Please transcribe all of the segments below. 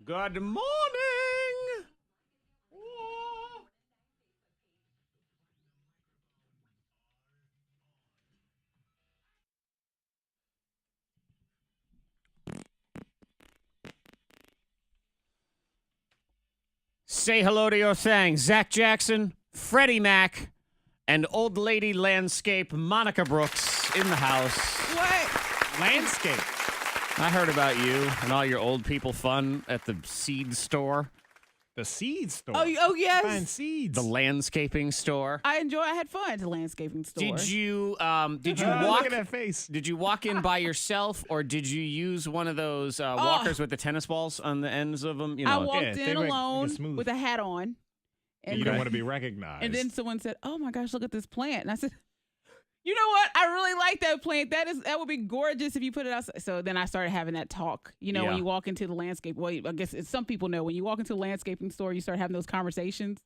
Good morning. Say hello to your thing. Zach Jackson, Freddie Mac, and old lady landscape Monica Brooks in the house. What? Landscape. I heard about you and all your old people fun at the seed store. The seed store. Oh yes. Find seeds. The landscaping store. I had fun at the landscaping store. Did you walk? Look at that face. Did you walk in by yourself, or did you use one of those walkers with the tennis balls on the ends of them? You know, I walked they in make it alone smooth. with a hat on. And you don't want to be recognized. And then someone said, "Oh my gosh, look at this plant." And I said, "You know what? I really like that plant. That would be gorgeous if you put it outside." So then I started having that talk. You know, when you walk into the landscape. Well, I guess some people know when you walk into the landscaping store, you start having those conversations,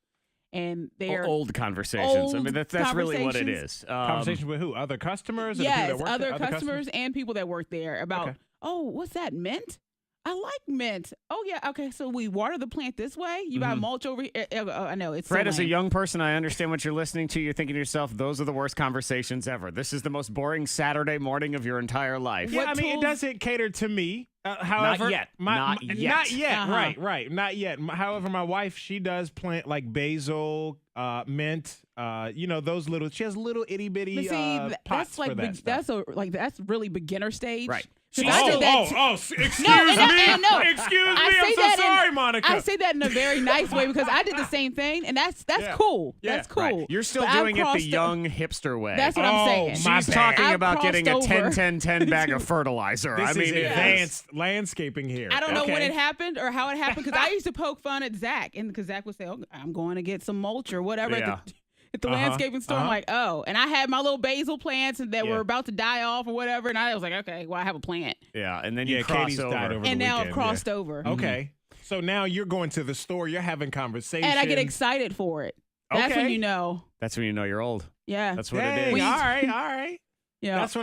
and they're old conversations. I mean, that's really what it is. Conversations with who? Other customers? Or the people yes, that work other there? customers and people that work there about. Okay. Oh, what's that? Mint? I like mint. Oh yeah, okay. So we water the plant this way. You got mulch over here. I know it's. Fred, so as a lame. young person, I understand what you're listening to. You're thinking to yourself, "Those are the worst conversations ever. This is the most boring Saturday morning of your entire life." Yeah, What I mean, tools- it doesn't cater to me. However, Not yet. Not yet. Not yet. Uh-huh. Right. Not yet. However, my wife, she does plant like basil, mint. Those little. She has little itty bitty But see, pots that's like for that stuff. that's really beginner stage. Right. 'Cause She's I still- did that excuse No, and me. no. Excuse me. I say I'm so that in- sorry, Monica. I say that in a very nice way because I did the same thing, and that's Yeah. cool. Yeah. That's cool. Right. You're still But I've doing it the crossed young hipster way. That's what I'm saying. my She's bad. talking I've about getting a crossed over. 10-10-10 bag of fertilizer. This I mean, is yes. advanced landscaping here. I don't know when Okay. it happened or how it happened because I used to poke fun at Zack, and because Zack would say, "Oh, I'm going to get some mulch or whatever." Yeah. At the landscaping store, I'm like, oh, and I had my little basil plants that were about to die off or whatever, and I was like, okay, well, I have a plant, Yeah, and then you cross Katie's over. died over and the now I've weekend, crossed over, Okay. So now you're going to the store, you're having conversations. and I get excited for it. That's when Okay. you know, That's when you know you're old. yeah, That's what Dang, it is. all right. yeah. That's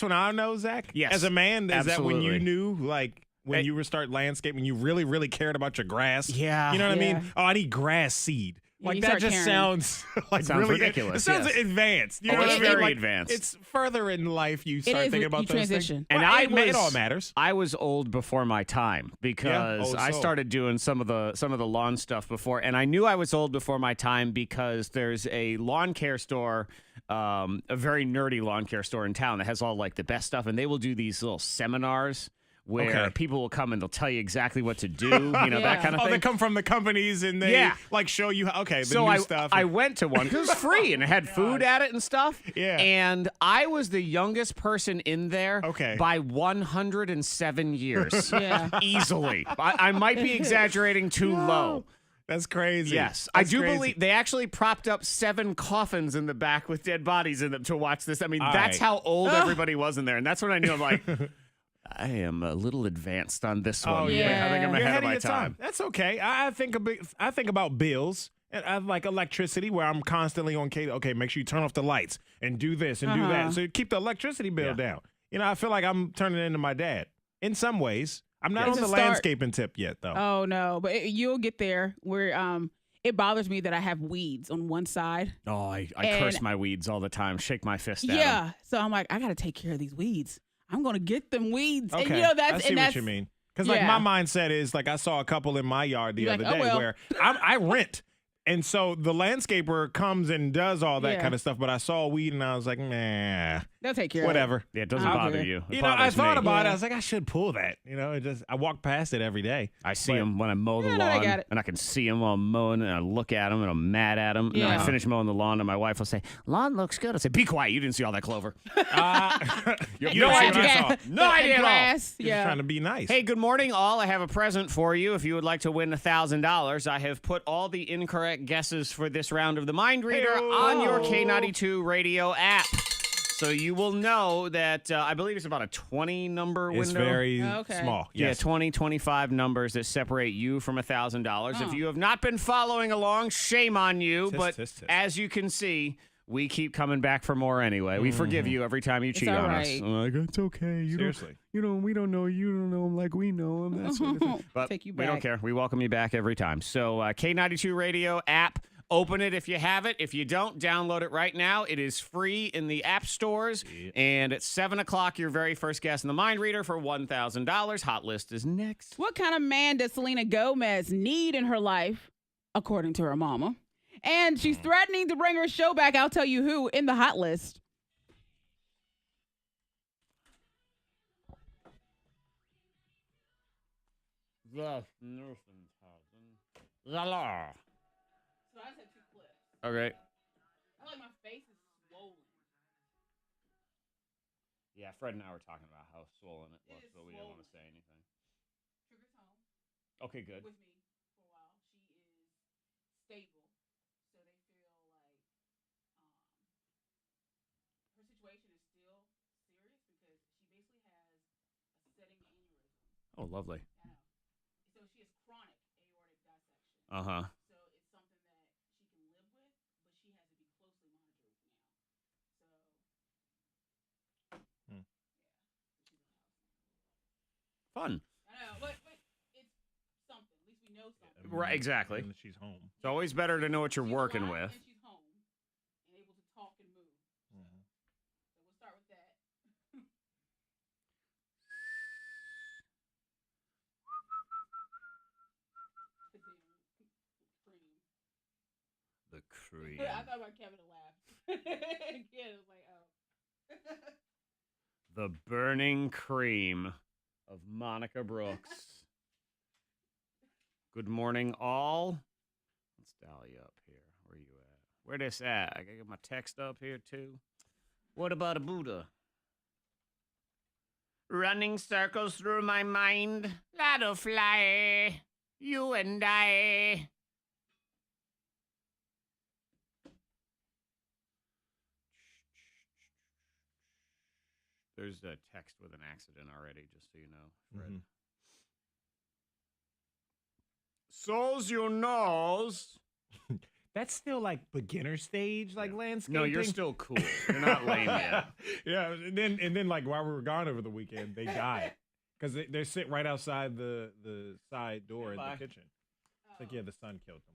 when I know, Zach. Yes, As a man, is that when you absolutely. knew, like, when you were start landscaping, you really, really cared about your grass? Yeah. You know what I Yeah. mean? Oh, I need grass seed. Yeah, Like you that start just caring. sounds like Sounds really ridiculous, It sounds yes. advanced. You Oh, know what it's I mean? very Like, advanced. It's further in life you start is, thinking about you those transition. things. And Well, I it all matters. I was old before my time because old I soul. started doing some of the lawn stuff before, and I knew I was old before my time because there's a lawn care store, a very nerdy lawn care store in town that has all like the best stuff, and they will do these little seminars where Okay. people will come and they'll tell you exactly what to do, you know, that Yeah. kind of Oh, thing. they come from the companies and they like show you how, the So new stuff. I went to one because it was free and it had food at it and stuff. Yeah. And I was the youngest person in there Okay. by 107 years. Yeah. Easily. I might be exaggerating too low. That's crazy. Yes. I That's do crazy. believe they actually propped up 7 coffins in the back with dead bodies in them to watch this. I mean, All that's right. how old everybody was in there. And that's when I knew I'm like, I am a little advanced on this one. Oh, yeah. I think I'm You're ahead of my your time. That's okay. I think about bills. And I have like electricity where I'm constantly on okay, make sure you turn off the lights and do this and do that. So you keep the electricity bill down. You know, I feel like I'm turning into my dad in some ways. I'm not It's on a the start. landscaping tip yet, though. Oh no, but you'll get there. Where it bothers me that I have weeds on one side. Oh, I And- curse my weeds all the time. Shake my fist at 'em. Yeah, so I'm like, I got to take care of these weeds. I'm gonna get them weeds. Okay, And you know I see what you mean. Because like Yeah. my mindset is like I saw a couple in my yard the You're other like, oh, day well. where I rent. And so the landscaper comes and does all that Yeah. kind of stuff, but I saw a weed and I was like, nah, They'll take care of whatever. Yeah, it doesn't Okay. bother you. It You know, I bothers thought me. about it. Yeah. I was like, I should pull that. You know, I walk past it every day. I see But- them when I mow the Yeah, no, I lawn, got it. and I can see them while I'm mowing, and I look at them, and I'm mad at them. And then I Yeah. finish mowing the lawn, and my wife will say, "Lawn looks good." I say, "Be quiet! You didn't see all that clover." You no know what idea. I saw. No idea at all. grass. You're Yeah. just trying to be nice. Hey, good morning, all. I have a present for you. If you would like to win $1,000, I have put all the incorrect guesses for this round of the Mind Reader Hey-o. on your K92 radio app. So you will know that I believe it's about a 20 number window. It's very Okay. small. Yeah, Yes. 20, 25 numbers that separate you from $1,000. If you have not been following along, shame on you. Tisk, but tisk, tisk. as you can see, we keep coming back for more anyway. We forgive you every time you cheat on us. Like, it's okay. Seriously. We don't know you. Don't know him like we know him. That sort of thing. But Take you we don't back. care. We welcome you back every time. So K92 Radio app. Open it if you have it. If you don't, download it right now. It is free in the app stores. Yeah. And at 7 o'clock, your very first guest in the mind reader for $1,000. Hot list is next. What kind of man does Selena Gomez need in her life, according to her mama? And she's threatening to bring her show back. I'll tell you who in the hot list. The La. So I just had 2 clips. Okay. I like my face is swollen. Yeah, Fred and I were talking about how swollen it looks, but we didn't want to say anything. Trigger's home. Okay, good. With me for a while. She is stable. So they feel like her situation is still serious because she basically has a setting aneurysm. Oh, lovely. So she has chronic aortic dissection. Uh-huh. Fun. I know, but it's something. At least we know something. Right, exactly. And she's home. It's always better to know what you're working with. And she's home and able to talk and move. So we'll start with that. The cream. I thought about Kevin to laugh. Again, it was like, oh. The burning cream of Monica Brooks. Good morning, all. Let's dial you up here. Where you at? Where this at? I gotta get my text up here, too. What about a Buddha? Running circles through my mind. Let her fly. You and I. There's a text with an accident already, just so you know, Fred. So's you knows. That's still like beginner stage, like landscaping. No, you're still cool. You're not lame yet. Yeah, and then like while we were gone over the weekend, they died because they're sitting right outside the side door in the kitchen. It's like, yeah, the sun killed them.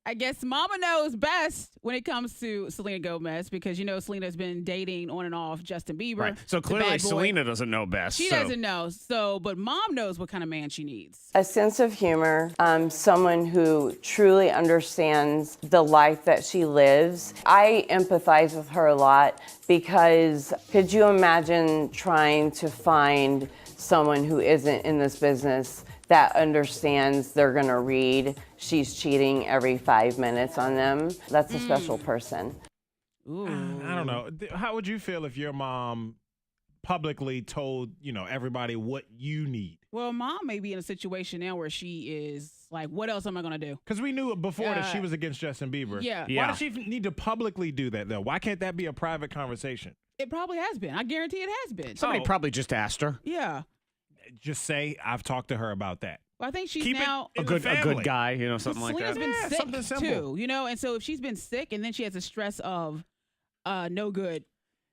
I guess Mama knows best when it comes to Selena Gomez because, you know, Selena's been dating on and off Justin Bieber. Right. So clearly Selena doesn't know best. She doesn't know. So, but Mom knows what kind of man she needs. A sense of humor, someone who truly understands the life that she lives. I empathize with her a lot because could you imagine trying to find someone who isn't in this business that understands they're gonna read she's cheating every 5 minutes on them? That's a special person. Ooh. I don't know. How would you feel if your mom publicly told, everybody what you need? Well, Mom may be in a situation now where she is like, what else am I going to do? Because we knew before that she was against Justin Bieber. Yeah. Why does she need to publicly do that, though? Why can't that be a private conversation? It probably has been. I guarantee it has been. Somebody probably just asked her. Yeah. Just say, I've talked to her about that. Well, I think she's Keep now it a good guy, something like that. Selena's been sick something simple. too, and so if she's been sick and then she has the stress of no good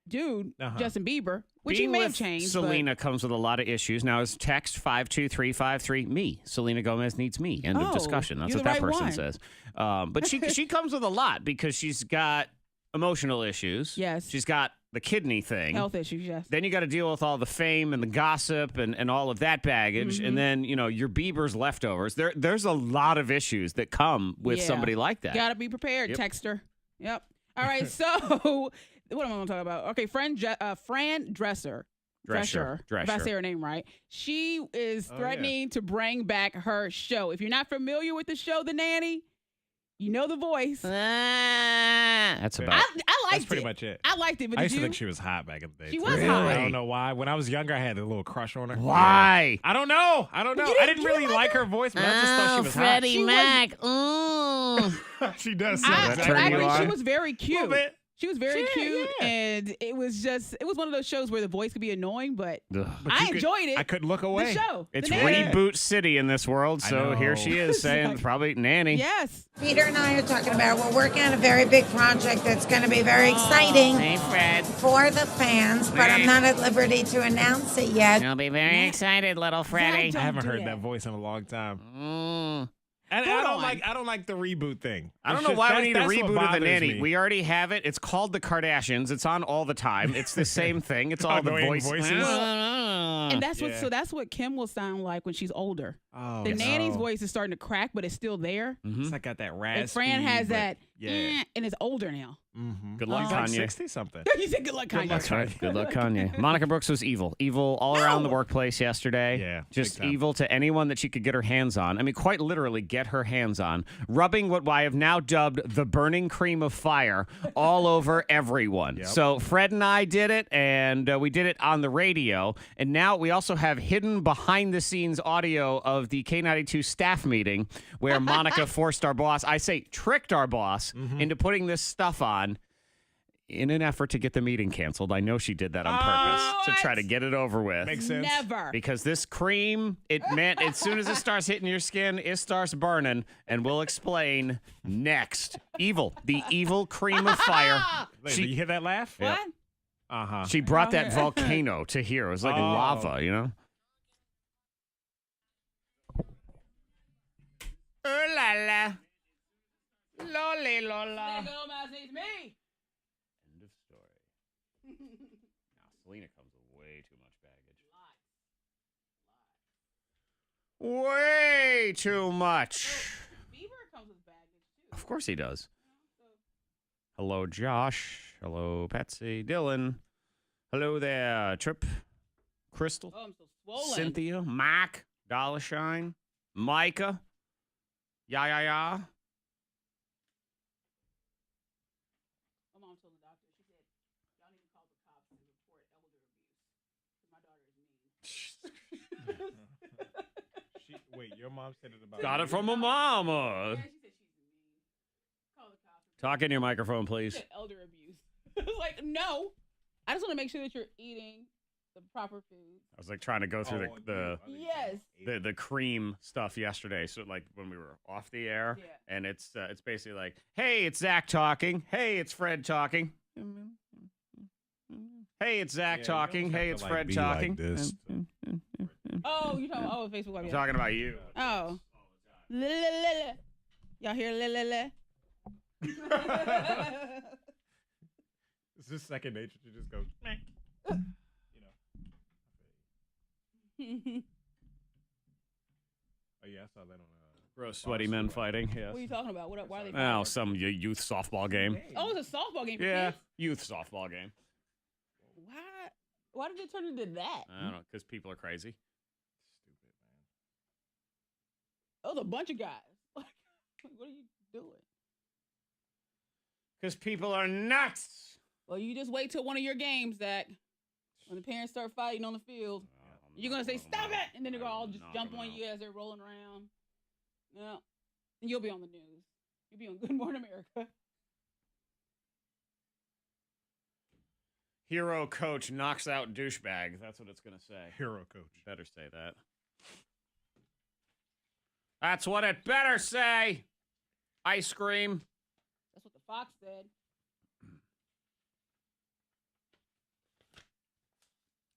dude, Justin Bieber, which Being he may have with changed. Selena comes with a lot of issues. Now, it's text 52353 me. Selena Gomez needs me. End of discussion. That's you're what the that right person one. says. But she comes with a lot because she's got emotional issues. Yes. She's got the kidney thing. Health issues, yes. Then you got to deal with all the fame and the gossip and all of that baggage. And then, your Bieber's leftovers. There's a lot of issues that come with somebody like that. Got to be prepared, Yep. text her. Yep. All right, so what am I going to talk about? Okay, Fran Drescher. Drescher. If I say her name right. She is threatening to bring back her show. If you're not familiar with the show, The Nanny, you know the voice. That's about I liked That's it. pretty much it. I liked it, but I did used to you? think she was hot back in the day. She too. was Really? hot. I don't know why. When I was younger, I had a little crush on her. Why? I don't know. I You didn't really like her voice, but I just thought she was Freddie She was- Mac. hot. She does say I that. turn you think on? she was very cute. A little bit. She was very cute, and it was one of those shows where the voice could be annoying, but I enjoyed it. I couldn't look away. The show. It's the nanny. reboot city in this world, so here she is saying probably nanny. Yes. Peter and I are talking about we're working on a very big project that's going to be very exciting for the fans, but I'm not at liberty to announce it yet. You'll be very excited, little Freddie. I haven't heard that voice in a long time. And I don't like the reboot thing. I don't know why we need a reboot of the nanny. We already have it. It's called The Kardashians. It's on all the time. It's the same thing. It's all the voices. And that's what Kim will sound like when she's older. Oh, the nanny's voice is starting to crack, but it's still there. It's like got that raspy. And Fran has that, and it's older now. Good luck, Kanye. 60-something. You said good luck, Kanye. That's right. Good luck, Kanye. Monica Brooks was evil. Evil all around the workplace yesterday. Yeah. Just evil to anyone that she could get her hands on. I mean, quite literally get her hands on. Rubbing what I have now dubbed the burning cream of fire all over everyone. Yep. So Fred and I did it, and we did it on the radio. And now we also have hidden behind-the-scenes audio of the K92 staff meeting where Monica forced our boss, tricked our boss into putting this stuff on in an effort to get the meeting canceled. I know she did that on purpose to try to get it over with. Makes sense. Never. Because this cream, it meant as soon as it starts hitting your skin, it starts burning, and we'll explain next. Evil. The evil cream of fire. Did you hear that laugh? What? Uh-huh. She brought that volcano to here. It was like lava, you know? Oh la la. Lolly lola. It's me. End of story. Now, Selena comes with way too much baggage. Way too much. Beaver comes with baggage, too. Of course he does. Hello, Josh. Hello, Patsy. Dylan. Hello there, Trip. Crystal. Oh, I'm so swollen. Cynthia. Mike. Dollar Shine. Micah. Ya. My mom told the doctor, she said, y'all need to call the cops and report elder abuse. My daughter is mean. Wait, your mom said it about Got you? it from a mama. Yeah, she said she's mean. Call the cops. Talk in your microphone, She please. said elder abuse. I was like, no. I just want to make sure that you're eating the proper food. I was like trying to go through Yes. the cream stuff yesterday. So like when we were off the air, and it's basically like, hey, it's Zack talking. Hey, it's Fred talking. Hey, it's Zack talking. Hey, it's Fred talking. Like this. Oh, you're talking about Facebook Live. I'm talking about you. Oh. Y'all hear la. It's just second nature to just go, meh. Oh yeah, I saw that on Gross sweaty men fighting. Yes. What are you talking about? Why are they Oh, fighting? some youth softball game. Oh, it's a softball game for Yeah, kids? youth softball game. Why did it turn into that? I don't know, because people are crazy. Stupid, man. Oh, it's a bunch of guys. What are you doing? Because people are nuts. Well, you just wait till one of your games, Zach. When the parents start fighting on the field, you're going to say, stop it! And then they're going to all just jump on you as they're rolling around. Yeah. And you'll be on the news. You'll be on Good Morning America. Hero coach knocks out douchebag. That's what it's going to say. Hero coach. Better say that. That's what it better say. Ice cream. That's what the Fox said.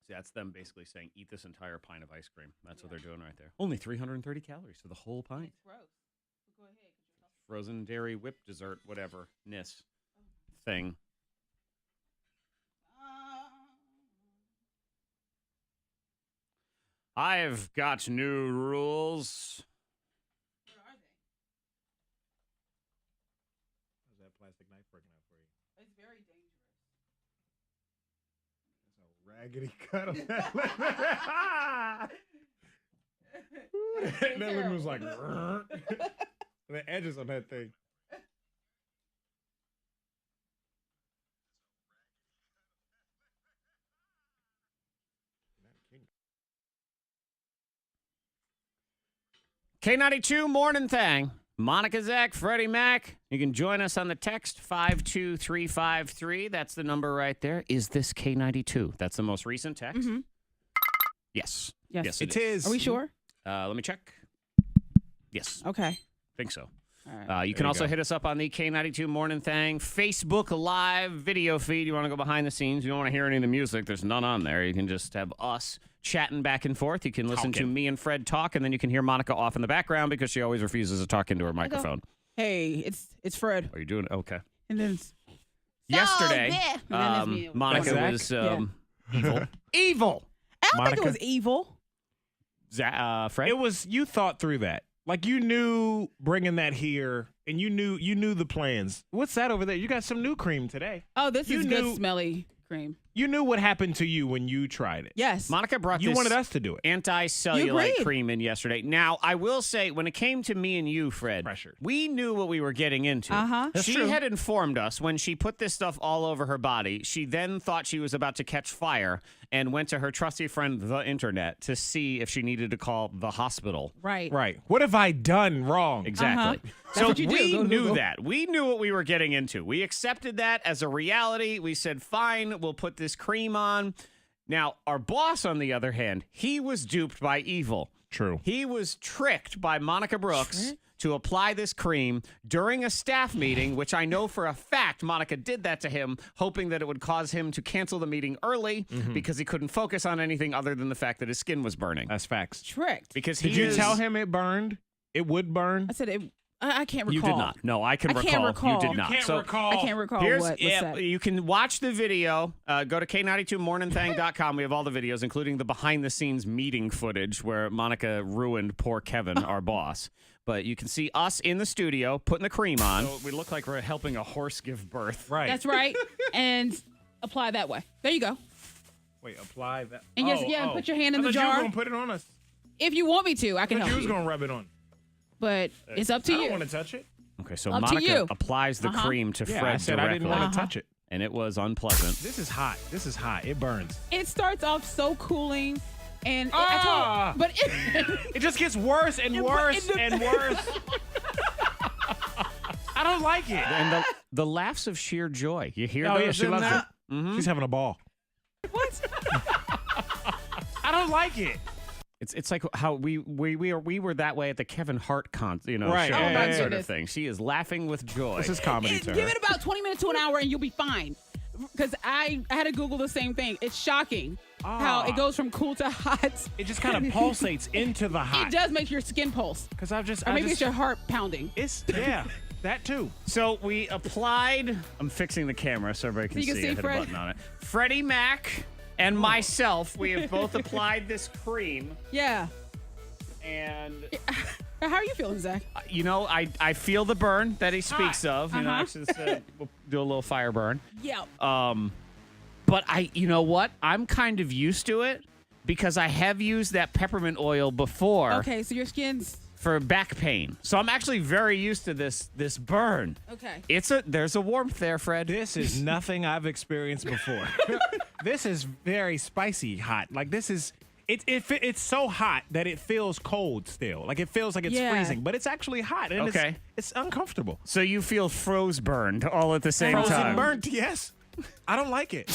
See, that's them basically saying, eat this entire pint of ice cream. That's what they're doing right there. Only 330 calories for the whole pint. It's gross. Go ahead. Frozen dairy whip dessert, whatever. Nis. Thing. I've got new rules. What are they? How's that plastic knife working out for you? It's very dangerous. That's a raggedy cut of that. That one was like, the edges on that thing. K92 Mornin Thang. Monica, Zack, Freddie Mac. You can join us on the text 52353. That's the number right there. Is this K92? That's the most recent text. Mm-hmm. Yes. Yes, it is. Are we sure? Let me check. Yes. Okay. Think so. All right. You can also go. hit us up on the K92 Mornin Thang Facebook Live video feed. You want to go behind the scenes. You don't want to hear any of the music. There's none on there. You can just have us chatting back and forth. You can listen to me and Fred talk, and then you can hear Monica off in the background because she always refuses to talk into her microphone. Hey, it's Fred. Are you doing it? Okay. And then Yesterday, and then it's me. Monica Zack? was evil. Evil. I don't think Monica? it was evil. Fred? It was, you thought through that. Like, you knew bringing that here, and you knew the plans. What's that over there? You got some new cream today. Oh, this You is knew- good smelly cream. You knew what happened to you when you tried it. Yes. Monica brought You this wanted us to do it. You anti-cellulite agreed. cream in yesterday. Now, I will say, when it came to me and you, Fred, Pressure. we knew what we were getting into. Uh-huh. That's She true. had informed us when she put this stuff all over her body. She then thought she was about to catch fire and went to her trusty friend, the internet, to see if she needed to call the hospital. Right. Right. What have I done wrong? Exactly. That's So what you do. we Go to knew Google. that. We knew what we were getting into. We accepted that as a reality. We said, fine, we'll put this cream on. Now, our boss, on the other hand, he was duped by evil. True. He was tricked by Monica Brooks to apply this cream during a staff meeting, which I know for a fact Monica did that to him, hoping that it would cause him to cancel the meeting early because he couldn't focus on anything other than the fact that his skin was burning. That's facts. Tricked. Because Did you tell him it burned? It would burn? I said it. I can't recall. You did not. No, I can I can't recall. You did You not. Can't So recall. I can't recall here's what was yeah, said. you can watch the video. Go to K92morninthang.com. We have all the videos, including the behind-the-scenes meeting footage where Monica ruined poor Kevin, our boss. But you can see us in the studio putting the cream on. So we look like we're helping a horse give birth. Right. That's right. And apply that way. There you go. Wait, apply that. And just put your hand in I the thought you jar. were going to put it on us. If you want me to, I I can thought help you was you. going to rub it on. But it's up to I you. don't want to touch it. Okay, so Up to Monica you. applies the cream to Yeah, Fred I said directly. I didn't want to touch it. And it was unpleasant. This is hot. This is hot. It burns. It starts off so cooling, and Ah! but It just gets worse and worse and worse. I don't like it. And the laughs of sheer joy. You hear Oh, those? yeah, She loves it. it. She's having a ball. what? I don't like it. It's like how we were that way at the Kevin Hart Right. show, Oh, my that sort of goodness. thing. She is laughing with joy. This is comedy to Give her. it about 20 minutes to an hour, and you'll be fine. Because I had to Google the same thing. It's shocking how it goes from cool to hot. It just kind of pulsates into the hot. It does make your skin pulse, Because I've just. or maybe it's your heart pounding. It's that too. So we applied. I'm fixing the camera so everybody can So you can see. see I hit a Fred? button on it. Freddie Mac and myself, we have both applied this cream, Yeah. and How are you feeling, Zach? you know, I feel the burn that he speaks of. You know, Uh-huh. actually, we'll do a little fire burn. Yeah. But you know what? I'm kind of used to it because I have used that peppermint oil before Okay, so your skin's for back pain. So I'm actually very used to this burn. okay. There's a warmth there, Fred. This is nothing I've experienced before. This is very spicy hot. Like this is. It's so hot that it feels cold still. Like it feels like it's Yeah. freezing, but it's actually hot. And Okay. It's uncomfortable. So you feel froze burned all at the same Frozen time. burnt, yes. I don't like it.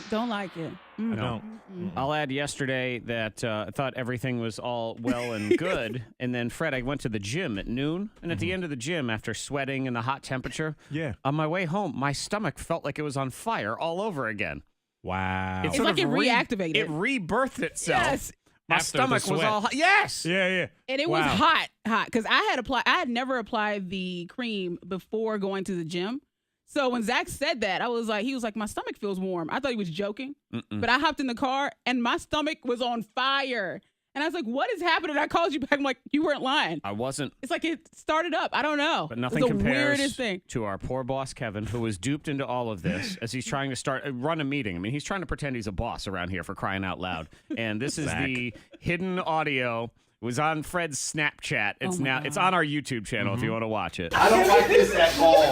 Don't like it. I don't. I'll add yesterday that I thought everything was all well and good. And then, Fred, I went to the gym at noon. And at the end of the gym, after sweating in the hot temperature, Yeah. on my way home, my stomach felt like it was on fire all over again. Wow. It's sort like of it reactivated. It rebirthed itself. Yes. My After the stomach was sweat. all hot. Yes. yeah. And it was hot. Because I had never applied the cream before going to the gym. So when Zach said that, he was like, my stomach feels warm. I thought he was joking. But I hopped in the car and my stomach was on fire. And I was like, what is happening? I called you back. I'm like, you weren't lying. I wasn't. It's like it started up. I don't know. But nothing it's the compares weirdest thing. to our poor boss, Kevin, who was duped into all of this as he's trying to run a meeting. I mean, he's trying to pretend he's a boss around here for crying out loud. And this is the hidden audio. It was on Fred's Snapchat. It's on our YouTube channel if you want to watch it. I don't like this at all.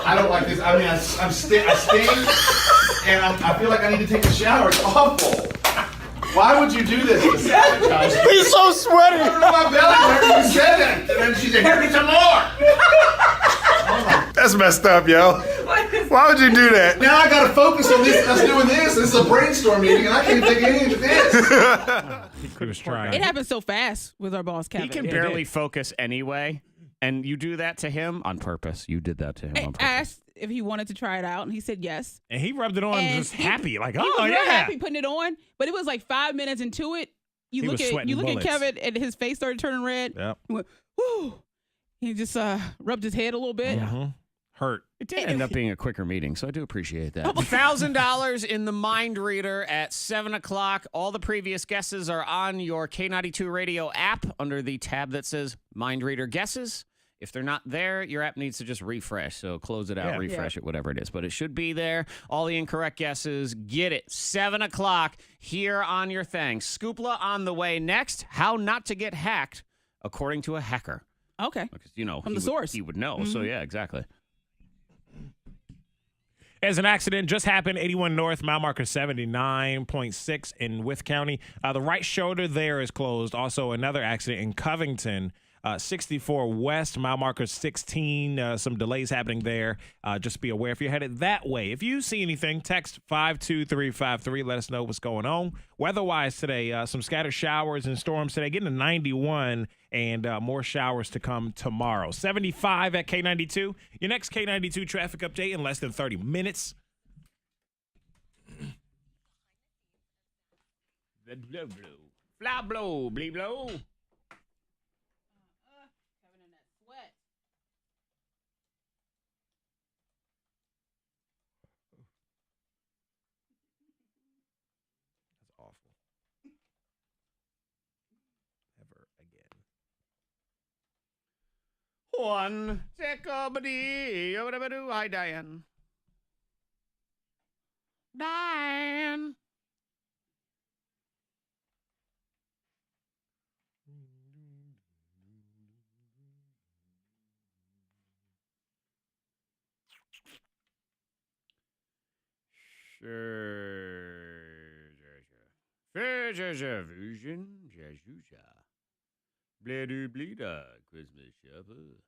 I don't like this. I mean, I sting, and I feel like I need to take a shower. It's awful. Why would you do this to sabotage? He's so sweaty. My belly hurt. You said it. And then she said, "Here me some more." That's messed up, yo. Why would you do that? Now I gotta focus on this. Us doing this. This is a brainstorm meeting, and I can't think of any of this. He was trying. It happened so fast with our boss, Kevin. He can barely focus anyway, and you do that to him on purpose. You did that to him on purpose. I asked if he wanted to try it out, and he said yes. And he rubbed it on And just happy, like, He was oh, real yeah. happy putting it on, but it was like 5 minutes into it. He You was look sweating at bullets. Kevin, and his face started turning red. Yep. He went, whoo. He just rubbed his head a little bit. Hurt. It did end up being a quicker meeting, so I do appreciate that. $1,000 in the Mind Reader at 7 o'clock. All the previous guesses are on your K92 Radio app under the tab that says Mind Reader Guesses. If they're not there, your app needs to just refresh. So close it out, refresh it, whatever it is. But it should be there. All the incorrect guesses, get it. 7 o'clock here on your thing. Scoopla on the way next. How not to get hacked, according to a hacker. Okay. Because, you know, From the source. He would know. So, yeah, exactly. As an accident just happened, 81 North, mile marker 79.6 in Wythe County. The right shoulder there is closed. Also, another accident in Covington, 64 West, mile marker 16. Some delays happening there. Just be aware if you're headed that way. If you see anything, text 52353. Let us know what's going on. Weather-wise today, some scattered showers and storms today. Getting to 91 and more showers to come tomorrow. 75 at K92. Your next K92 traffic update in less than 30 minutes. Fly blow, blee blow. Kevin in that sweat. That's awful. Never again. One, hi, Diane. Diane. Vision, Jazuja. Bledu bleeda, Christmas shopper.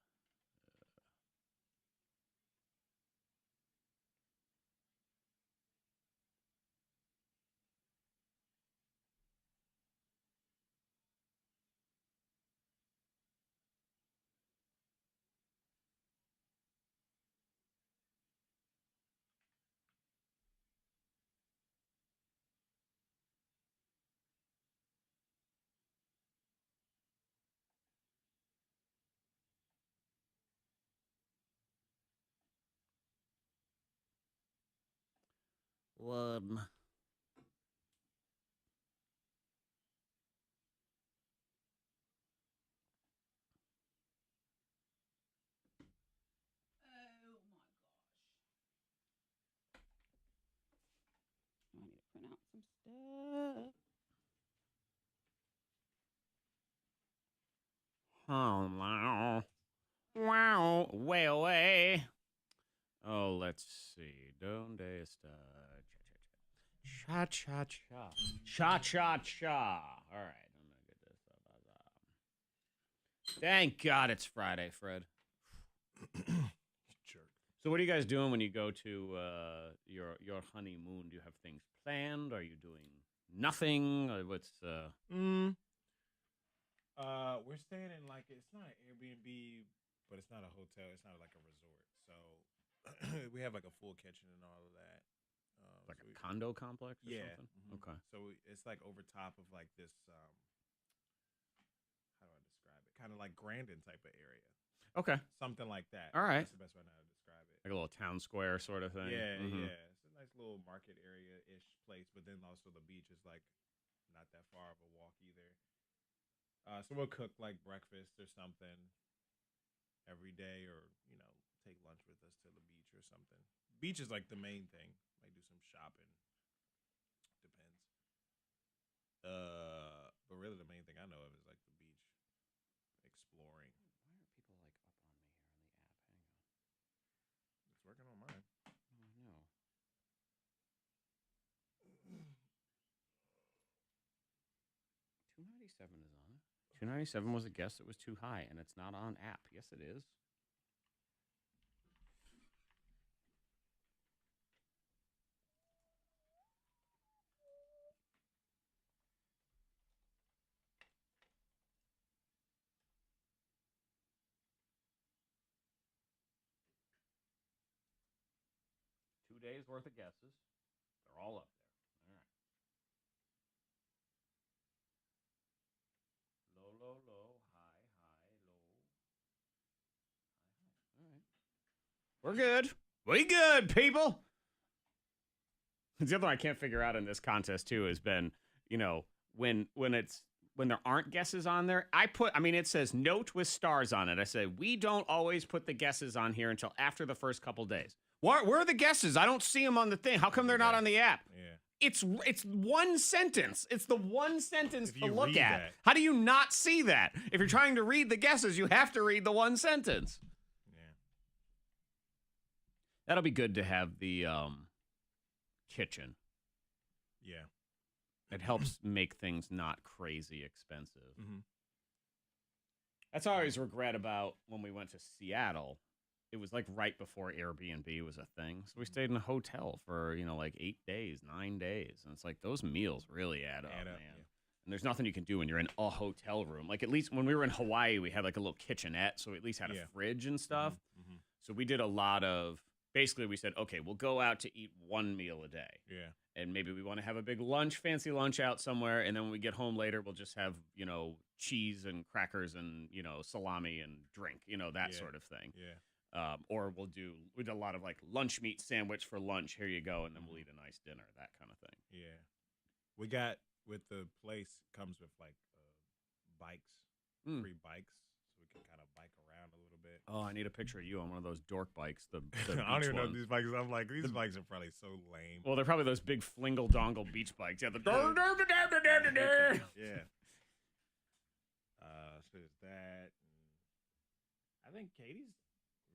One. I need to print out some stuff. Oh, wow. Wow. Way away. Oh, let's see. Donde está? Cha cha cha. Cha cha cha. All right. I'm going to get this up. Thank God it's Friday, Fred. Jerk. So what are you guys doing when you go to your honeymoon? Do you have things planned? Are you doing nothing? What's We're staying in like it's not an Airbnb, but it's not a hotel. It's not like a resort. So we have like a full kitchen and all of that. like a condo complex or yeah. something? Mhm. Okay. So it's like over top of like this. How do I describe it? Kind of like Grandin type of area. Okay. Something like that. All right. That's the best way I know how to describe it. Like a little town square sort of thing. Yeah, Mhm. yeah. It's a nice little market area-ish place, but then also the beach is like not that far of a walk either. So we'll cook like breakfast or something every day, or take lunch with us to the beach or something. Beach is like the main thing. Might do some shopping. Depends. But really the main thing I know of is like the beach. Exploring. Why are people like up on me here on the app? Hang on. It's working on mine. Oh, I know. 297 is on it. 297 was a guess that was too high, and it's not on app. Yes, it is. Days worth of guesses. They're all up there. All right. Low, low, low, high, low, high, high. All right. We're good. We good, people. The other one I can't figure out in this contest too has been, when there aren't guesses on there, it says note with stars on it. I say we don't always put the guesses on here until after the first couple days. Where are the guesses? I don't see them on the thing. How come they're not on the app? Yeah. It's one sentence. It's the one sentence to look at. That. How do you not see that? If you're trying to read the guesses, you have to read the one sentence. Yeah. That'll be good to have the kitchen. Yeah. It helps make things not crazy expensive. Mm-hmm. That's what I always regret about when we went to Seattle. It was like right before Airbnb was a thing. So we stayed in a hotel for, 8 days, 9 days. And it's like those meals really add up, man. Yeah. And there's nothing you can do when you're in a hotel room. Like at least when we were in Hawaii, we had like a little kitchenette. So we at least had a fridge and stuff. Mm-hmm. So we did a lot of, basically we said, okay, we'll go out to eat one meal a day. Yeah. And maybe we want to have a big fancy lunch out somewhere. And then when we get home later, we'll just have, cheese and crackers and, salami and drink, that sort of thing. Yeah. Or we did a lot of like lunch meat sandwich for lunch. Here you go. And then we'll eat a nice dinner, that kind of thing. Yeah. We got with the place comes with like bikes, free bikes. So we can kind of bike around a little bit. Oh, I need a picture of you on one of those dork bikes. The I don't even know ones. these bikes. I'm like, these bikes are probably so lame. Well, they're probably those big flingle dongle beach bikes. Yeah, the yeah. So there's that. I think Katie's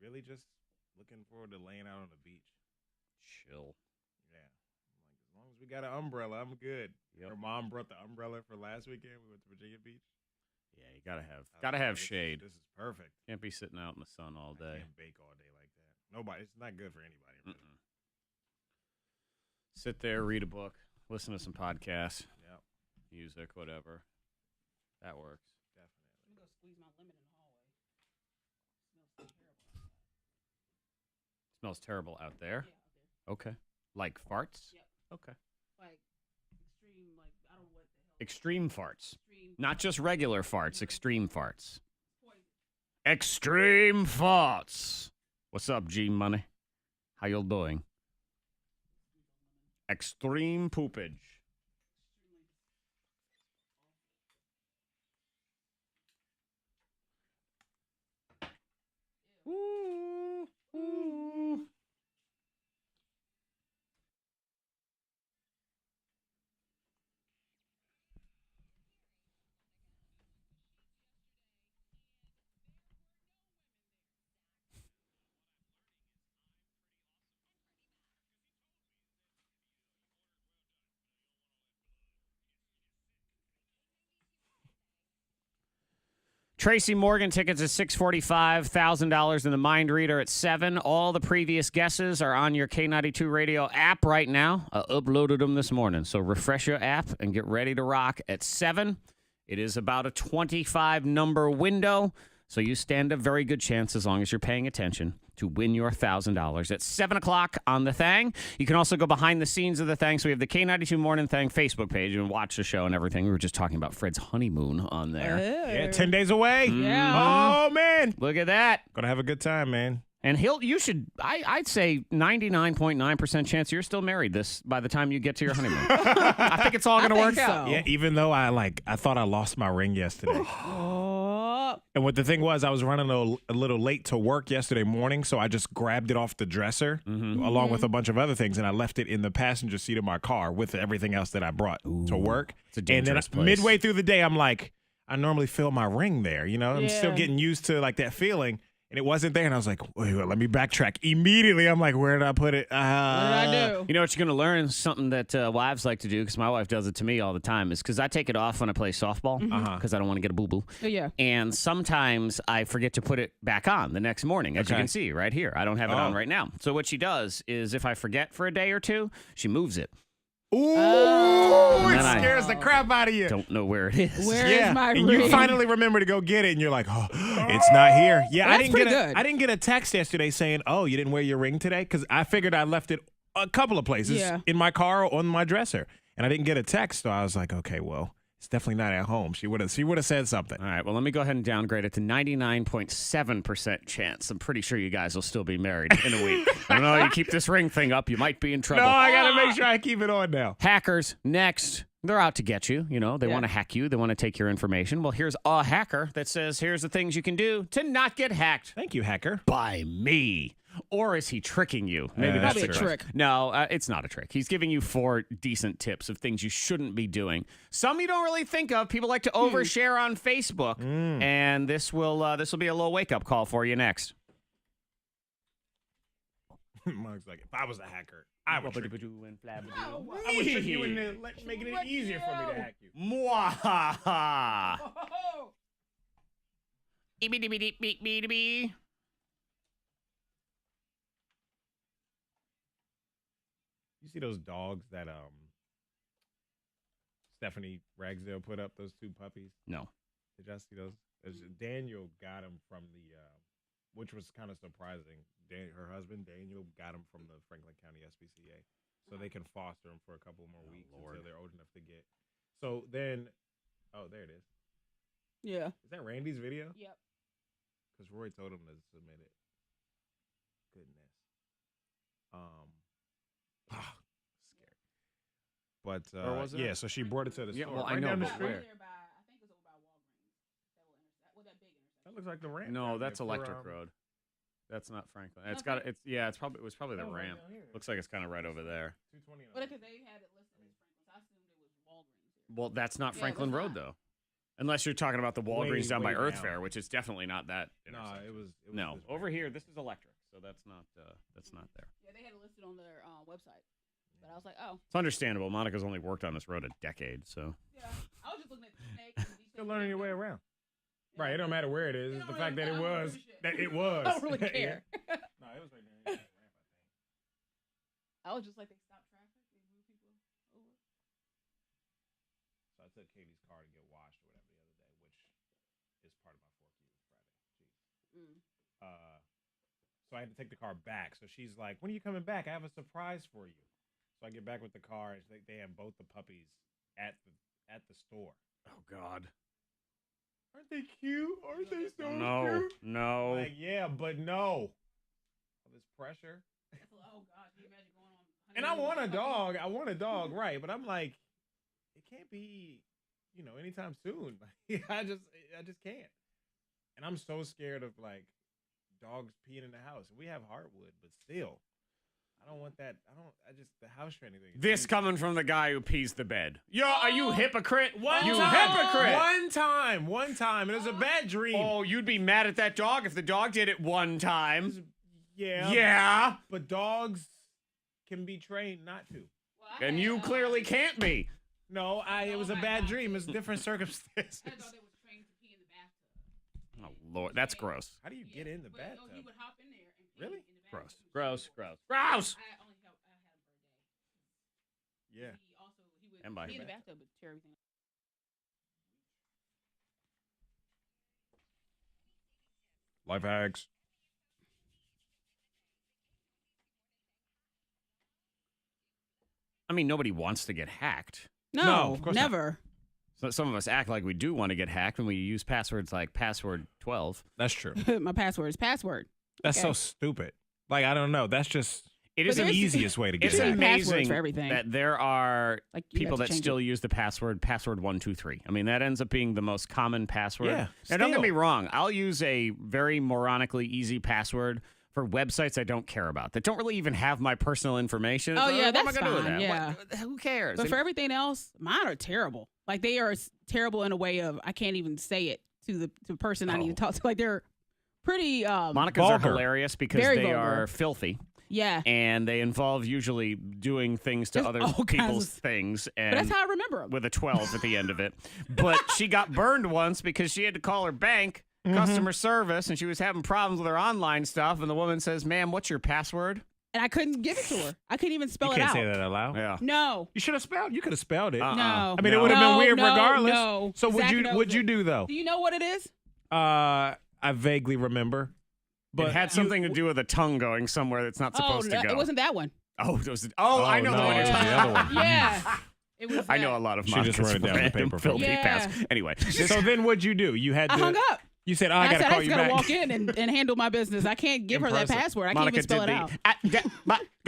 really just looking forward to laying out on the beach. Chill. Yeah. I'm like, as long as we got an umbrella, I'm good. Yep. Her mom brought the umbrella for last weekend. We went to Virginia Beach. Yeah, you gotta have shade. This is perfect. Can't be sitting out in the sun all day. I can't bake all day like that. Nobody. It's not good for anybody. Really. Sit there, read a book, listen to some podcasts. Yep. Music, whatever. That works. Definitely. I'm gonna go squeeze my lemon in the hallway. Smells terrible out there. Yeah, out there. Okay. Like farts? Yep. Okay. Like extreme, like I don't know what the hell. Extreme farts. Extreme. Not just regular farts, extreme farts. Poison. Extreme farts. What's up, G Money? How you doing? Extreme poopage. Ooh, ooh. Tracy Morgan tickets at $645, $1,000 in the Mind Reader at 7. All the previous guesses are on your K92 Radio app right now. I uploaded them this morning, so refresh your app and get ready to rock at 7. It is about a 25-number window, so you stand a very good chance, as long as you're paying attention, to win your $1,000 at 7 o'clock on The Thang. You can also go behind the scenes of The Thang. So we have the K92 Mornin Thang Facebook page and watch the show and everything. We were just talking about Fred's honeymoon on there. Yeah, 10 days away. Yeah. Oh, man. Look at that. Gonna have a good time, man. And I'd say 99.9% chance you're still married by the time you get to your honeymoon. I think it's all going to work out. Yeah, even though I thought I lost my ring yesterday. And what the thing was, I was running a little late to work yesterday morning, so I just grabbed it off the dresser along with a bunch of other things, and I left it in the passenger seat of my car with everything else that I brought to work. It's a dangerous place. Midway through the day, I'm like, I normally feel my ring there, I'm still getting used to like that feeling. and it wasn't there. And I was like, wait, let me backtrack. Immediately, I'm like, where did I put it? What did I do? You know what you're going to learn? Something that wives like to do, because my wife does it to me all the time, is because I take it off when I play softball because I don't want to get a boo-boo. Oh, yeah. And sometimes I forget to put it back on the next morning, as you can see right here. I don't have it on right now. So what she does is if I forget for a day or two, she moves it. Ooh, it scares the crap out of you. Don't know where it is. Where is my and ring? you finally remember to go get it, and you're like, oh, it's not here. Yeah, Well, I didn't get a text yesterday saying, oh, you didn't wear your ring today, because I figured I left it a couple of places in my car or on my dresser, and I didn't get a text, so I was like, okay, well, it's definitely not at home. She would have said something. All right, well, let me go ahead and downgrade it to 99.7% chance. I'm pretty sure you guys will still be married in a week. I don't know. You keep this ring thing up, you might be in trouble. No, I got to make sure I keep it on now. Hackers, next. They're out to get you. You know, they want to hack you. They want to take your information. Well, here's a hacker that says, here's the things you can do to not get hacked. Thank you, hacker. By me. Or is he tricking you? Maybe that's probably a trick. No, it's not a trick. He's giving you 4 decent tips of things you shouldn't be doing. Some you don't really think of. People like to overshare on Facebook, and this will be a little wake up call for you next. Mark's like, if I was a hacker, I would trick you. I would trick you into making it easier for me to hack you. Mwahaha. Beep-beep-beep-beep-beep-beep. You see those dogs that Stephanie Ragsdale put up, those 2 puppies? No. Did y'all see those? Daniel got them from the, which was kind of surprising. Her husband, Daniel, got them from the Franklin County SPCA. So they can foster them for a couple more weeks until they're old enough to get. So then, oh, there it is. Yeah. Is that Randy's video? Yep. Because Roy told him to submit it. Goodness. Scary. But Where was it? yeah, so she brought it to the store. Well, I right know, down the but street. where? I think it was over by Walgreens. That big intersection. That looks like the ramp. No, down that's there Electric for, Road. That's not Franklin. It's Okay. got it was probably the ramp. Looks like it's kind of right over there. 220. Well, because they had it listed as Franklin, so I assumed it was Walgreens. Well, that's not Yeah, Franklin that's Road not. though. Unless you're talking about the Walgreens down by way Earth down. Fair, which is definitely not that No, intersection. it was No, this over way. here, this is Electric, so that's not there. Yeah, they had it listed on their website. But I was like, oh. It's understandable. Monica's only worked on this road a decade, so. Yeah. I was just looking at the snake. And these Still things learning your way around. Right, it don't matter where it is. It It's the don't fact really- that it I don't was. give a shit. That it was. I don't really care. No, it was right there. I was just like, they stopped traffic. They move people over. So I took Katie's car to get washed or whatever the other day, which is part of my 4Q Friday. Jeez. So I had to take the car back. So she's like, when are you coming back? I have a surprise for you. So I get back with the car, and they have both the puppies at the store. Oh God. Aren't they cute? Aren't they so No, cute? no. Like, yeah, but no. All this pressure. Oh, God. Can you imagine going on? And I want a dog. I want a dog, right? But I'm like, it can't be, anytime soon. I just can't. And I'm so scared of like dogs peeing in the house. We have hardwood, but still, I don't want that. The house training thing. This coming from the guy who pees the bed. Yo, are you hypocrite? One You time. hypocrite. One time. It was a bad dream. Oh, you'd be mad at that dog if the dog did it one time. Yeah. Yeah. But dogs can be trained not to. And you clearly can't be. No, it was a bad dream. It's different circumstances. I thought they was trained to pee in the bathtub. Oh, Lord. That's gross. How do you get in the But, bathtub? he would hop in there and pee Really? in the bathtub. Gross. I only I had him for a day. Yeah. He would And by pee in your the bathtub but tear everything up. Life hacks. I mean, nobody wants to get hacked. No, of course not. never. So some of us act like we do want to get hacked when we use passwords like password 12. That's true. My password is password. That's Okay. so stupid. Like, I don't know. That's just It it's is the there's- easiest way to get It's There's hacked. passwords amazing for everything. that there are Like you people have to that change still use the password 123. I mean, that ends up being the most common password. Yeah, Now, don't get still. me wrong. I'll use a very moronically easy password for websites I don't care about that don't really even have my personal information. Oh, So yeah, what am I that's gonna do with fine, that? yeah. Who cares? But for everything else, mine are terrible. Like they are terrible in a way of I can't even say it to the person I need to talk to. Like they're pretty. Monicas vulgar. are hilarious because Very they vulgar. are filthy. Yeah. And they involve usually doing things to Just other all kinds people's of- things. And But that's how I remember them. with a 12 at the end of it. But she got burned once because she had to call her bank customer service, and she was having problems with her online stuff. And the woman says, "Ma'am, what's your password?" And I couldn't give it to her. I couldn't even spell You it can't out. say that out loud. Yeah. No. You should have spelled. You could have spelled it. Uh-uh. No. I mean, it No. would have been weird No, regardless. no. So Zack knows what'd you it. do though? Do you know what it is? I vaguely remember. But It had something to do with a tongue going somewhere that's not supposed no, to go. it wasn't that one. Oh, I know the no, one you're it was talking the other about. one. Yeah. It was I know that. a lot of She just Monica's wrote it down on the random paper for filthy me. Yeah. pass. Anyway, So then what'd you do? You had to. I hung up. You said, "Oh, And I gotta said, call I just you gotta back." walk in and handle my business. I can't give her that Impressive. password. I Monica can't even spell did it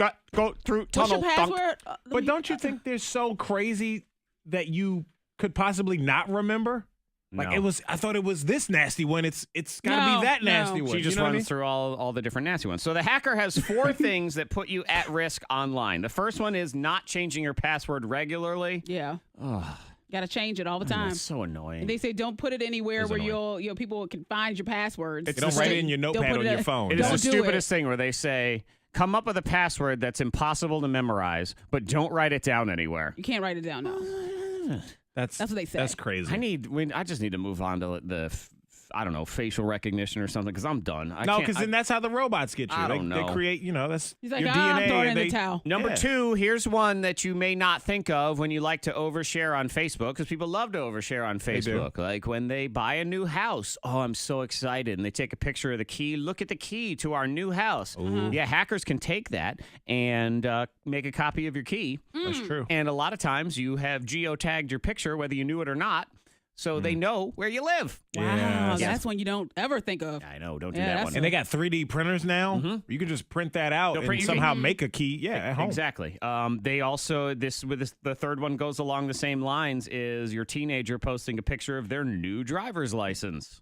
out. go through What's tunnel. your password? But don't you think they're so crazy that you could possibly not remember? Like No. I thought it was this nasty one. It's gotta No, be that no. nasty one. She just you know what I runs mean? through all the different nasty ones. So the hacker has 4 things that put you at risk online. The first one is not changing your password regularly. Yeah. Oh, Got to change it all the time. that's so annoying. And they say don't put it anywhere It's where annoying. people can find your passwords. You don't write it in your Don't notepad put on it your at- phone. It is Don't the do stupidest it. thing where they say, come up with a password that's impossible to memorize, but don't write it down anywhere. You can't write it down. No. That's what they say. That's crazy. I just need to move on to the, I don't know, facial recognition or something because I'm done. No, because then that's how the robots get you. I they, don't they know. create, that's He's like, your I'm DNA. throwing it and in they, the towel. Number Yeah. 2, here's one that you may not think of when you like to overshare on Facebook because people love to overshare on do. Facebook. Like when they buy a new house. Oh, I'm so excited. And they take a picture of the key. Look at the key to our new house. Yeah, hackers can take that and make a copy of your key. That's true. And a lot of times you have geotagged your picture, whether you knew it or not, so they know where you live. Wow, Yes. that's one you don't ever think of. I know. Don't do Yeah, that that's one. And they got 3D printers now. You can just print that out They'll print- and you somehow can- make a key. Yeah, at home. Exactly. They also the third one goes along the same lines is your teenager posting a picture of their new driver's license.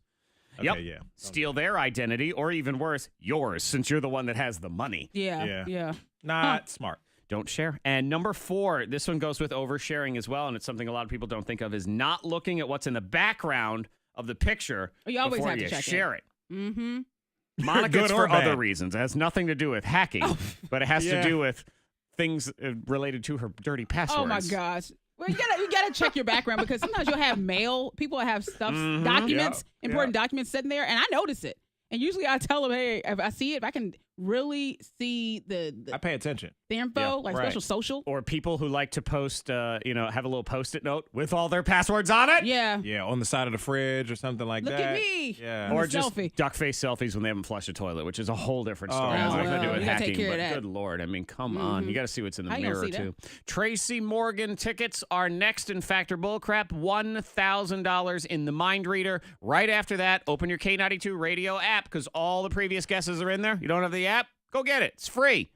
Okay, Yep. yeah. Steal their identity, or even worse, yours, since you're the one that has the money. Yeah. Yeah. Not smart. Don't share. And number 4, this one goes with oversharing as well, and it's something a lot of people don't think of, is not looking at what's in the background of the picture You always before have to you check it. share it. Mm-hmm. Monica, Good it's or for other bad? reasons. It has nothing to do with hacking, but it has Yeah. to do with things related to her dirty passwords. Oh my gosh. Well, you gotta check your background because sometimes you'll have mail. People have stuff, documents, Yeah. important documents sitting there, and I notice it. And usually I tell them, hey, if I see it, if I can really see I the pay attention. info, Yeah, like right. special social. Or people who like to post, have a little Post-it note with all their passwords on it. Yeah. Yeah, on the side of the fridge or something like Look that. at me. Yeah. On Or the just selfie. duck face selfies when they haven't flushed a toilet, which is a whole different Oh, story. It has well, nothing to do with you gotta take hacking, care of but that. good Lord. I mean, come on. You got to see what's in the How you gonna mirror, see too. Tracy Morgan tickets are next in Factor Bullcrap. $1,000 in the mind reader. Right after that, open your K92 radio app because all the previous guesses are in there. You don't have the app? Go get it. It's free.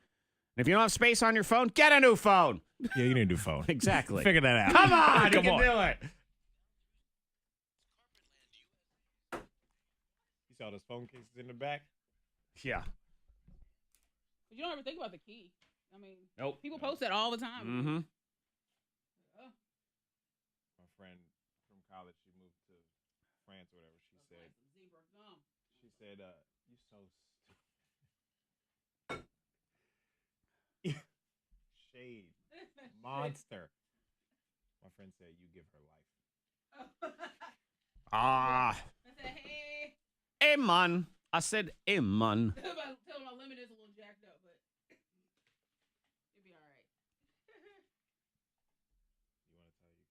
And if you don't have space on your phone, get a new phone. Yeah, you need to do phone. Exactly. Figure that out. Come on. Come you on. can do it. You saw those phone cases in the back? Yeah. But you don't ever think about the key. I mean, Nope. people post that all the time. Mm-hmm. My friend from college, she moved to France or whatever. She said, you so stupid. Shade. Monster. My friend said, you give her life. Ah. I said, hey. Hey, man. I said, hey, man. Tell them my limit is a little jacked up, but it'll be all right. You want to tell her? You can tell her.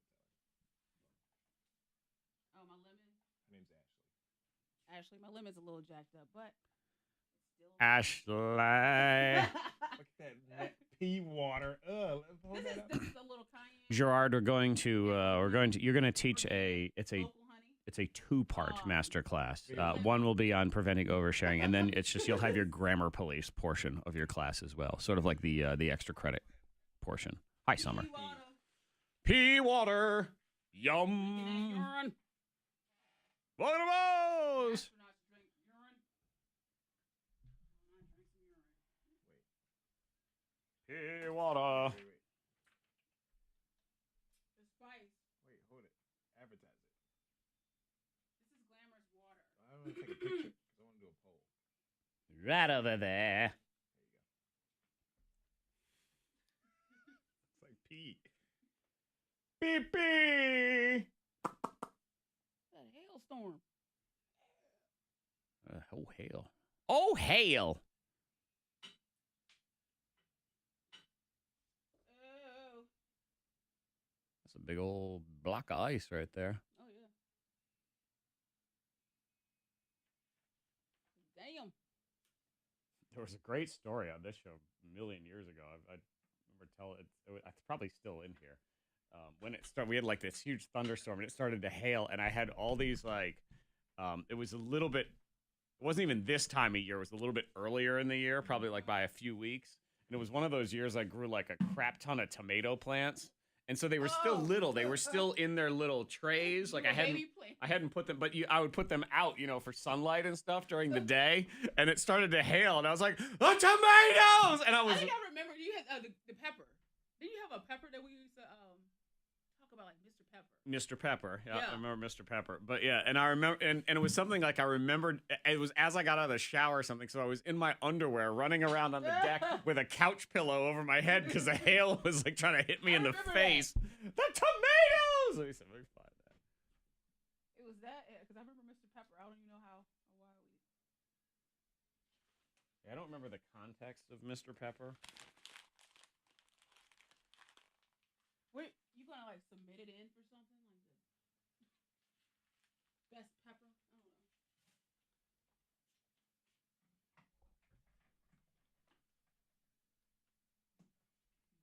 Oh, my lemon. Her name's Ashley. Ashley, my lemon's a little jacked up, but still. Ashley. Look at that pea water. Hold that up. This is a little cayenne. Gerard, you're going to teach it's Local honey. a 2-part master class. One will be on preventing oversharing, and then it's just you'll have your grammar police portion of your class as well, sort of like the extra credit portion. Hi, Summer. Pea water. Yum. Urine. Look at those. Astronauts drink urine. Pea water. The spice. Wait, hold it. Advertise it. This is glamorous water. I want to take a picture because I want to do a poll. Right over there. It's like Pete. Beep beep. That hailstorm. Oh, hail. Oh, hail. Oh. That's a big old block of ice right there. Oh, yeah. Damn. There was a great story on this show a million years ago. I remember telling it. It's probably still in here. When it started, we had like this huge thunderstorm, and it started to hail, and I had all these like. It was a little bit. It wasn't even this time of year. It was a little bit earlier in the year, probably like by a few weeks. And it was one of those years I grew like a crap ton of tomato plants. And so they were still little. They were still in their little trays. Like I hadn't put them, but I would put them out, for sunlight and stuff during the day. And it started to hail, and I was like, "The tomatoes!" And I think I remember you had the pepper. Didn't you have a pepper that we used to talk about, like Mr. Pepper? Mr. Pepper. Yeah, I remember Mr. Pepper. But yeah, and I remember, and it was something like I remembered, it was as I got out of the shower or something, so I was in my underwear running around on the deck with a couch pillow over my head because the hail was like trying to hit me in the face. The tomatoes! Let me see if I can find that. It was that, because I remember Mr. Pepper. I don't even know how or why we. Yeah, I don't remember the context of Mr. Pepper. Wait, you gonna like submit it in for something like the best pepper? I don't know.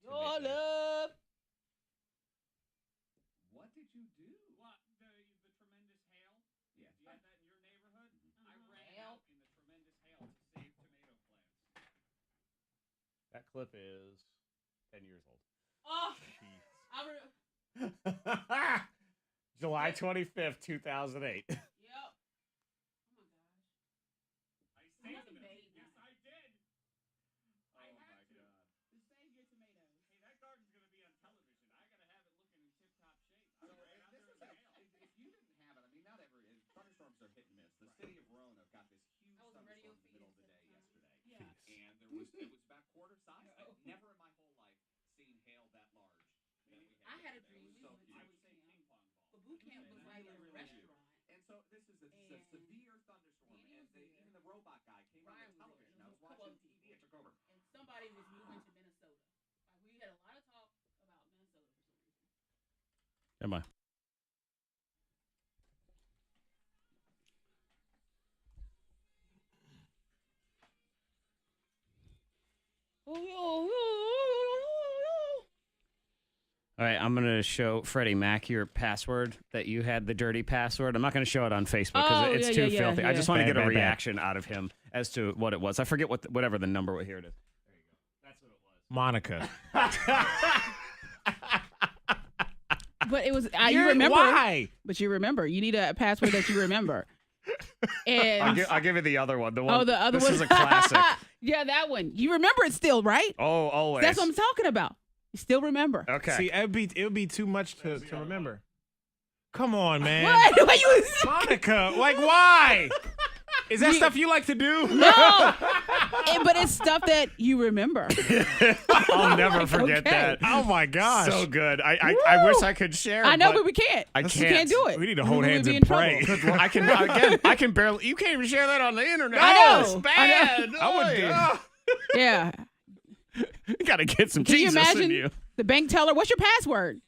Your love. What did you do? What, the tremendous hail? Yeah. Do you have that in your neighborhood? I ran out in the tremendous hail to save tomato plants. That clip is 10 years old. Oh, July 25th, 2008. Yep. Oh my gosh. I saved them. Made Yes, I did. I had to. To save your tomatoes. Hey, that garden's going to be on television. I got to have it looking in tip-top shape. So if you didn't have it, I mean, not every thunderstorms are hit and miss. The city of Roanoke got this huge thunderstorm in the middle of the day yesterday. Yeah. And it was about quarter size. I've never in my whole life seen hail that large. I had a dream. We went to I would boot say camp. ping pong ball. But boot camp was like a restaurant. And so this is a severe thunderstorm, and even the robot guy came on the television. I was watching TV. It took over. And somebody was moving to Minnesota. Like we had a lot of talk about Minnesota for some reason. Am I? All right, I'm going to show Freddie Mac your password that you had, the dirty password. I'm not going to show it on Facebook because it's too filthy. I just want to get a reaction out of him as to what it was. I forget whatever the number was. Here it is. There you go. That's what it was. Monica. But it was, you remember. Why? But you remember. You need a password that you remember. And I'll give you the other one. The one. Oh, the other this one. This is a classic. Yeah, that one. You remember it still, right? Oh, always. That's what I'm talking about. You still remember. Okay. See, it would be too much to remember. Come on, man. What? What you Monica, like why? Is that stuff you like to do? No. But it's stuff that you remember. I'll never forget that. Oh my gosh. So good. I wish I could share. I know, but we can't. I You can't. can't do it. We need to hold hands be and in pray. trouble. I can barely. You can't even share that on the internet. I know. It's bad. I would. Yeah. You got to get some Can you Jesus imagine in you. the bank teller? What's your password?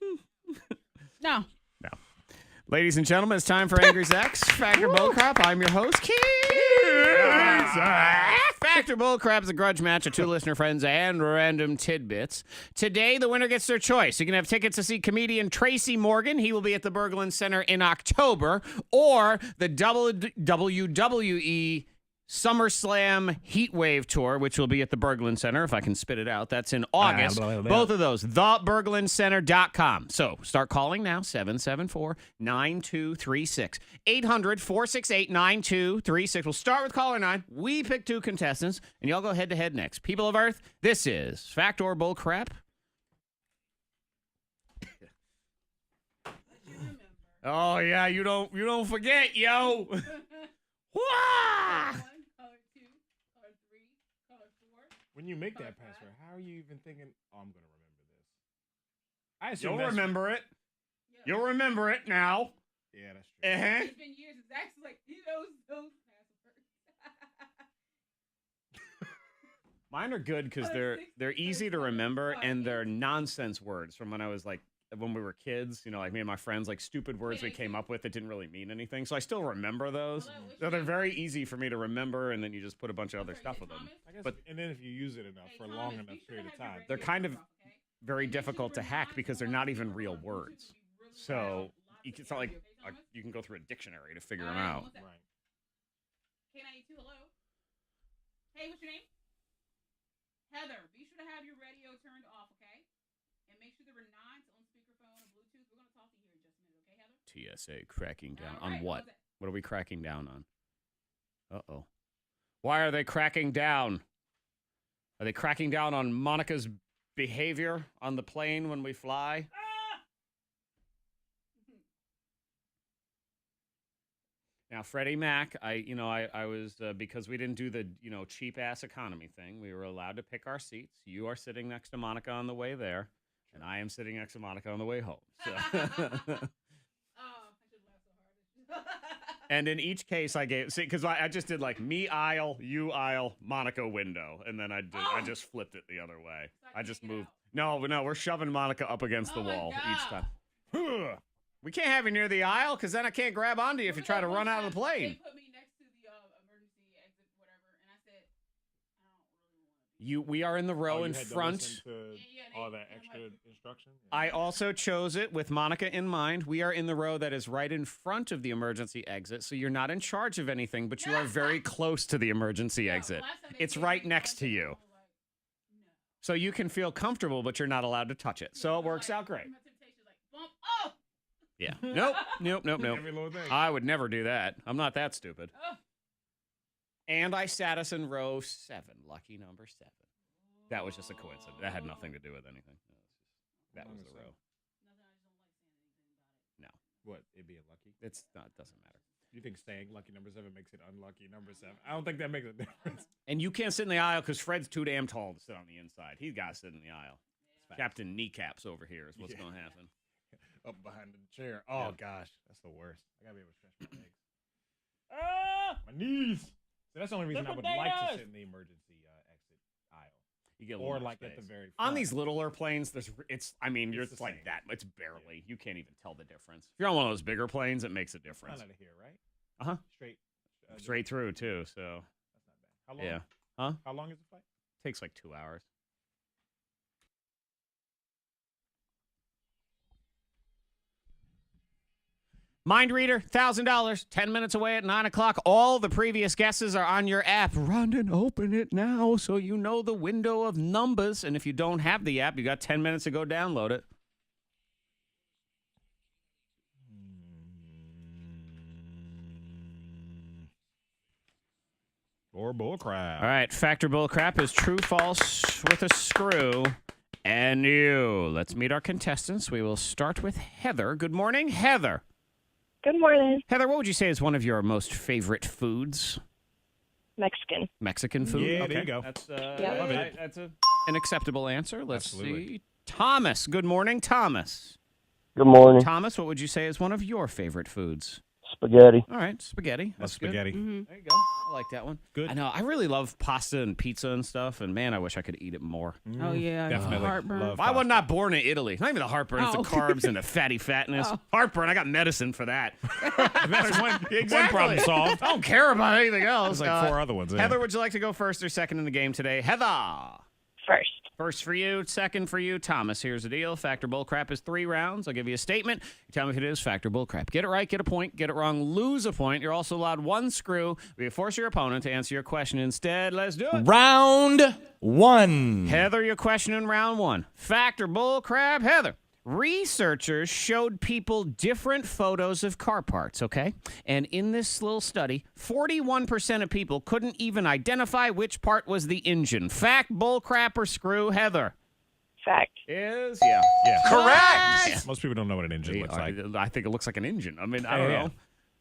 No. No. Ladies and gentlemen, it's time for Angry Zack's Factor Bullcrap. I'm your host, Keith. Factor Bullcrap is a grudge match of two listener friends and random tidbits. Today, the winner gets their choice. You can have tickets to see comedian Tracy Morgan. He will be at the Berglund Center in October. Or the WWE SummerSlam Heatwave Tour, which will be at the Berglund Center, if I can spit it out. That's in August. Both of those, theberglundcenter.com. So start calling now, 774-9236. 800-468-9236. We'll start with caller 9. We pick two contestants, and y'all go head-to-head next. People of Earth, this is Fact or Bull Crap. Oh, yeah, you don't forget, yo. Wah! When you make that password, how are you even thinking, oh, I'm going to remember this? I assume You'll that's remember it. You'll remember it now. Yeah, that's true. Uh-huh. It's been years. Zack's like, he knows those passwords. Mine are good because they're easy to remember and they're nonsense words from when we were kids. You know, like me and my friends, like stupid words we came up with that didn't really mean anything. So I still remember those. So they're very easy for me to remember, and then you just put a bunch of other stuff with them. I guess, But and then if you use it enough for a long enough period of time, they're kind of very difficult to hack because they're not even real words. So it's not like you can go through a dictionary to figure them out. right. K92, hello. Hey, what's your name? Heather. Be sure to have your radio turned off, okay? And make sure there were not on speakerphone or Bluetooth. We're going to talk to you here in just a minute, okay, Heather? TSA cracking down All right, on what? was it? What are we cracking down on? Uh-oh. Why are they cracking down? Are they cracking down on Monica's behavior on the plane when we fly? Now, Freddie Mac, I was, because we didn't do the, cheap ass economy thing, we were allowed to pick our seats. You are sitting next to Monica on the way there, and I am sitting next to Monica on the way home. So. Oh, I should laugh so hard. And in each case, I gave, because I just did like me aisle, you aisle, Monica window, and then I just flipped it the other way. I just moved. No, we're shoving Monica up against the wall each time. We can't have you near the aisle because then I can't grab onto you if you try to run out of the plane. They put me next to the emergency exit, whatever, and I said, I don't really want to. We are in the row in You had to front. listen to all that extra instruction. I also chose it with Monica in mind. We are in the row that is right in front of the emergency exit, so you're not in charge of anything, but you are very close to the emergency exit. It's right next to you. So you can feel comfortable, but you're not allowed to touch it. So it works out great. Yeah. Nope. Every little thing. I would never do that. I'm not that stupid. And I sat us in row 7, lucky number 7. That was just a coincidence. That had nothing to do with anything. That was the row. No. What? It being lucky? It's not. It doesn't matter. You think saying lucky number 7 makes it unlucky number 7? I don't think that makes a difference. And you can't sit in the aisle because Fred's too damn tall to sit on the inside. He's got to sit in the aisle. Captain Kneecaps over here is what's going to happen. Up behind the chair. Oh, gosh. That's the worst. I got to be able to stretch my legs. My knees. So that's the only reason I would like to sit in the emergency exit aisle. You get a or little like space. at the very front. On these littler planes, it's the like same. that. It's barely. You can't even tell the difference. If you're on one of those bigger planes, it makes a difference. Not out of here, right? Uh-huh. Straight Through, too, so. That's not bad. How long? Yeah. Huh? How long is the flight? Takes like 2 hours. Mind Reader, $1,000, 10 minutes away at 9 o'clock. All the previous guesses are on your app. Run and open it now so you know the window of numbers. And if you don't have the app, you got 10 minutes to go download it. Or bullcrap. All right, Factor Bullcrap is true, false with a screw. And you. Let's meet our contestants. We will start with Heather. Good morning, Heather. Good morning. Heather, what would you say is one of your most favorite foods? Mexican. Mexican food? Yeah, okay. there you go. That's, Love it. That's an acceptable answer. Let's Absolutely. see. Thomas. Good morning, Thomas. Good morning. Thomas, what would you say is one of your favorite foods? Spaghetti. All right, spaghetti. That's Good. spaghetti. Mm-hmm. There you go. I like that one. Good. I know. I really love pasta and pizza and stuff, and man, I wish I could eat it more. Oh, yeah. Definitely. Heartburn. Love I was pasta. not born in Italy. It's not even the heartburn. It's the carbs and the fatty fatness. Heartburn, I got medicine for that. That's one problem solved. I don't care about anything else. There's like 4 other ones. Yeah. Heather, would you like to go first or second in the game today? Heather. First. First for you, second for you, Thomas. Here's the deal. Factor Bullcrap is 3 rounds. I'll give you a statement. You tell me if it is Factor Bullcrap. Get it right, get a point. Get it wrong, lose a point. You're also allowed 1 screw. We force your opponent to answer your question instead. Let's do it. Round 1. Heather, your question in round 1. Factor Bullcrap. Heather. Researchers showed people different photos of car parts, okay? And in this little study, 41% of people couldn't even identify which part was the engine. Fact, bullcrap, or screw, Heather? Fact. Yeah. Correct. Most people don't know what an engine looks like. I think it looks like an engine. I mean, I don't know.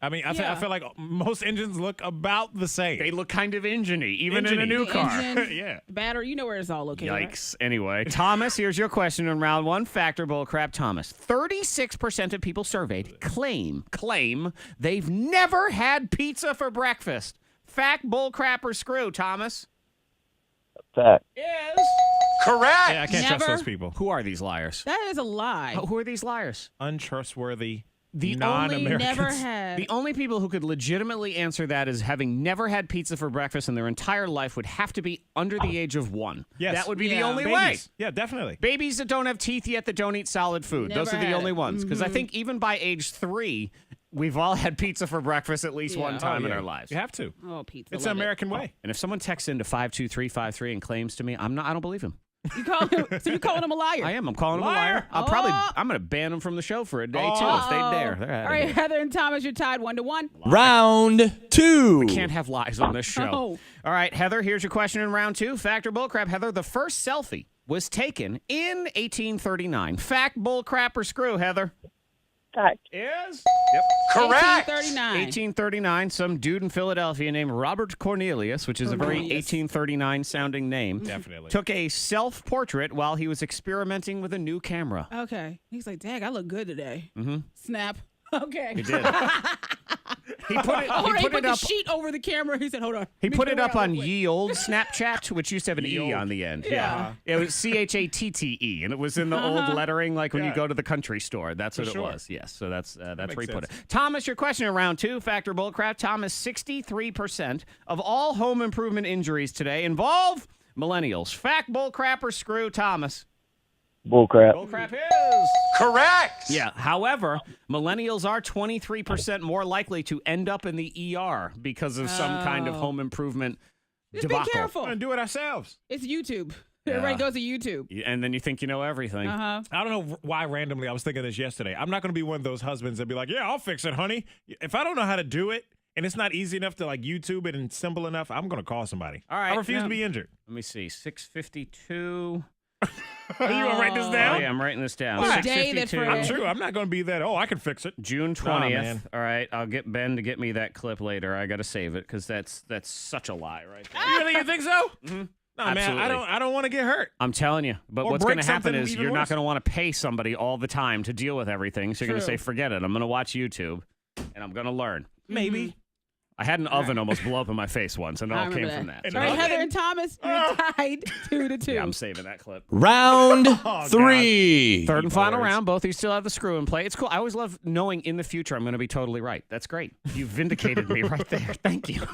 I mean, I feel like most engines look about the same. They look kind of engine-y, even in a new car. Engine, battery, you know where it's all located. Yikes. Right? Anyway, Thomas, here's your question in round one. Fact or bullcrap, Thomas. 36% of people surveyed claim they've never had pizza for breakfast. Fact, bullcrap, or screw, Thomas? Fact. Is correct. Yeah, I can't trust those people. Who are these liars? That is a lie. Who are these liars? Untrustworthy. The only people who could legitimately answer that is having never had pizza for breakfast in their entire life would have to be under the age of 1. Yes. That would be the only way. Yeah, definitely. Babies that don't have teeth yet that don't eat solid food. Those are the only ones. Because I think even by age 3, we've all had pizza for breakfast at least one time in our lives. You have to. Oh, pizza. It's an American way. And if someone texts into 52353 and claims to me, I don't believe him. You calling him a liar? I am. I'm calling him a liar. I'm going to ban him from the show for a day, too, if they dare. All right, Heather and Thomas, you're tied 1-1. Round 2. We can't have lies on this show. No. All right, Heather, here's your question in round 2. Fact or bullcrap? Heather, the first selfie was taken in 1839. Fact, bullcrap, or screw, Heather? Fact. Is? Yep. Correct. 1839. Some dude in Philadelphia named Robert Cornelius, which is a very 1839 sounding name. Definitely. Took a self-portrait while he was experimenting with a new camera. Okay. He's like, Dag, I look good today. Mm-hmm. Snap. Okay. He did. He put the sheet over the camera. He said, hold on. He put it up on Ye Old Snapchat, which used to have an E on the end. Yeah. It was CHATTE, and it was in the old lettering, like when you go to the country store. That's what it was. Yes, so that's where he put it. Thomas, your question in round 2, fact or bullcrap. Thomas, 63% of all home improvement injuries today involve millennials. Fact, bullcrap, or screw, Thomas? Bullcrap. Bullcrap is correct. Yeah. However, millennials are 23% more likely to end up in the ER because of some kind of home improvement debacle. Be careful. We're gonna do it ourselves. It's YouTube. Everybody goes to YouTube. And then you think you know everything. Uh-huh. I don't know why randomly I was thinking this yesterday. I'm not going to be one of those husbands that be like, yeah, I'll fix it, honey. If I don't know how to do it and it's not easy enough to like YouTube it and simple enough, I'm going to call somebody. All right. I refuse to be injured. Let me see. 652. Are you going to write this down? Oh, yeah, I'm writing this down. What 652. I'm true. I'm not going to be that. Oh, I can fix it. June 20th. man. All right. I'll get Ben to get me that clip later. I got to save it because that's such a lie right there. You really think so? Mm-hmm. No, Absolutely. man. I don't want to get hurt. I'm telling you. But Or what's going break to happen something is even you're not worse. going to want to pay somebody all the time to deal with everything. So you're going to say, forget it. I'm going to watch YouTube and I'm going to learn. Maybe. I had an oven almost blow up in my face once, and it all came from that. All right, Heather and Thomas, you're tied 2-2. Yeah, I'm saving that clip. Round 3. Third and final round. Both of you still have the screw in play. It's cool. I always love knowing in the future I'm going to be totally right. That's great. You vindicated me right there. Thank you.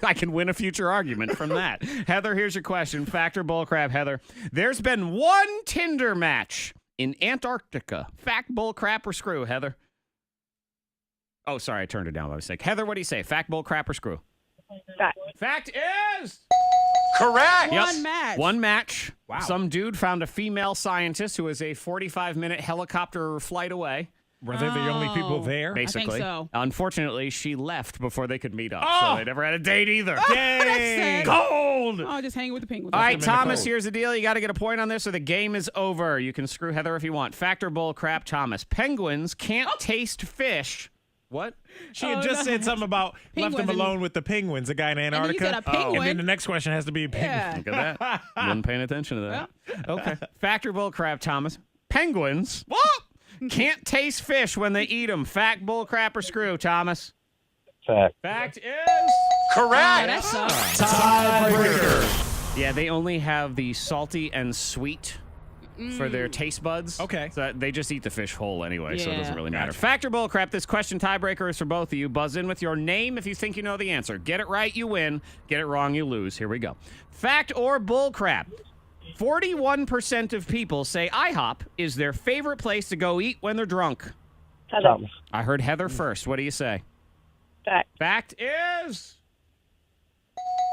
I can win a future argument from that. Heather, here's your question. Fact or bullcrap, Heather? There's been one Tinder match in Antarctica. Fact, bullcrap, or screw, Heather? Oh, sorry, I turned it down by mistake. Heather, what do you say? Fact, bullcrap, or screw? Fact. Fact is correct. One match. One match. Wow. Some dude found a female scientist who was a 45-minute helicopter flight away. Were they the only people there? Basically. so. Unfortunately, she left before they could meet up, Oh! so they never had a date either. sad. Cold! Oh, just hanging with the penguins. All right, been the Thomas, cold. here's the deal. You got to get a point on this or the game is over. You can screw Heather if you want. Fact or bull crap, Thomas. Penguins can't taste fish. What? She had just said something about left him Penguins alone with the penguins, the guy in then you Antarctica. said a penguin. And then the next question has to be a penguin. Yeah. Look at that. Wasn't paying attention to that. Okay. Fact or bull crap, Thomas. Penguins can't taste fish when they eat them. Fact, bull crap, or screw, Thomas? Fact. Fact is Correct. Oh, that sucks. Tiebreaker. Yeah, they only have the salty and sweet for their taste buds. Okay. So they just eat the fish whole anyway, so it Yeah. doesn't really matter. Fact or bull crap, this question tiebreaker is for both of you. Buzz in with your name if you think you know the answer. Get it right, you win. Get it wrong, you lose. Here we go. Fact or bull crap? 41% of people say IHOP is their favorite place to go eat when they're drunk. Heather. I heard Heather first. What do you say? Fact. Fact is...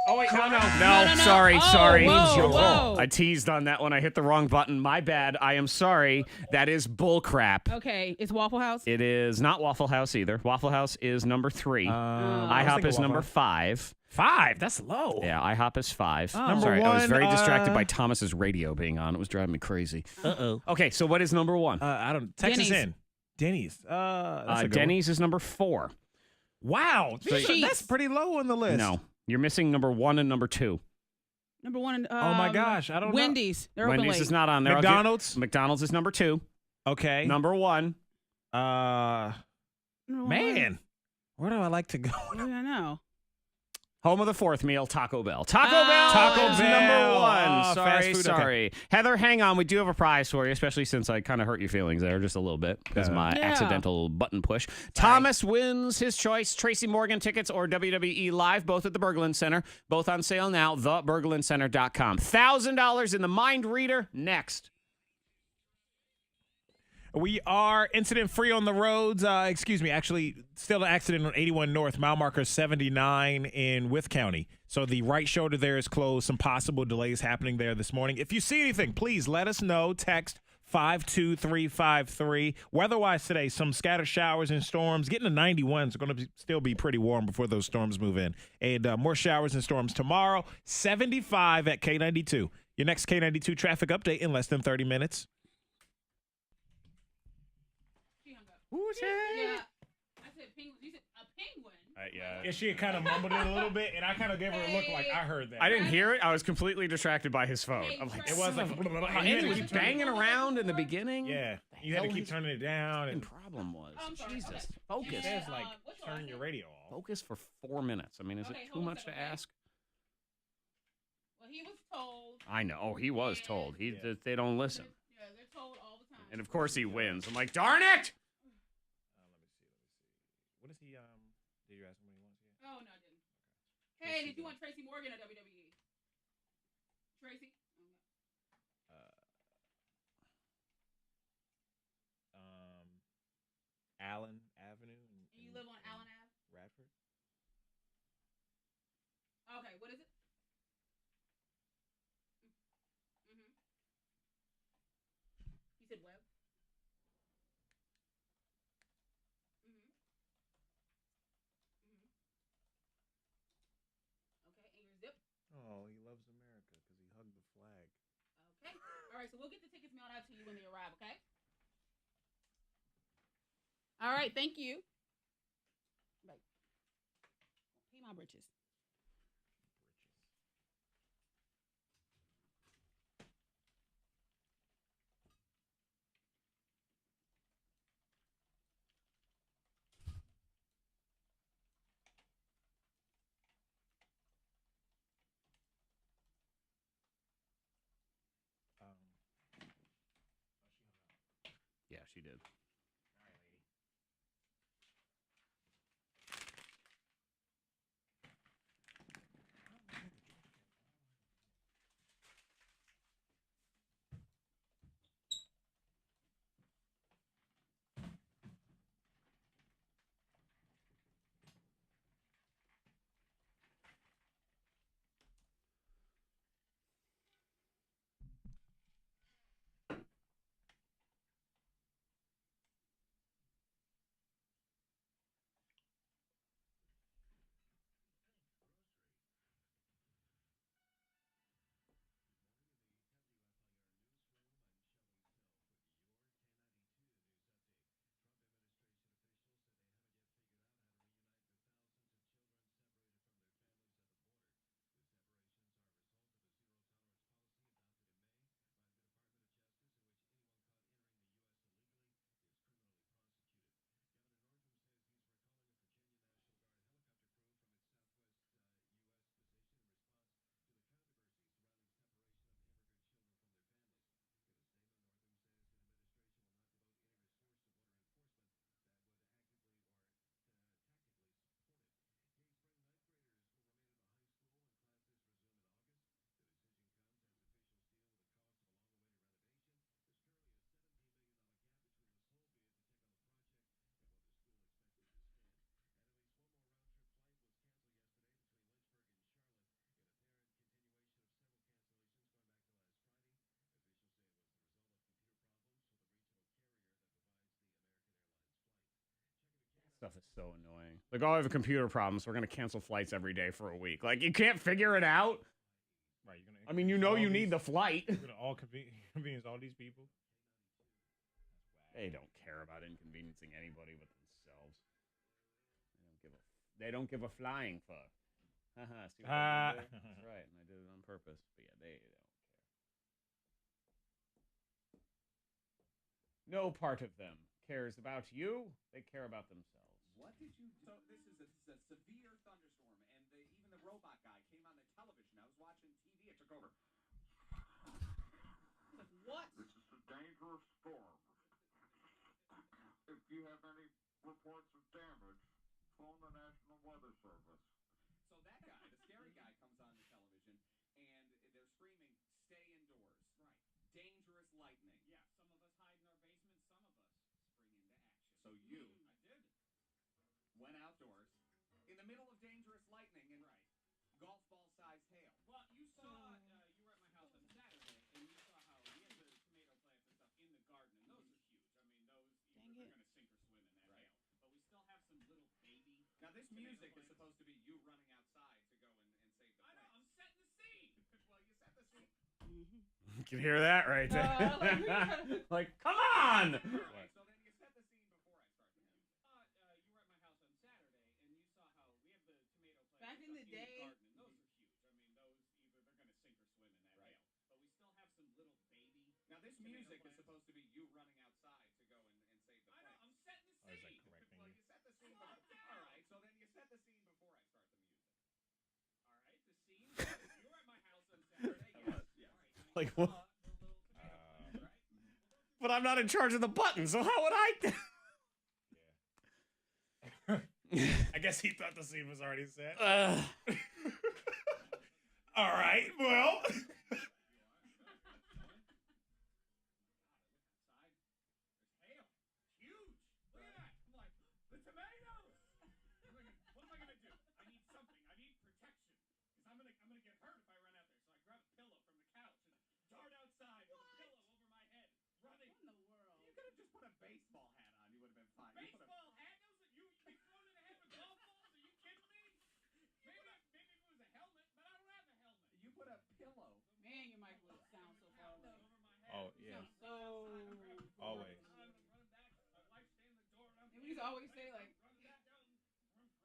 Oh, wait, no. No. Sorry. Whoa. I teased on that one. I hit the wrong button. My bad. I am sorry. That is bull crap. Okay, it's Waffle House? It is not Waffle House either. Waffle House is number 3. I was IHOP thinking is Waffle number House. 5. 5. That's low. Yeah, IHOP is 5. Number Sorry, I was one, very distracted by Thomas's radio being on. It was driving me crazy. Uh-oh. Okay, so what is number 1? I don't. Texas Denny's. in. Denny's. That's a good Denny's is number 4. Wow. That's pretty low on the list. No. You're missing number 1 and number 2. Number 1. Oh my gosh, I don't know. Wendy's. They're open Wendy's late. is not on there. McDonald's? McDonald's is number 2. Okay. Number 1. Number Man, where do I like to go? I don't know. Home of the 4th meal, Taco Bell. Taco Bell is number 1. Sorry. Heather, hang on. We do have a prize for you, especially since I kind of hurt your feelings there just a little bit because of my accidental button push. Thomas wins his choice. Tracy Morgan tickets or WWE Live, both at the Berglund Center. Both on sale now, theberglundcenter.com. $1,000 in the Mind Reader next. We are incident-free on the roads. Actually, still an accident on 81 North, mile marker 79 in Wythe County. So the right shoulder there is closed. Some possible delays happening there this morning. If you see anything, please let us know. Text 52353. Weather-wise today, some scattered showers and storms. Getting to 91s are going to still be pretty warm before those storms move in. And more showers and storms tomorrow. 75 at K92. Your next K92 traffic update in less than 30 minutes. Yeah. I said penguin. You said a penguin. Yeah, she kind of mumbled it a little bit, and I kind of gave her a look like I heard that. I didn't hear it. I was completely distracted by his phone. I'm like, It was like, and it was banging around in the beginning. Yeah, you had to keep turning it down. The And problem was, sorry. Jesus, Okay. focus. it says like turn your radio off. Focus for 4 minutes. I mean, is it too hold on a much to second, ask? Well, he was told. I know. Oh, he was told. They don't listen. Yeah, they're told all the time. And of course he wins. I'm like, darn it! What is he? Did you ask him what he wants? Oh, no, I didn't. Hey, did you want Tracy Morgan or WWE? Tracy? Allen Avenue. And you live on Allen Ave? Radford. Okay, what is it? Mm-hmm. You said web? Mm-hmm. Mm-hmm. Okay, and your zip? Oh, he loves America because he hugged the flag. Okay. All right, so we'll get the tickets mailed out to you when they arrive, okay? All right, thank you. Right. Pay my britches. Yeah, she did. Stuff is so annoying. Like, oh, I have a computer problem, so we're going to cancel flights every day for a week. Like, you can't figure it out. Right, you're gonna. I mean, you know you need the flight. You're gonna all convenience all these people. They don't care about inconveniencing anybody but themselves. They don't give a They don't give a flying fuck. See what I did there? That's right, and I did it on purpose. But yeah, they don't care. No part of them cares about you. They care about themselves. What did you do? So this is a severe thunderstorm, and even the robot guy came on the television. I was watching TV. It took over. What? This is a dangerous storm. If you have any reports of damage, phone the National Weather Service. So that guy, the scary guy, comes on the television, and they're screaming, "Stay indoors." Right. Dangerous lightning. Yeah, some of us hide in our basement, some of us spring into action. So you I did. went outdoors in the middle of dangerous lightning and golf ball size hail. Well, you saw, you were at my house on Saturday, and you saw how we have the tomato plants and stuff in the garden, and those are huge. I mean, those, they're going to sink or swim in that hail. But we still have some little baby. Now this music is supposed to be you running outside to go and save the I know, I'm setting the scene. Well, you set the scene. You can hear that right there. Like, come on! All right, so then you set the scene before I start the music. You were at my house on Saturday, and you saw how we have the tomato plants Back in the day. garden, and those are huge. I mean, those either they're going to sink or swim in that hail. But we still have some little baby. Now this music is supposed to be you running outside to go and save the I know, plants. I'm setting the Oh, is scene. that correcting Well, you? you set the scene. All right, so then you set the scene before I start the music. All right, the scene. You were at my house on Saturday. Yes. Yes. All right. Like, You what? saw the little tomato plants, right? But I'm not in charge of the button, so how would I? I guess he thought the scene was already set. All right, well. Hail. Huge. Look at that. I'm like, the tomatoes. I'm thinking, what am I going to do? I need something. I need protection. Because I'm gonna get hurt if I run out there. So I grab a pillow from the couch and dart outside with a pillow over my head, running. What in the world? You could have just put a baseball hat on. You would have been fine. You put a- Baseball hat? You get thrown in the head with golf balls? Are you kidding me? Maybe if it was a helmet, but I don't have a helmet. You put a pillow. Man, your mic would sound so far away. Over my head. Oh, yeah. So. Always. I'm running back. My wife's standing at the door, and I'm And we used to always say, like, running back down.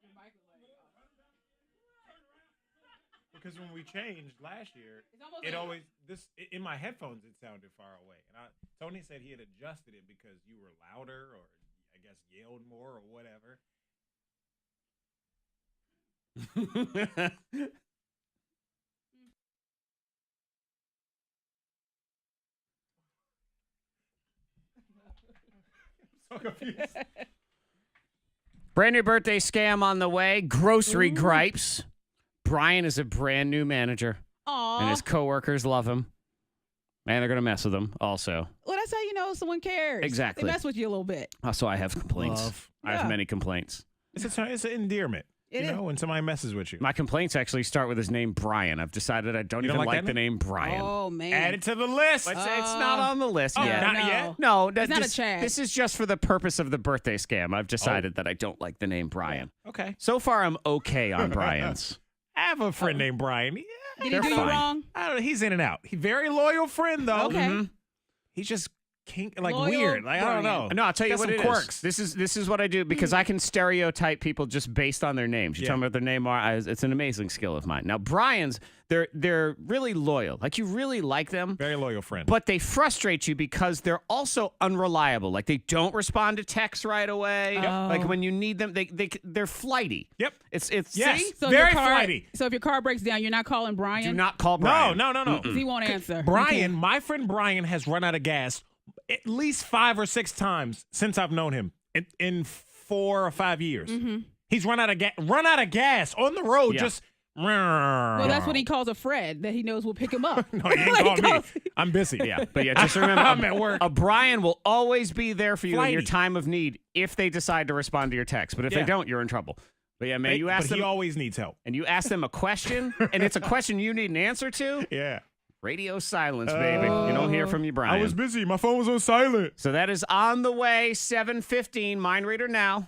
your mic was like, Turn around. Because when we changed last year, it's almost it like, always in my headphones it sounded far away, and Tony said he had adjusted it because you were louder, or I guess yelled more, or whatever. So confused. Brand new birthday scam on the way. Grocery gripes. Brian is a brand new manager, and his coworkers love him. And they're going to mess with him also. Well, that's how you know someone cares. Exactly. They mess with you a little bit. Also, I have complaints. Love. I have Yeah. many complaints. It's an endearment. It you is. know, when somebody messes with you. My complaints actually start with his name, Brian. I've decided I don't You even don't like like that the name Brian. Oh, man. Add it to the list. But it's not on the list yet. not no. yet? No, It's not a Chad. This is just for the purpose of the birthday scam. I've decided that I don't like the name Brian. Okay. So far, I'm okay on Brian's. I have a friend named Brian. Yeah, Did he They're do you fine. wrong? I don't know. He's in and out. He's very loyal friend though. Okay. Mhm. He's just Loyal weird. Like I don't know. No, I'll tell you Got what some it quirks. is. This is what I do because I can stereotype people just based on their names. You Yeah. tell me what their name are. It's an amazing skill of mine. Now, Brian's, they're really loyal. Like you really like them. Very loyal friend. But they frustrate you because they're also unreliable. Like they don't respond to texts right away. Yep. Like when you need them, they're flighty. Yep. It's Yes. see? So Very if your car, flighty. So if your car breaks down, you're not calling Brian? Do not call Brian. No. 'Cause he won't answer. Brian, my friend Brian has run out of gas at least 5 or 6 times since I've known him in 4 or 5 years. Mm-hmm. He's run out of gas on the road. Yeah. Just Well, that's what he calls a Fred that he knows will pick him up. No, he ain't Like, called me. calls- I'm busy. Yeah, but yeah, just remember, I'm at work. a Brian will always be there for you in your Flighty. time of need if they decide to respond to your text. But if Yeah. they don't, you're in trouble. But yeah, man, you ask but he them, always needs help. and you ask them a question, and it's a question you need an answer to. Yeah. Radio silence, baby. You don't hear from you, Brian. I was busy. My phone was on silent. So that is on the way. 7:15. Mind reader now.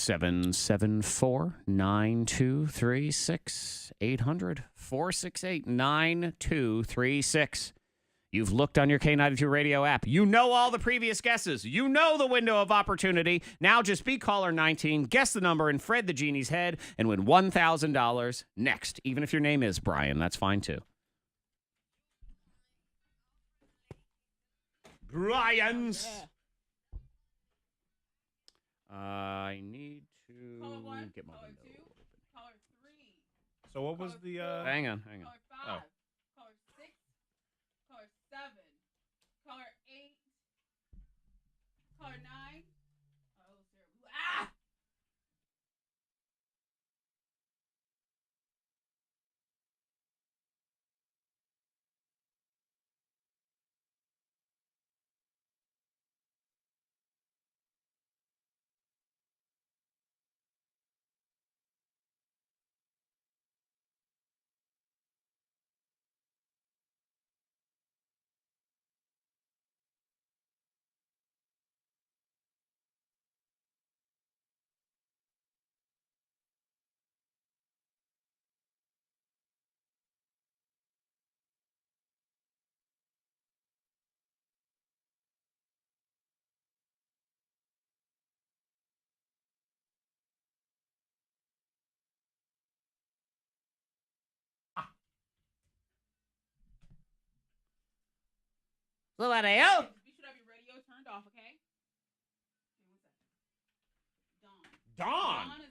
774-9236. 800-468-9236. You've looked on your K92 radio app. You know all the previous guesses. You know the window of opportunity. Now just be caller 19, guess the number, and Fred the Genie's head, and win $1,000 next. Even if your name is Brian, that's fine too. Brian's. I need to get my window open. So what was the... Hang on. Caller 5. Oh. Caller 6. Caller 7. Caller 8. Caller 9. Oh, terrible. Ah! Well, that you? You should have your radio turned off, okay? Don. Don is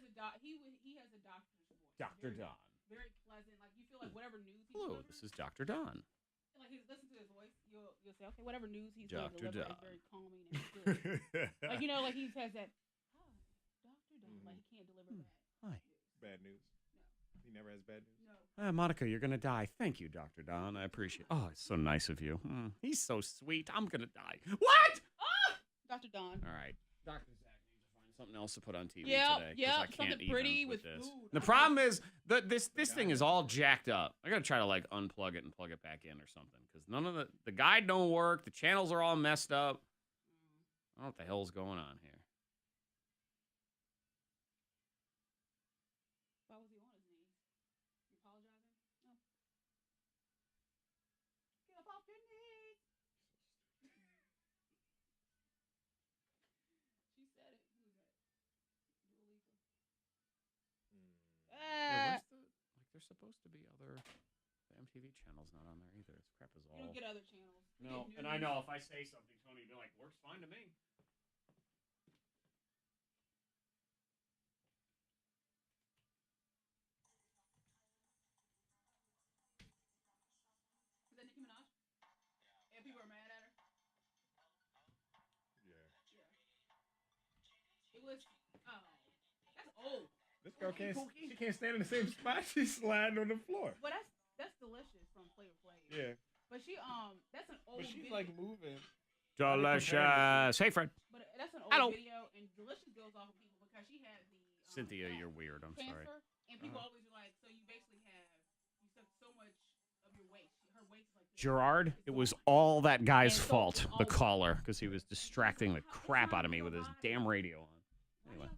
he has a doctor's voice. Dr. Don. Very pleasant. Like you feel like whatever news he Hello, delivers. this is Dr. Don. Like he's listen to his voice, you'll say, okay, whatever news he's Dr. going to deliver Don. is very calming and good. Like like he has that. Oh, Dr. Don. Like he can't deliver that. Hi. Bad news? No. He never has bad news? No. Monica, you're going to die. Thank you, Dr. Don. I appreciate it. Oh, it's so nice of you. He's so sweet. I'm going to die. What? Ah! Dr. Don. All right. Dr. Zack needs to find something else to put on TV Yep, today. 'cause yep, I can't something pretty even with this. food. The problem is that this thing is all jacked up. I got to try to like unplug it and plug it back in or something because none of the guide don't work. The channels are all messed up. I don't know what the hell's going on here. Why was he on his knees? You apologizing? No. Get up off your knees. She said it. Who was that? Yeah, there's supposed to be other. The MTV channel's not on there either. This crap is all. You don't get other channels. You No, get and I news. know if I say something, Tony will be like, "Works fine to me." Is that Nicki Minaj? Yeah, people are mad at her. Yeah. It was. Oh, that's old. This girl she can't stand in the same spot. She's sliding on the floor. But that's delicious from Flavor Flav. Yeah. But that's an old. But she's video. like moving. Delicious. Hey, Fred. But that's an old Hello. video, and delicious goes off of people because she had the. Cynthia, you're weird. I'm cancer, sorry. and people always are like, so you basically you took so much of your waist. Her waist is like. This. Gerard, it was all that guy's And so fault, it's the always- caller, because he was distracting the crap out of me with his damn radio on. Anyway.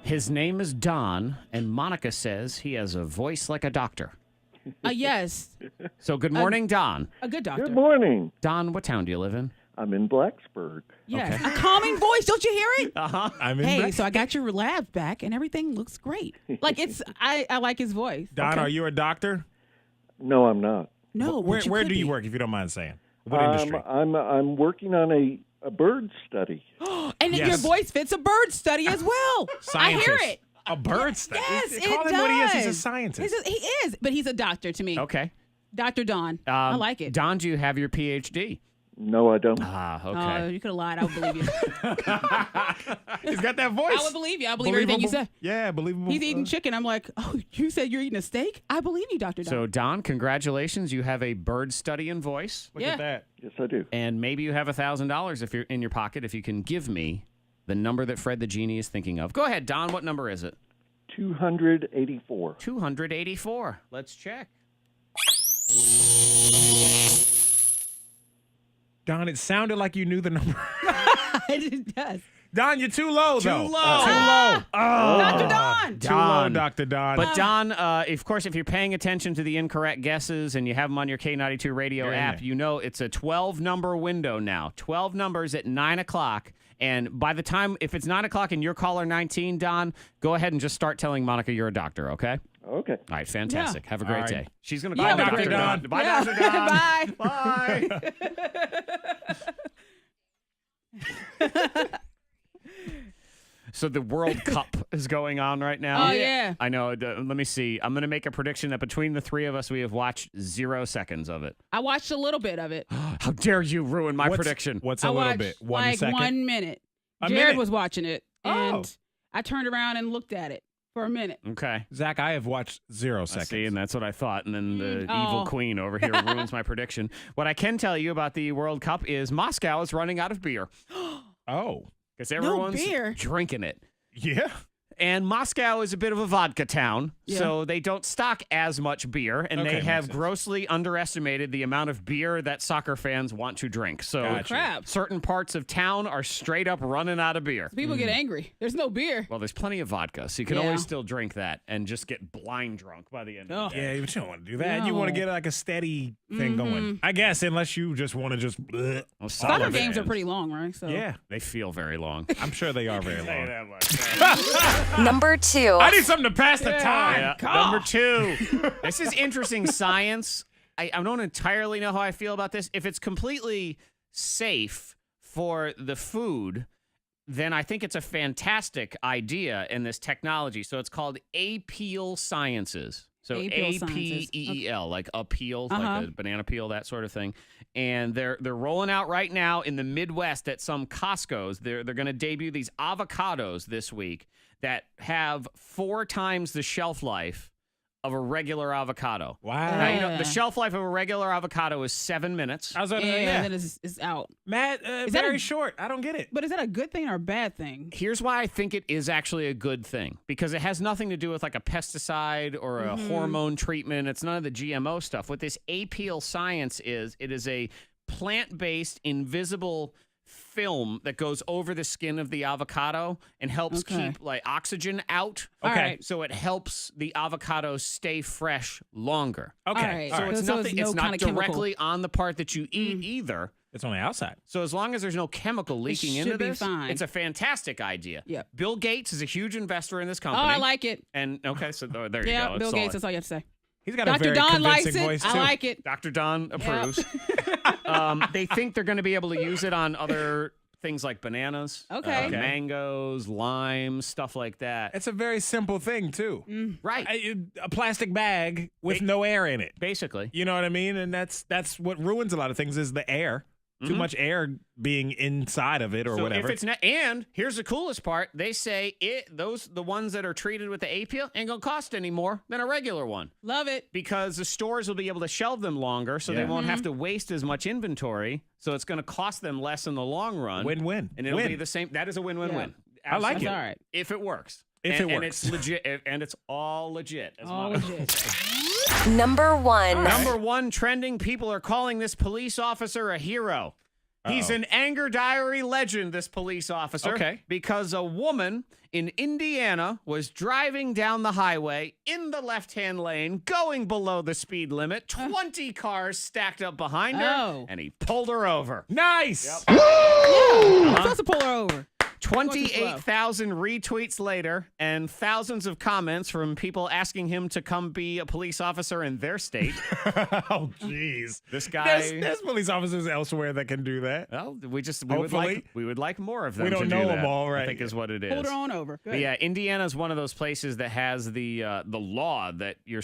His name is Don, and Monica says he has a voice like a doctor. Yes. So good morning, Don. A good doctor. Good morning. Don, what town do you live in? I'm in Blacksburg. Yes. Okay. A calming voice. Don't you hear it? Uh-huh. I'm in Hey, back. so I got your lab back, and everything looks great. Like I like his voice. Don, Okay. are you a doctor? No, I'm not. No. Where but you where could do you be. work, if you don't mind saying? What industry? I'm working on a bird study. And then your Yes. voice fits a bird study as well. I hear it. A bird study? Yes, Call it him does. what he is. He's a scientist. He is, but he's a doctor to me. Okay. Dr. Don. I like it. Don, do you have your PhD? No, I don't. Ah, Oh, okay. you could have lied. I would believe you. He's got that voice. I would believe you. I believe everything you said. Yeah, believable. He's eating chicken. I'm like, oh, you said you're eating a steak? I believe you, Dr. Don. So, Don, congratulations. You have a bird studying voice. Look Yeah. at that. Yes, I do. And maybe you have $1,000 if you're in your pocket if you can give me the number that Fred the Genie is thinking of. Go ahead, Don. What number is it? 284. 284. Let's check. Don, it sounded like you knew the number. It does. Don, you're too low, though. Too low. Too low. Dr. Don. Too low, Dr. Don. But Don, of course, if you're paying attention to the incorrect guesses and you have them on your K92 radio app, you know it's a 12-number window now. 12 numbers at 9 o'clock. And by the time, if it's 9 o'clock and you're caller 19, Don, go ahead and just start telling Monica you're a doctor, okay? Okay. All right, fantastic. Yeah. Have a great right. day. She's going to Bye, call Dr. Dr. Don. Don. Bye, Yeah. Dr. Don. Bye. Bye. So the World Cup is going on right now. Oh, yeah. I know. Let me see. I'm going to make a prediction that between the three of us, we have watched 0 seconds of it. I watched a little bit of it. How dare you ruin my prediction? What's I a little watched bit? like second? 1 minute. A Jared minute? was watching it, and Oh. I turned around and looked at it for a minute. Okay. Zach, I have watched 0 I seconds. see, and that's what I thought. And then the Oh. evil queen over here ruins my prediction. What I can tell you about the World Cup is Moscow is running out of beer Oh. because everyone's beer? drinking it. Yeah. And Moscow is a bit of a vodka town, Yeah. so they don't stock as much beer, and Okay, they makes have sense. grossly underestimated the amount of beer that soccer fans want to drink. So Gotcha. Crap. certain parts of town are straight up running out of beer. People get angry. There's no beer. Well, there's plenty of vodka, so you can Yeah. always still drink that and just get blind drunk by the end of the day. Yeah, but you don't want to do that. You want to No. get like a steady thing going. I guess, unless you just want to just. Well, Soccer games are fans, pretty long, right? So Yeah, They feel very long. I'm sure they are very long. Number 2. I need something to pass the time. Yeah. Number 2. This is interesting science. I don't entirely know how I feel about this. If it's completely safe for the food, then I think it's a fantastic idea in this technology. So it's called APEEL Sciences. So APEEL Sciences. APEEL, like a peel, Uh-huh. like a banana peel, that sort of thing. And they're rolling out right now in the Midwest at some Costco's. They're going to debut these avocados this week that have 4 times the shelf life of a regular avocado. Wow. Now, you know, the shelf life of a regular avocado is 7 minutes. I was gonna yeah, say, and then it's out. Matt, that very a- short. I don't get it. But is that a good thing or a bad thing? Here's why I think it is actually a good thing, because it has nothing to do with like a pesticide or a hormone treatment. It's none of the GMO stuff. What this APEEL science is, it is a plant-based invisible film that goes over the skin of the avocado and helps keep like oxygen out. Okay. All right. So it helps the avocado stay fresh longer. Okay. All right. So All it's right. So nothing. it's It's no not kind of chemical. directly on the part that you eat either. It's on the outside. So as long as there's no chemical leaking should into be this, fine. it's a fantastic idea. Yep. Bill Gates is a huge investor in this Oh, company. I like it. And okay, so there you Yeah, go. Bill It's Gates. solid. That's all you have to say. He's got a Dr. very Don likes convincing it. voice too. I like it. Dr. Don approves. They think they're going to be able to use it on other things like bananas, Okay. mangoes, limes, stuff like that. It's a very simple thing too. Right. A plastic bag with no air in it. Basically. You know what I mean? And that's what ruins a lot of things is the air. Too much air being inside of it or So whatever. if it's not, and here's the coolest part: they say the ones that are treated with the APEEL ain't gonna cost any more than a regular one. Love it. Because the stores will be able to shelve them longer, so they Yeah. won't have to waste as much inventory. So it's going to cost them less in the long run. Win-win. And it'll Win. be the same. That is a win-win-win. I like That's it. all right. If it works. If it and works. it's legit, and it's all legit. as All Monica legit. said. Number 1. Number 1 trending. People are calling this police officer a hero. He's an anger diary legend, this police officer. Okay. Because a woman in Indiana was driving down the highway in the left-hand lane, going below the speed limit, 20 cars stacked up behind her, Oh. and he pulled her over. Nice. I'm supposed to pull her over. 28,000 retweets later and thousands of comments from people asking him to come be a police officer in their state. Oh, jeez. This guy... There's police officers elsewhere that can do that. Well, we Hopefully. would like more of them. We don't to do know that, them all, right? I think is what it is. Hold her on over. Good. But yeah, Indiana's one of those places that has the law that you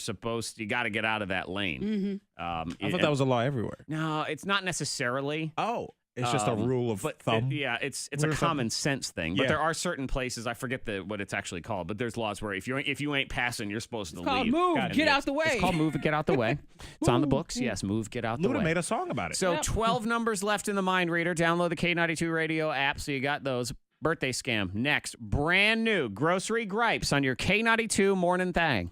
got to get out of that lane. Mm-hmm. I thought that was a law everywhere. No, it's not necessarily. Oh, it's just a rule of thumb. It's a Rule of common sense thing. But Yeah. there are certain places, I forget what it's actually called, but there's laws where if you ain't passing, you're supposed to called leave. move, And get out the way. It's called move, get out the way. It's on the books. Yes, move, get out the Luda way. made a song about it. So 12 numbers left in the mind reader. Download the K92 radio app so you got those. Birthday scam. Next, brand new grocery gripes on your K92 Mornin Thang.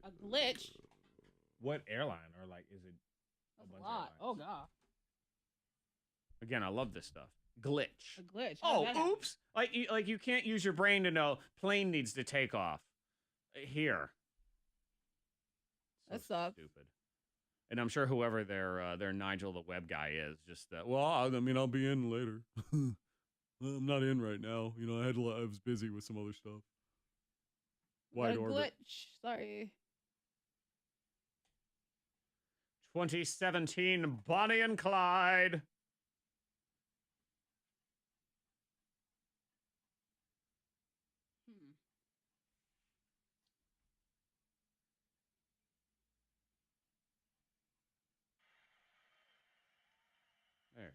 A glitch. what airline or like is it? That's a lot. Oh god. Again, I love this stuff. Glitch. A glitch. How did that happen? Oops. Like you can't use your brain to know plane needs to take off. Here. That sucks. Stupid. And I'm sure whoever their Nigel the web guy is just well, I mean, I'll be in later. I'm not in right now. You know, I was busy with some other stuff. Wide orbit. Glitch. Sorry. 2017 Bonnie and Clyde. There's Brian.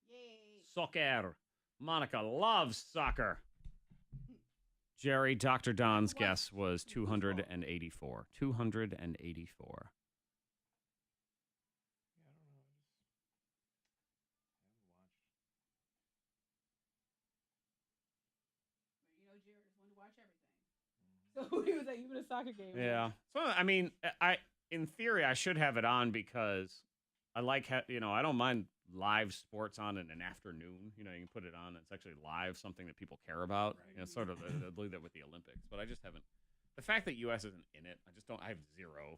Yay. Soccer. Monica loves soccer. Jerry, Dr. Don's guess was 284. 284. You know, Jared just wanted to watch everything. So he was at even a soccer game. Yeah. So I mean, in theory I should have it on because I like I don't mind live sports on in an afternoon. You know, you can put it on. It's actually live, something that people care about. Right. You know, sort of I believe that with the Olympics, but I just haven't. The fact that U.S. isn't in it, I just don't. I have zero.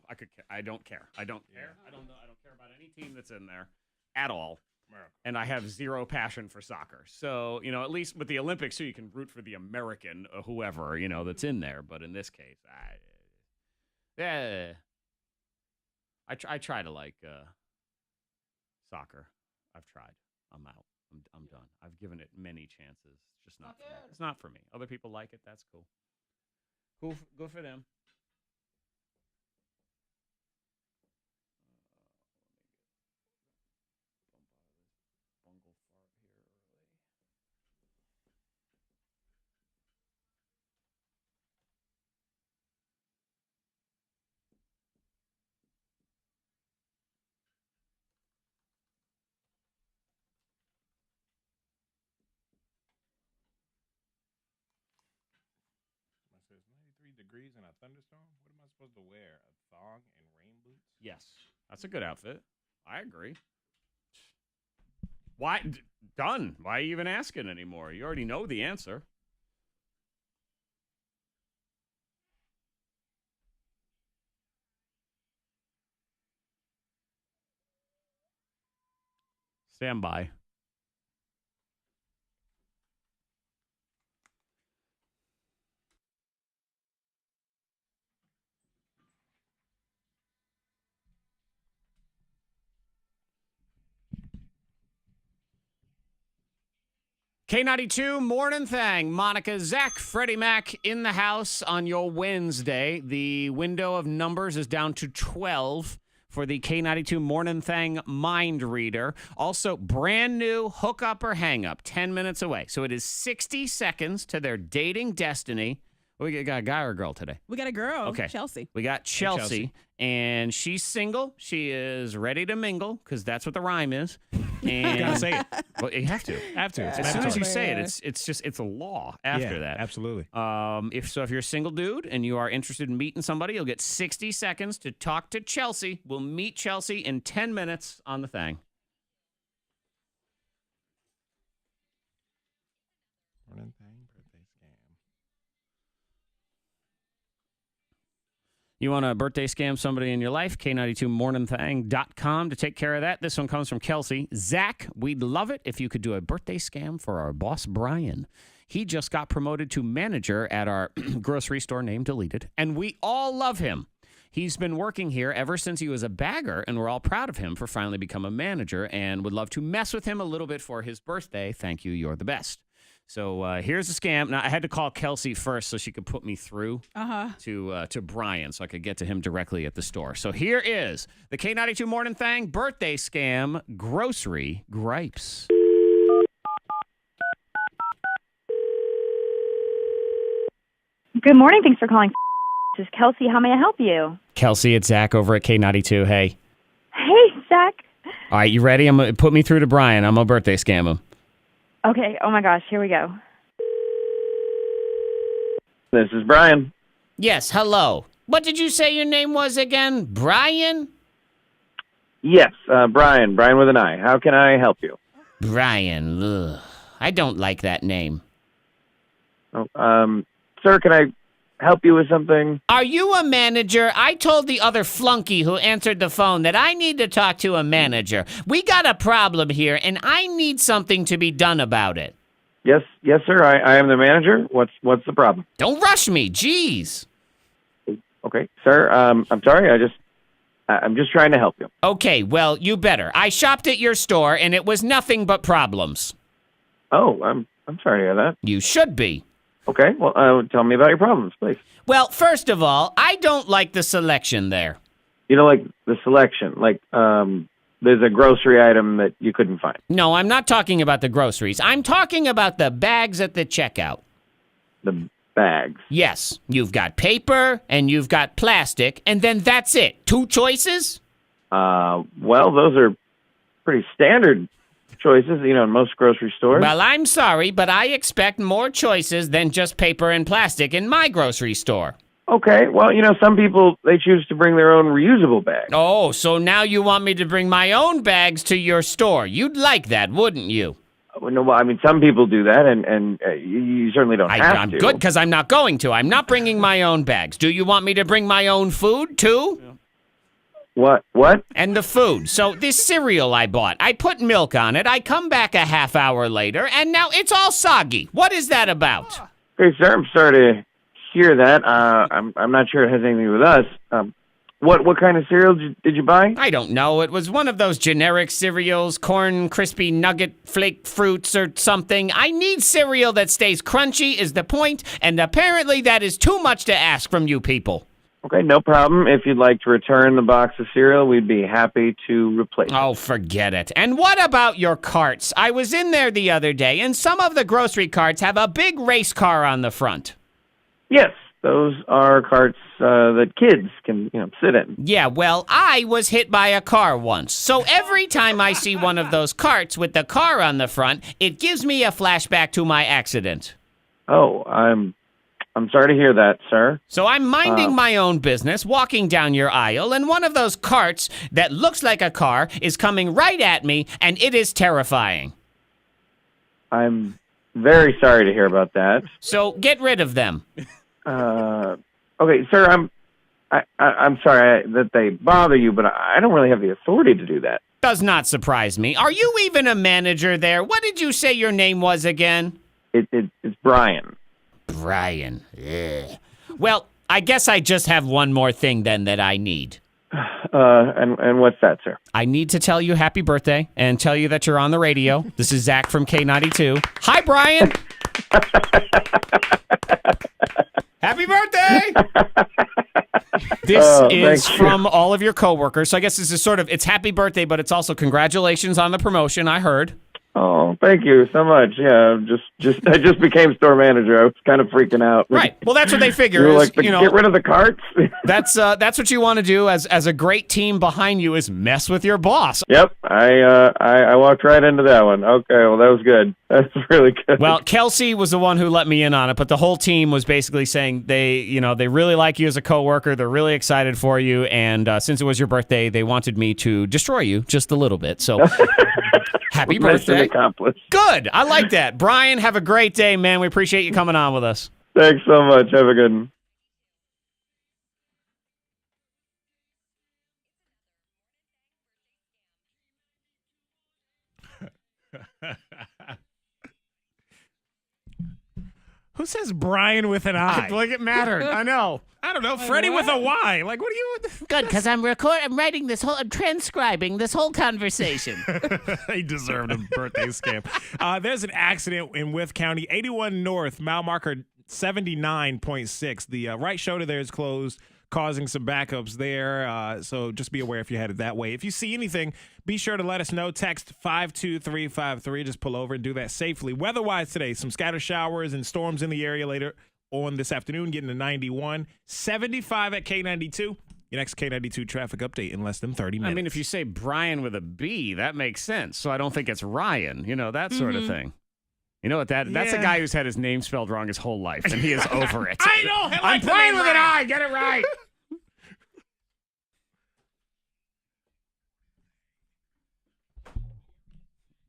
I don't care. I don't care. I don't know. I don't care about any team that's in there at all. America. And I have zero passion for soccer. So, you know, at least with the Olympics, so you can root for the American whoever, you know, that's in there. But in this case, I try to like soccer. I've tried. I'm out. I'm done. I've given it many chances. It's just not for me. It's not for me. Other people like it. That's cool. Cool. Good for them. It says 93 degrees in a thunderstorm. What am I supposed to wear? A thong and rain boots? Yes. That's a good outfit. I agree. Why? Done. Why are you even asking anymore? You already know the answer. Stand by. K92 Mornin Thang. Monica, Zack, Freddie Mac in the house on your Wednesday. The window of numbers is down to 12 for the K92 Mornin Thang mind reader. Also, brand new hook up or hang up, 10 minutes away. So it is 60 seconds to their dating destiny. We got a guy or a girl today? We got a girl. Okay. Chelsea. We got Chelsea, and she's single. She is ready to mingle because that's what the rhyme is. And gotta say it. Well, you have to. Have to. It's as soon as you say mandatory. it, it's a law after that. Absolutely. If you're a single dude and you are interested in meeting somebody, you'll get 60 seconds to talk to Chelsea. We'll meet Chelsea in 10 minutes on the thing. Morning thing, birthday scam. You want to birthday scam somebody in your life? K92morninthang.com to take care of that. This one comes from Kelsey. Zack, we'd love it if you could do a birthday scam for our boss, Brian. He just got promoted to manager at our grocery store, name deleted, and we all love him. He's been working here ever since he was a bagger, and we're all proud of him for finally becoming a manager and would love to mess with him a little bit for his birthday. Thank you. You're the best. So here's the scam. Now, I had to call Kelsey first so she could put me through to Brian so I could get to him directly at the store. So here is the K92 Mornin Thang birthday scam grocery gripes. Good morning. Thanks for calling. This is Kelsey. How may I help you? Kelsey, it's Zack over at K92. Hey. Hey, Zack. All right, you ready? Put me through to Brian. I'm going to birthday scam him. Okay. Oh my gosh. Here we go. This is Brian. Yes, hello. What did you say your name was again? Brian? Yes, Brian. Brian with an I. How can I help you? Brian. Ugh. I don't like that name. Oh, sir, can I help you with something? Are you a manager? I told the other flunky who answered the phone that I need to talk to a manager. We got a problem here, and I need something to be done about it. Yes, sir. I am the manager. What's the problem? Don't rush me. Jeez. Okay, sir. I'm sorry. I'm just trying to help you. Okay, well, you better. I shopped at your store, and it was nothing but problems. Oh, I'm sorry to hear that. You should be. Okay, well, tell me about your problems, please. Well, first of all, I don't like the selection there. You know, like the selection, like there's a grocery item that you couldn't find. No, I'm not talking about the groceries. I'm talking about the bags at the checkout. The bags? Yes, you've got paper and you've got plastic, and then that's it. 2 choices? Well, those are pretty standard choices, in most grocery stores. Well, I'm sorry, but I expect more choices than just paper and plastic in my grocery store. Okay, well, some people, they choose to bring their own reusable bags. Oh, so now you want me to bring my own bags to your store. You'd like that, wouldn't you? No, I mean, some people do that, and you certainly don't have I'm to. good, because I'm not going to. I'm not bringing my own bags. Do you want me to bring my own food, too? What? And the food. So this cereal I bought, I put milk on it. I come back a half hour later, and now it's all soggy. What is that about? Okay, sir, I'm sorry to hear that. I'm not sure it has anything to do with us. What kind of cereal did you buy? I don't know. It was one of those generic cereals, Corn Crispy Nugget Flake Fruits or something. I need cereal that stays crunchy is the point, and apparently that is too much to ask from you people. Okay, no problem. If you'd like to return the box of cereal, we'd be happy to replace it. Oh, forget it. And what about your carts? I was in there the other day, and some of the grocery carts have a big race car on the front. Yes, those are carts that kids can, sit in. Yeah, well, I was hit by a car once. So every time I see one of those carts with the car on the front, it gives me a flashback to my accident. Oh, I'm sorry to hear that, sir. So I'm minding my own business, walking down your aisle, and one of those carts that looks like a car is coming right at me, and it is terrifying. I'm very sorry to hear about that. So get rid of them. Okay, sir, I'm sorry that they bother you, but I don't really have the authority to do that. Does not surprise me. Are you even a manager there? What did you say your name was again? It's Brian. Brian. Ugh. Well, I guess I just have one more thing then that I need. And what's that, sir? I need to tell you happy birthday and tell you that you're on the radio. This is Zack from K92. Hi, Brian. Happy birthday! This is from all of your coworkers. So I guess this is it's happy birthday, but it's also congratulations on the promotion, I heard. Oh, thank you so much. Yeah, I just became store manager. I was kind of freaking out. Right. Well, that's what they figure. You were like, get rid of the carts. That's what you want to do as a great team behind you is mess with your boss. Yep. I walked right into that one. Okay. Well, that was good. That's really good. Well, Kelsey was the one who let me in on it, but the whole team was basically saying they really like you as a coworker. They're really excited for you, and since it was your birthday, they wanted me to destroy you just a little bit. So. Happy birthday. Accomplished. Good. I like that. Brian, have a great day, man. We appreciate you coming on with us. Thanks so much. Have a good one. Who says Brian with an I? Like it mattered. I know. I don't know. Freddie with a Y. Like, what are you? Good, because I'm transcribing this whole conversation. He deserved a birthday scam. There's an accident in Wythe County, 81 North, mile marker 79.6. The right shoulder there is closed, causing some backups there. So just be aware if you're headed that way. If you see anything, be sure to let us know. Text 52353. Just pull over and do that safely. Weather-wise today, some scattered showers and storms in the area later on this afternoon, getting to 91. 75 at K92. Your next K92 traffic update in less than 30 minutes. I mean, if you say Brian with a B, that makes sense. So I don't think it's Ryan, that sort of thing. You know what? That's a guy who's had his name spelled wrong his whole life, and he is over it. I know. I'm playing with an I. Get it right.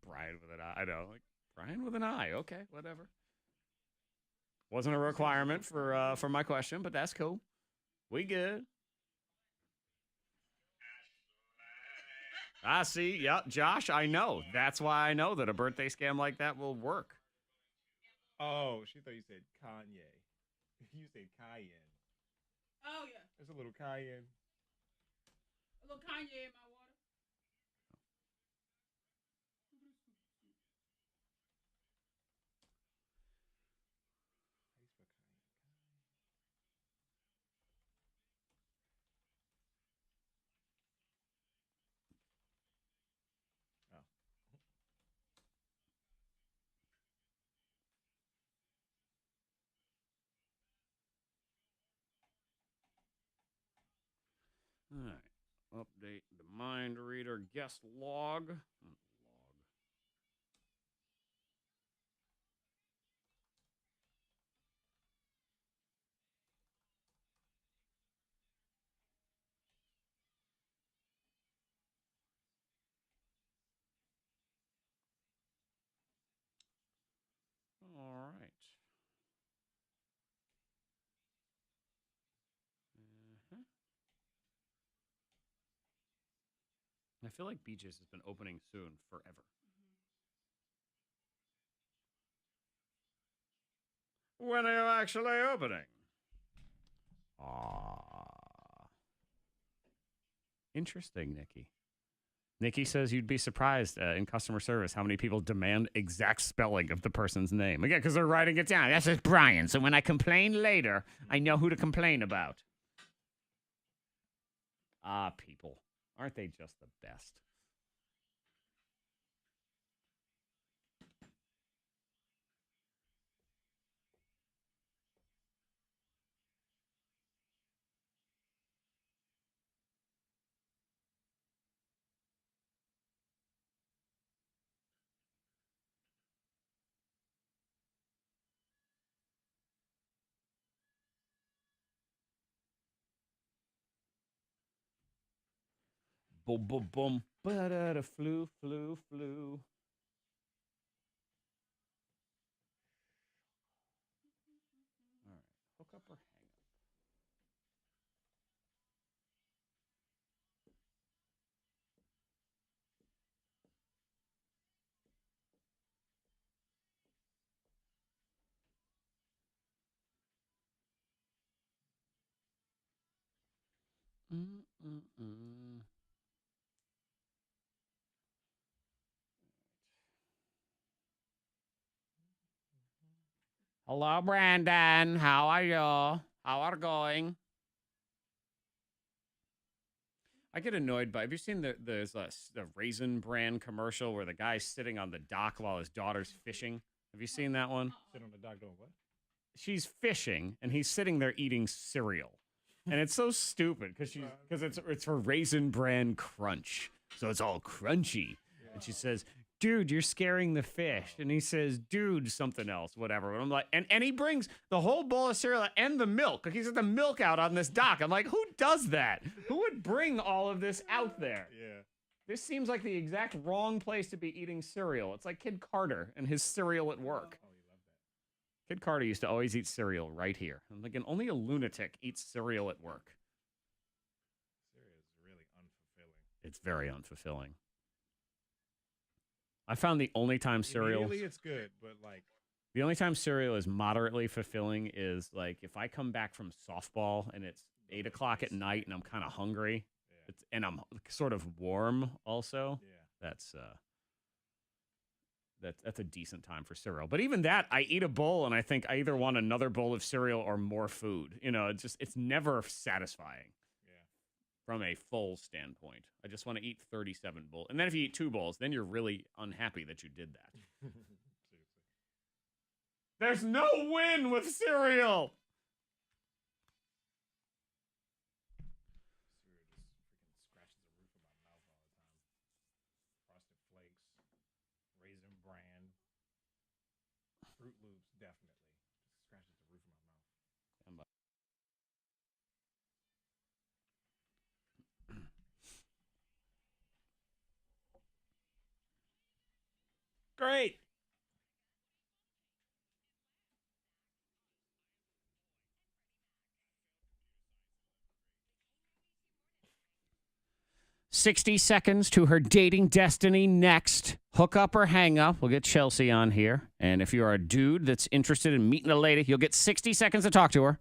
Brian with an I. I know. Like Brian with an I. Okay, whatever. Wasn't a requirement for my question, but that's cool. We good. I see. Yep, Josh, I know. That's why I know that a birthday scam like that will work. Oh, she thought you said Kanye. You said cayenne. Oh, yeah. There's a little cayenne. A little Kanye in my water. All right. Update the mind reader guest log. All right. I feel like BJ's has been opening soon forever. When are you actually opening? Interesting, Nikki. Nikki says you'd be surprised in customer service how many people demand exact spelling of the person's name. Again, because they're writing it down. That says Brian, so when I complain later, I know who to complain about. People. Aren't they just the best? Boom, boom, boom. Ba-da-da, flu, flu, flu. All right. Hook up or hang up? Mm-mm-mm. Hello, Brandon. How are you? How are you going? I get annoyed by. Have you seen the Raisin Brand commercial where the guy's sitting on the dock while his daughter's fishing? Have you seen that one? Sit on the dock doing what? She's fishing and he's sitting there eating cereal, and it's so stupid because it's for Raisin Bran Crunch, so it's all crunchy. And she says, "Dude, you're scaring the fish," and he says, "Dude, something else, whatever." And I'm like, and he brings the whole bowl of cereal and the milk. He's at the milk out on this dock. I'm like, who does that? Who would bring all of this out there? Yeah. This seems like the exact wrong place to be eating cereal. It's like Kid Carter and his cereal at work. Kid Carter used to always eat cereal right here. I'm thinking only a lunatic eats cereal at work. Cereal is really unfulfilling. It's very unfulfilling. I found the only time cereal... Immediately it's good, but like... The only time cereal is moderately fulfilling is like if I come back from softball and it's 8 o'clock at night and I'm kind of hungry and I'm sort of warm also. Yeah. That's a decent time for cereal. But even that, I eat a bowl and I think I either want another bowl of cereal or more food. You know, it's never satisfying. Yeah. From a full standpoint. I just want to eat 37 bowls. And then if you eat 2 bowls, then you're really unhappy that you did that. There's no win with cereal. Frosted Flakes, Raisin Bran. Fruit Loops, definitely. Scratches the roof of my mouth. Great. $60 to her dating destiny next. Hook up or hang up. We'll get Chelsea on here. And if you're a dude that's interested in meeting a lady, you'll get 60 seconds to talk to her.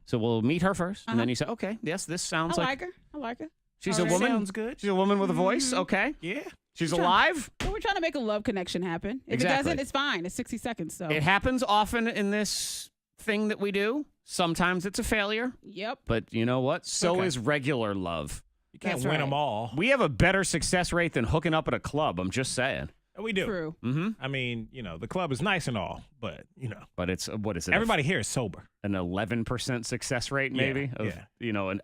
So we'll meet her 1st, and then you say, okay, yes, this sounds I like her. I like her. She's All a right. woman. Sounds good. She's a woman with a voice. Okay. Yeah. She's alive. So we're trying to make a love connection happen. If Exactly. it doesn't, it's fine. It's 60 seconds. So It happens often in this thing that we do. Sometimes it's a failure. Yep. But you know what? So Okay. is regular love. You can't That's win right. them all. We have a better success rate than hooking up at a club. I'm just saying. We do. True. Mm-hmm. I mean, the club is nice and all, but But it's what is it? everybody here is sober. An 11% success rate, maybe, of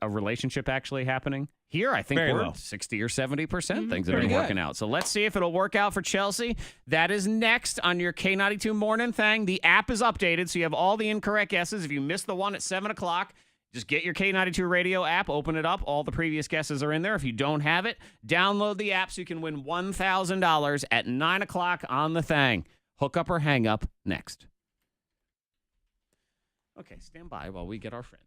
a relationship actually happening. Here, I think Very we're low. 60 or 70% things that are Pretty good. working out. So let's see if it'll work out for Chelsea. That is next on your K92 Morning Thang. The app is updated, so you have all the incorrect guesses. If you missed the one at 7 o'clock, just get your K92 radio app, open it up. All the previous guesses are in there. If you don't have it, download the app so you can win $1,000 at 9 o'clock on the Thang. Hook up or hang up next. Okay, stand by while we get our friend.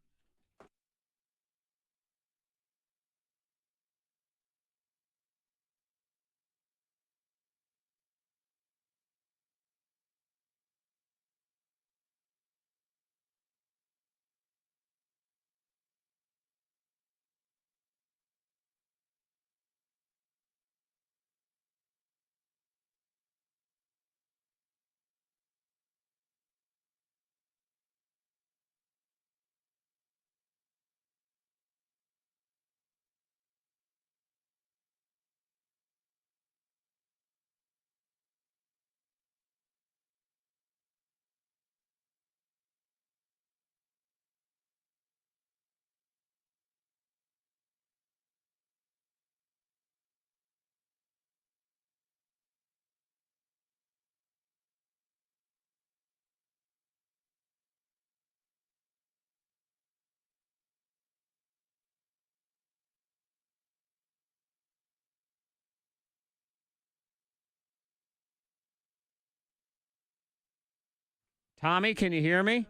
Tommy, can you hear me?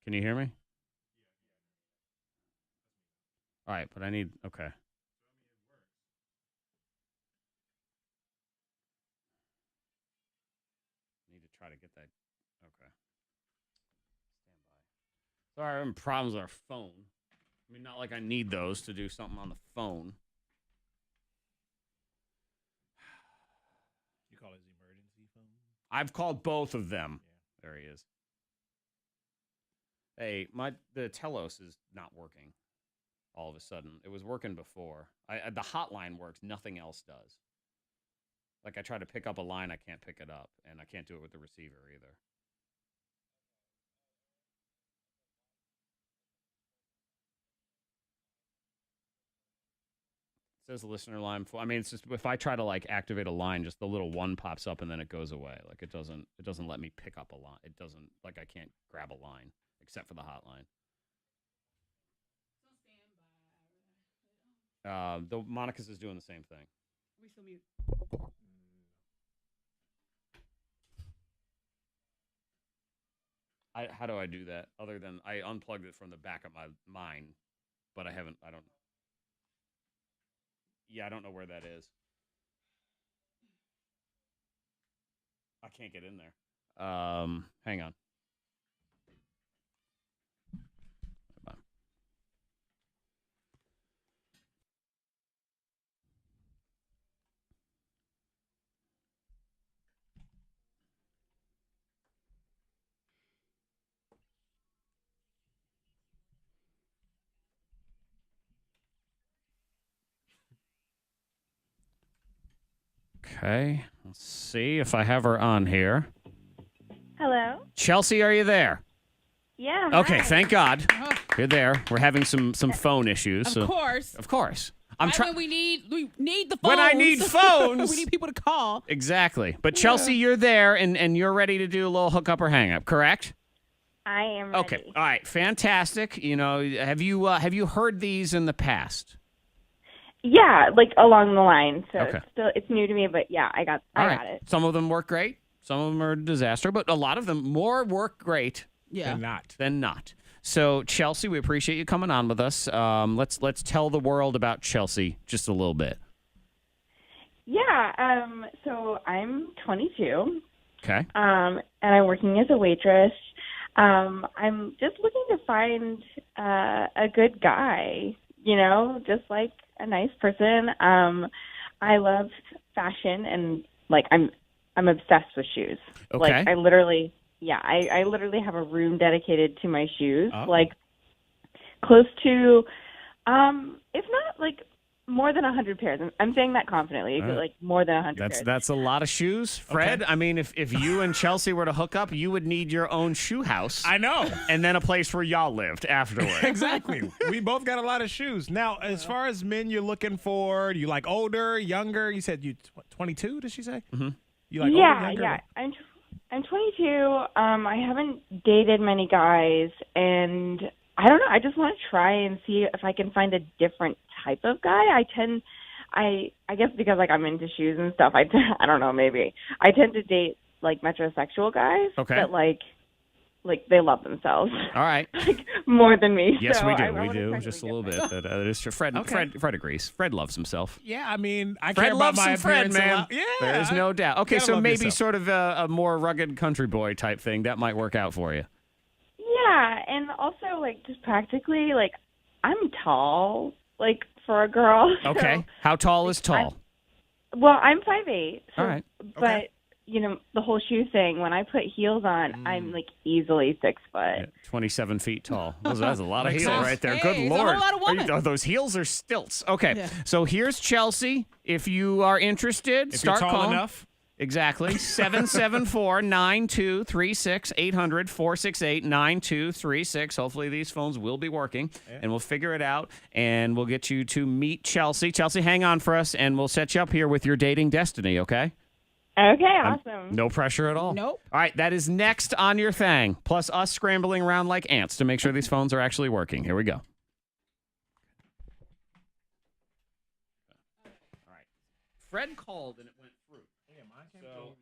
Can you hear me? All right, but I need, okay. Need to try to get that. Okay. Stand by. Sorry, I'm having problems with our phone. I mean, not like I need those to do something on the phone. You call his emergency phone? I've called both of them. Yeah. There he is. Hey, the Telos is not working. All of a sudden, it was working before. The hotline works. Nothing else does. Like I try to pick up a line, I can't pick it up, and I can't do it with the receiver either. It says listener line. I mean, it's just if I try to like activate a line, just the little one pops up and then it goes away. Like it doesn't let me pick up a line. It doesn't, like I can't grab a line except for the hotline. The Monica's is doing the same thing. We still mute. How do I do that? Other than I unplugged it from the back of mine, but I don't. Yeah, I don't know where that is. I can't get in there. Hang on. Okay, let's see if I have her on here. Hello? Chelsea, are you there? Yeah. Okay, hi. thank God. You're there. We're having some phone issues. Of course. Of course. I'm Right trying. when we need the phones. When I need phones. we need people to call. Exactly. But Chelsea, you're there, and you're ready to do a little hookup or hang up, correct? I am ready. Okay. All right. Fantastic. You know, have you heard these in the past? Yeah, like along the line. So Okay. it's new to me, but yeah, I got it. Some of them work great. Some of them are a disaster, but a lot of them more work great Yeah. than not. So Chelsea, we appreciate you coming on with us. Let's tell the world about Chelsea just a little bit. Yeah, so I'm 22. Okay. And I'm working as a waitress. I'm just looking to find a good guy, just like a nice person. I love fashion and like I'm obsessed with shoes. Okay. Like I literally have a room dedicated to my shoes. Oh. Like close to if not like more than 100 pairs. I'm saying that confidently. Like more than 100 pairs. That's a lot of shoes, Fred. Okay. I mean, if you and Chelsea were to hook up, you would need your own shoe house. I know. And then a place where y'all lived afterward. Exactly. We both got a lot of shoes. Now, as far as men you're looking for, do you like older, younger? You said you 22, did she say? Mm-hmm. You like older, younger? Yeah. I'm 22. I haven't dated many guys, and I don't know. I just want to try and see if I can find a different type of guy. I guess because like I'm into shoes and stuff. I don't know. Maybe I tend to date like metrosexual guys. Okay. That like they love themselves. All right. Like more than me. Yes, so we do. I We wanna do try just a something little bit. different. That is true. Fred agrees. Fred loves himself. Yeah, I mean, I Fred care about loves my some Fred, appearance a man. lot. Yeah, There's no doubt. Okay, gotta so love maybe yourself. sort of a more rugged country boy type thing that might work out for you. Yeah, and also like just practically like I'm tall like for a girl. Okay. So, How tall is tall? I'm 5'8". So, All right. But the whole shoe thing. When I put heels on, I'm like easily 6 foot. Yeah, 27 feet tall. That's a lot of Makes heels sense. right there. Hey, Good it's a Lord. whole lot of woman. Those heels are stilts. Okay. Yeah. So here's Chelsea. If you are interested, If start you're tall calling. enough. Exactly. 774-9236 800-468-9236. Hopefully these phones will be working, and we'll figure it out, and we'll get you to meet Chelsea. Chelsea, hang on for us, and we'll set you up here with your dating destiny, okay? Okay, awesome. No pressure at all. Nope. All right, that is next on your thing, plus us scrambling around like ants to make sure these phones are actually working. Here we go. All right. Fred called, and it went through. Yeah, mine came So- through.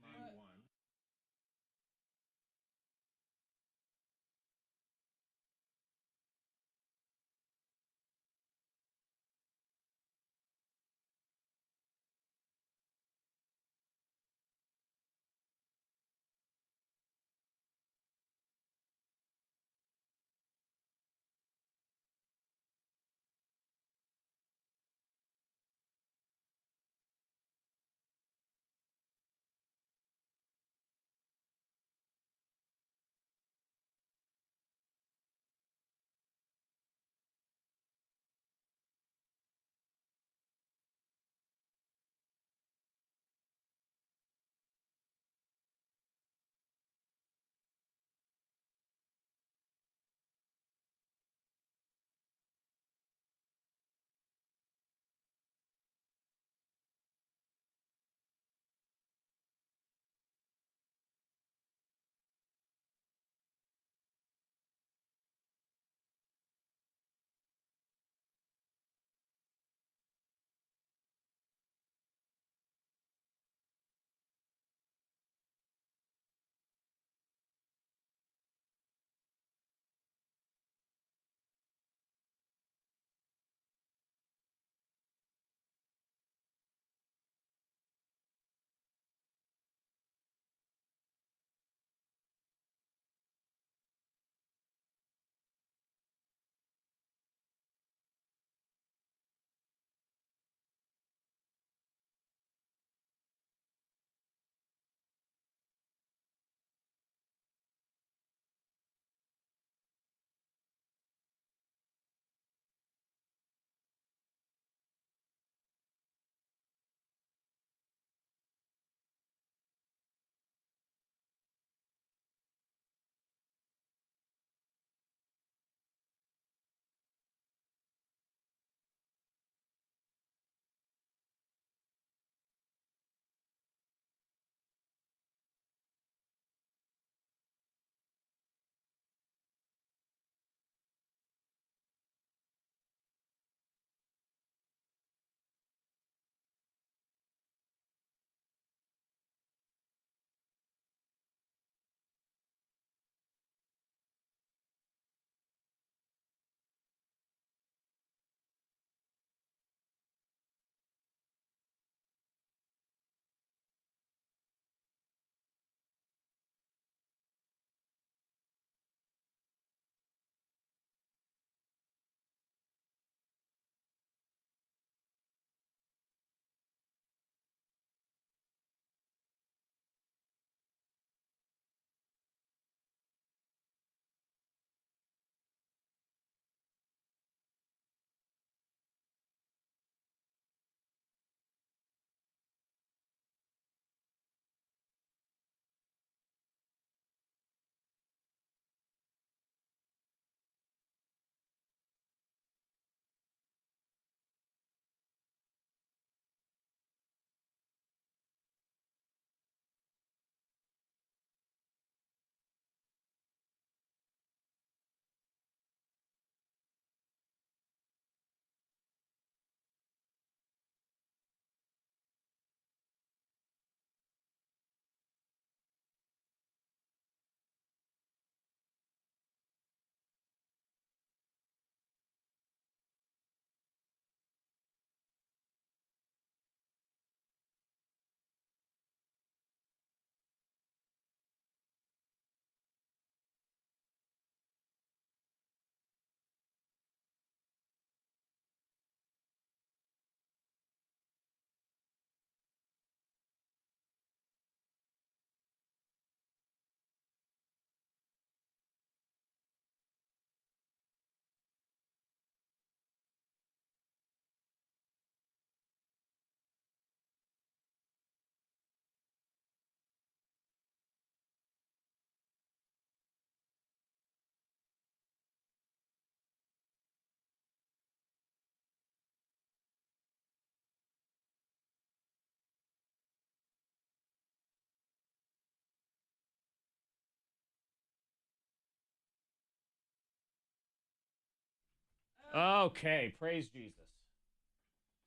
Okay, praise Jesus.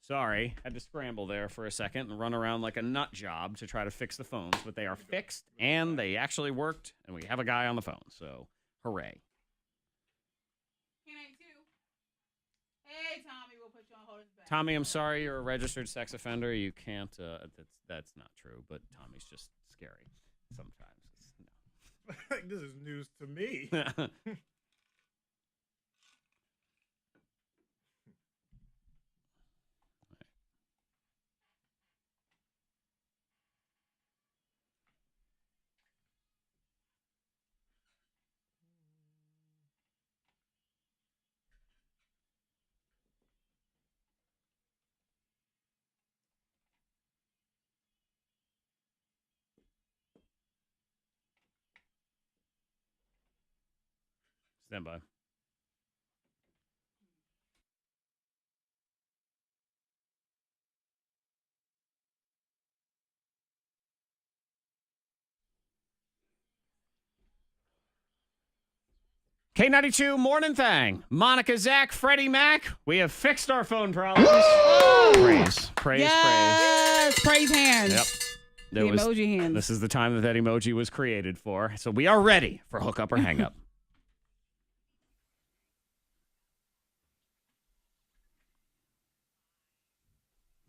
Sorry, had to scramble there for a second and run around like a nut job to try to fix the phones, but they are fixed and they actually worked, and we have a guy on the phone, so hooray. K92. Hey, Tommy, we'll put you on hold. Tommy, I'm sorry you're a registered sex offender. You can't, that's not true, but Tommy's just scary sometimes. This is news to me. Stand by. K92 Mornin Thang. Monica, Zack, Freddie, Mac. We have fixed our phone problems. Praise. Yes, praise hands. Yep. The emoji hands. This is the time that emoji was created for. So we are ready for hookup or hang up.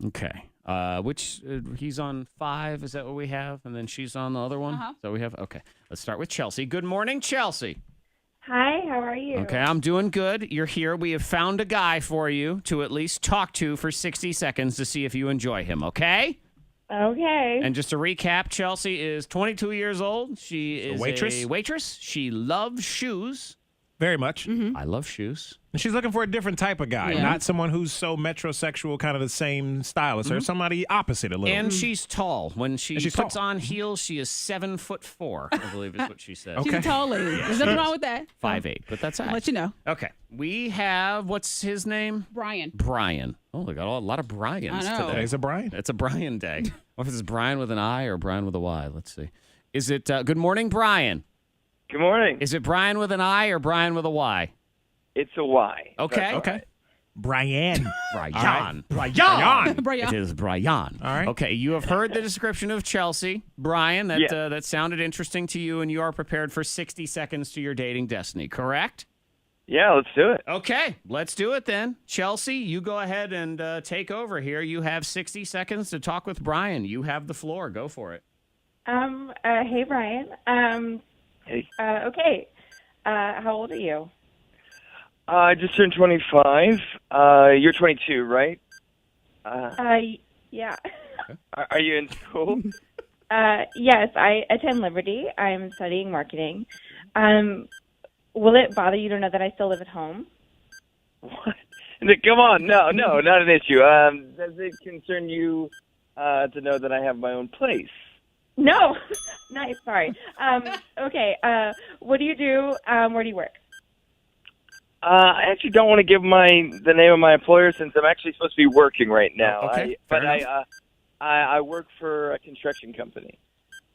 Okay. He's on 5. Is that what we have? And then she's on the other one? So we have, okay. Let's start with Chelsea. Good morning, Chelsea. Hi, how are you? Okay, I'm doing good. You're here. We have found a guy for you to at least talk to for 60 seconds to see if you enjoy him, okay? Okay. And just to recap, Chelsea is 22 years old. She is waitress? a waitress. She loves shoes. Very much. I love shoes. And she's looking for a different type of guy, not someone who's so metrosexual, kind of the same style as her. Somebody opposite a little. And she's tall. When she puts on heels, she is 7'4", I believe is what she says. She's a tall lady. There's nothing wrong with that. 5'8", but that's all right. I'll let you know. Okay. We have, what's his name? Brian. Oh, we got a lot of Brians I know. today. It's a Brian. It's a Brian day. What if it's Brian with an I or Brian with a Y? Let's see. Is it, good morning, Brian? Good morning. Is it Brian with an I or Brian with a Y? It's a Y. Okay. Okay. Brian. Brian. Brian. It is Brian. All right. Okay, you have heard the description of Chelsea. Brian, that sounded interesting to you, and you are prepared for 60 seconds to your dating destiny, correct? Yeah, let's do it. Okay, let's do it then. Chelsea, you go ahead and take over here. You have 60 seconds to talk with Brian. You have the floor. Go for it. Hey, Brian. Hey. Okay. How old are you? I just turned 25. You're 22, right? Yeah. Are you in school? Yes, I attend Liberty. I'm studying marketing. Will it bother you to know that I still live at home? What? Come on. No, not an issue. Does it concern you to know that I have my own place? No. Nice. Sorry. Okay. What do you do? Where do you work? I actually don't want to give the name of my employer since I'm actually supposed to be working right now. Okay. I work for a construction company.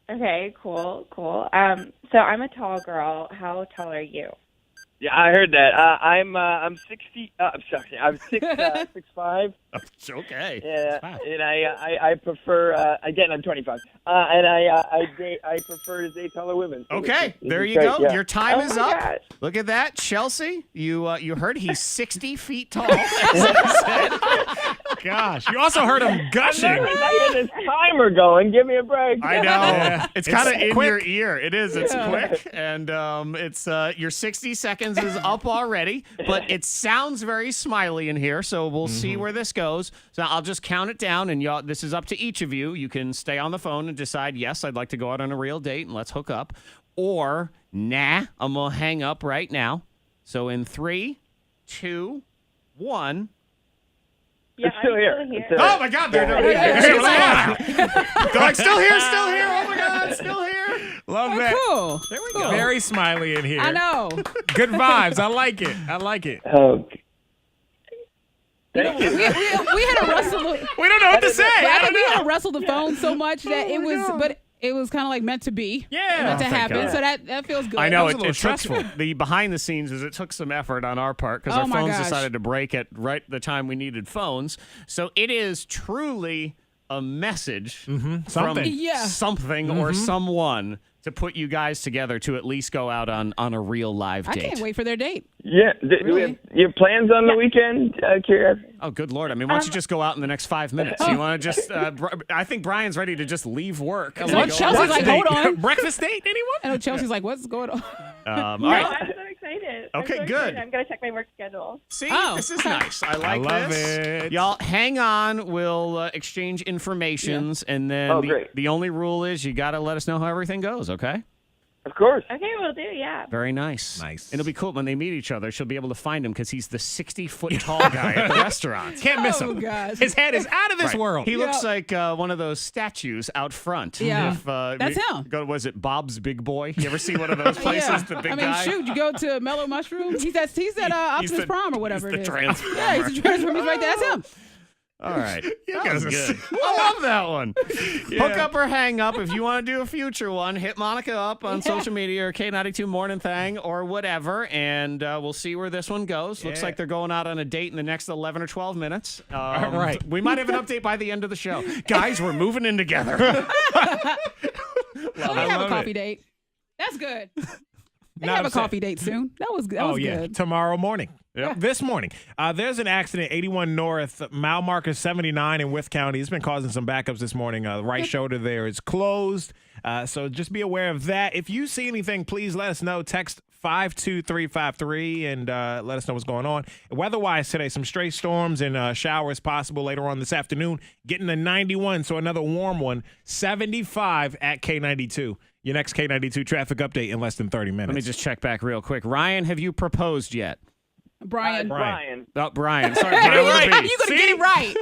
Okay, cool. So I'm a tall girl. How tall are you? Yeah, I heard that. I'm 60. I'm sorry. I'm 6'5". It's okay. Yeah, and I prefer. Again, I'm 25. And I prefer to date taller women. So Okay, there you go. Your time is up. Gosh. Look at that, Chelsea. You heard he's 60 feet tall. Gosh, you also heard him gushing. I hear this timer going. Give me a break. I know. Yeah. It's kind of in quick. your ear. It is. It's quick. And it's your 60 seconds is up already, but it sounds very smiley in here, so we'll see where this goes. So I'll just count it down, and y'all, this is up to each of you. You can stay on the phone and decide, yes, I'd like to go out on a real date and let's hook up. Or, nah, I'm going to hang up right now. So in 3, 2, 1... Yeah, It's still here. Oh my God! They're like, still here. Oh my God, still here. Love that. Cool. There we go. Very smiley in here. I know. Good vibes. I like it. Okay. We had to wrestle. We don't know what to say. I think we had to wrestle the phone so much that it was. But it was kind of like meant to be. Yeah. Meant to thank happen. God. So that feels good. I know That was a little stressful. The behind the scenes is it took some effort on our part because Oh our my phones gosh. decided to break at right the time we needed phones. So it is truly a message Something. from Yeah. something or someone to put you guys together to at least go out on a real live I date. can't wait for their date. Yeah. Really? You have plans on the weekend, curiosity? Oh, good Lord. I mean, why don't you just go out in the next 5 minutes? You want to just, I think Brian's ready to just leave work. and Lunch go Chelsea's out. like, hold on. Breakfast date, anyone? I know Chelsea's like, what's going on? All No, right. I'm so excited. I'm Okay, so good. excited. I'm going to check my work schedule. See, Oh, this is okay. nice. I like love this. it. Y'all, hang on. We'll exchange informations, and then Oh, great. the only rule is you got to let us know how everything goes, okay? Of course. Okay, we'll do, yeah. Very nice. Nice. And it'll be cool when they meet each other. She'll be able to find him because he's the 60-foot tall guy at the restaurant. Can't miss Oh, him. gosh. His head is out of this Right. world. He looks like one of those statues out front. Yeah. If, That's him. Was it Bob's Big Boy? You ever see one of those places? Yeah. The big I mean, guy? shoot, you go to Mellow Mushroom. He's at Optimus the- Prime or whatever he's it the is. Transformer. Yeah, he's the Transformer. He's right there. That's him. All right. That guys was are good. sick. I love that one. Hook up or hang up. If you want to do a future one, hit Monica up on social media or K92 Mornin Thang or whatever, and we'll see where this one goes. Looks Yeah. like they're going out on a date in the next 11 or 12 minutes. Right. We might have an update by the end of the show. Guys, we're moving in together. Oh, we have a love coffee it. date. That's good. They Not have a upset. coffee date soon. That was good. Tomorrow morning. Yep. This morning. There's an accident, 81 North, mile marker 79 in Wythe County. It's been causing some backups this morning. The right shoulder there is closed. So just be aware of that. If you see anything, please let us know. Text 52353 and let us know what's going on. Weather-wise today, some stray storms and showers possible later on this afternoon. Getting to 91, so another warm one. 75 at K92. Your next K92 traffic update in less than 30 minutes. Let me just check back real quick. Ryan, have you proposed yet? Brian. Brian. Oh, Brian. Sorry, Get Brian it with right. a How B. you going to See? get it right?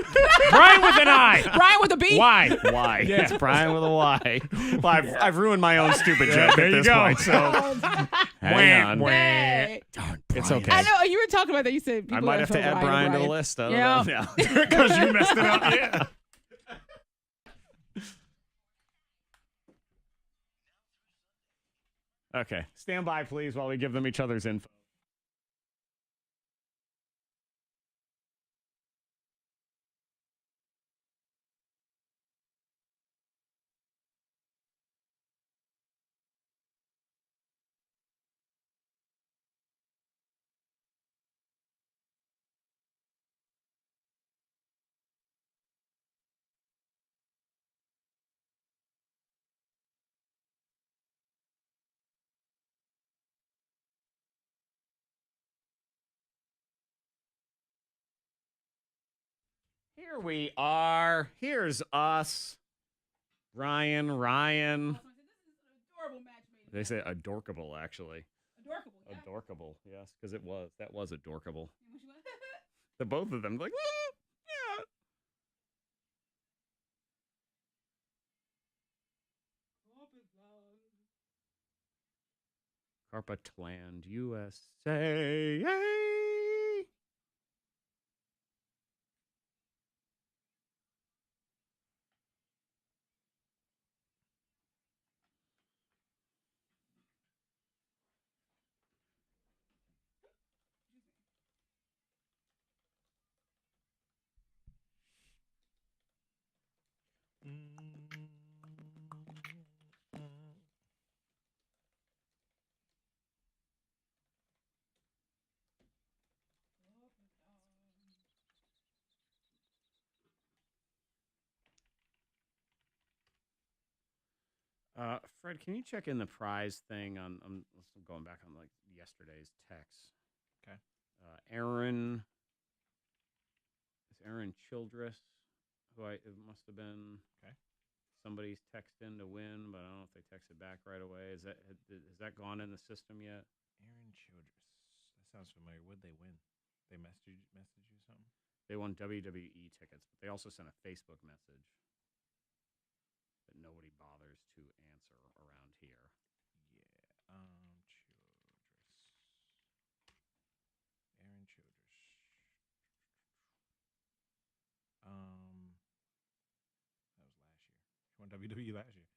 Brian with an I. Brian with a B? Why? Why? Yeah. It's Brian with a Y. Well, I've ruined my own stupid joke there at you this go. point, so hang on. Hey. Darn, It's Brian. okay. I know. You were talking about that. You said people I might have to add Brian to the list. I don't know. Yeah. Because you messed it up. Yeah. Okay. Stand by, please, while we give them each other's info. Here we are. Here's us. Ryan. They say adorkable, actually. Adorkable, yes, because it was. That was adorkable. The both of them, like, yeah. Carpetland, USA. Fred, can you check in the prize thing on? I'm going back on like yesterday's text. Okay. Aaron. Is Aaron Childress? It must have been. Okay. Somebody's text in to win, but I don't know if they texted back right away. Has that gone in the system yet? Aaron Childress. That sounds familiar. Would they win? They message you something? They won WWE tickets, but they also sent a Facebook message that nobody bothers to answer around here. Yeah. Childress. Aaron Childress. That was last year. She won WWE last year.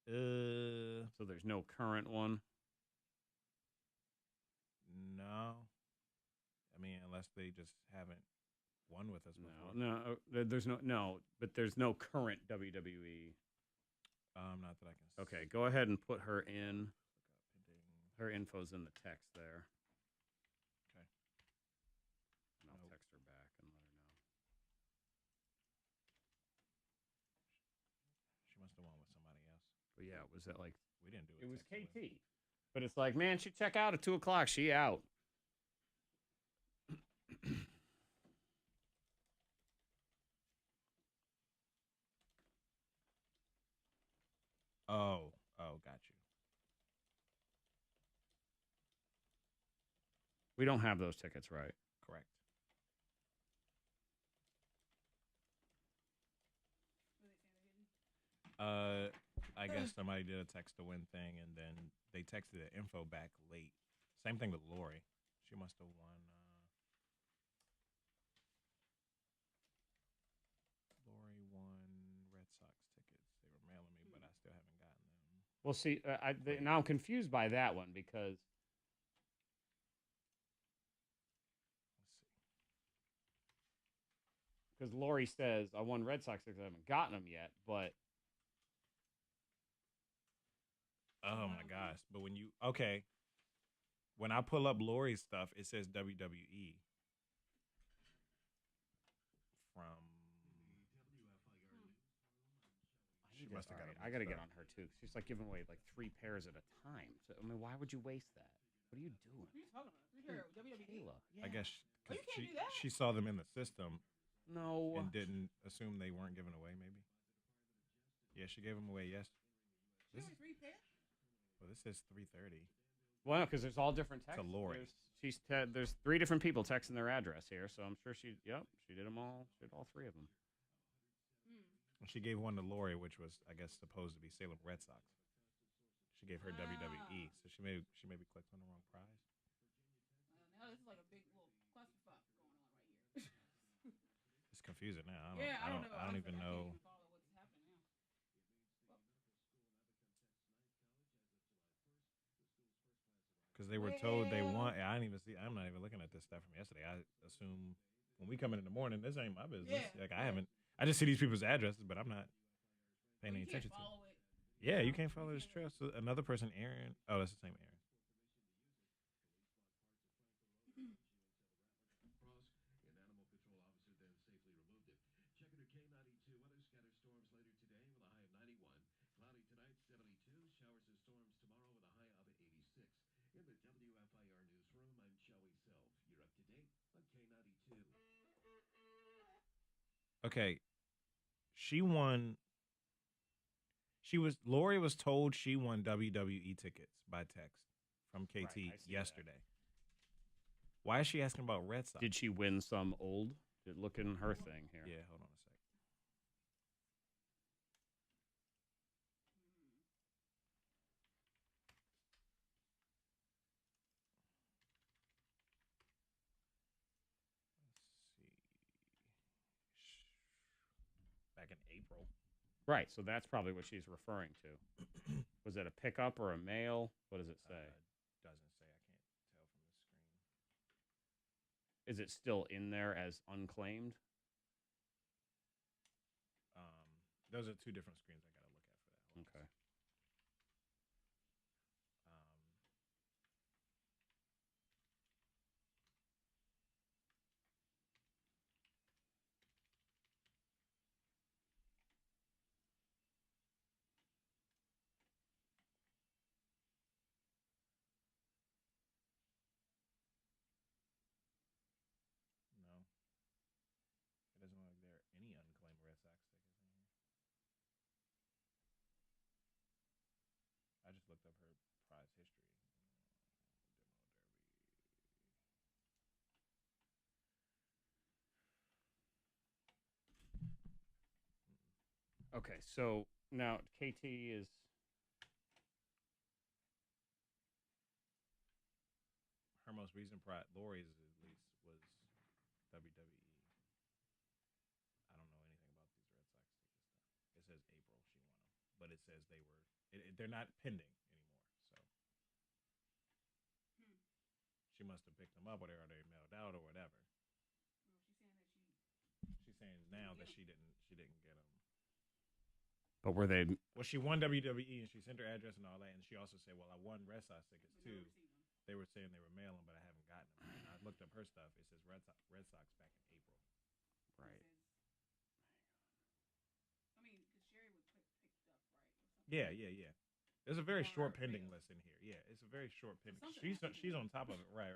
So there's no current one. No. I mean, unless they just haven't won with us before. There's but there's no current WWE. Not that I can. Okay, go ahead and put her in. Her info's in the text there. Okay. And I'll text her back and let her know. She must have won with somebody else. But yeah, was that like we didn't do it? It was KT. But it's like, man, she check out at 2:00. She out. Oh, got you. We don't have those tickets, right? Correct. I guess somebody did a text to win thing, and then they texted the info back late. Same thing with Lori. She must have won. Lori won Red Sox tickets. They were mailing me, but I still haven't gotten them. Well, see, now I'm confused by that one because. Let's see. Because Lori says, I won Red Sox tickets. I haven't gotten them yet, but. Oh my gosh! But when I pull up Lori's stuff, it says WWE from. She must have got it. I got to get on her too. She's like giving away like 3 pairs at a time. So I mean, why would you waste that? What are you doing? What are you talking about? WWE. I guess Oh, you can't do that? she saw them in the system. No. And didn't assume they weren't given away. Maybe. Yeah, she gave them away. Yes. She gave away 3 pairs. Well, this says 3:30. Well, no, because there's all different texts. To Lori. There's 3 different people texting their address here, so I'm sure she did them all. She did all 3 of them. She gave one to Lori, which was, I guess, supposed to be Salem Red Sox. She gave her WWE, so she maybe clicked on the wrong prize. Now this is like a big little clusterfuck going on right here. It's confusing now. I don't know. I don't even know. Follow what's happening now. Because they were told they won. I didn't even see. I'm not even looking at this stuff from yesterday. I assume when we come in the morning, this ain't my business. Yeah. Like I just see these people's addresses, but I'm not paying any attention to it. Yeah, you can't follow this trail. So another person, Aaron. Oh, that's the same Aaron. An animal control officer then safely removed it. Check under K92 weather. Scattered storms later today with a high of 91. Cloudy tonight, 72. Showers and storms tomorrow with a high of 86. In the WFIR newsroom, I'm Joey Self. You're up to date on K92. Okay. She won. Lori was told she won WWE tickets by text from KT yesterday. Why is she asking about Red Sox? Did she win some old? Look in her thing here. Yeah, hold on a sec. Back in April. Right, so that's probably what she's referring to. Was it a pickup or a mail? What does it say? Doesn't say. I can't tell from the screen. Is it still in there as unclaimed? Those are 2 different screens I got to look at for that. Hold on. Okay. No. It doesn't look like there are any unclaimed Red Sox tickets in here. I just looked up her prize history. Okay, so now KT is. Her most recent prize, Lori's at least, was WWE. I don't know anything about these Red Sox tickets. It says April she won them, but it says they were They're not pending anymore. So she must have picked them up, or they mailed out, or whatever. She's saying now that she didn't get them. But were they? Well, she won WWE and she sent her address and all that, and she also said, "Well, I won Red Sox tickets too." They were saying they were mailing, but I haven't gotten them. And I looked up her stuff. It says Red Sox back in April. Right. I mean, because Sherry was picked up, right? Yeah. There's a very short pending list in here. Yeah, it's a very short pending. She's on top of it. Right.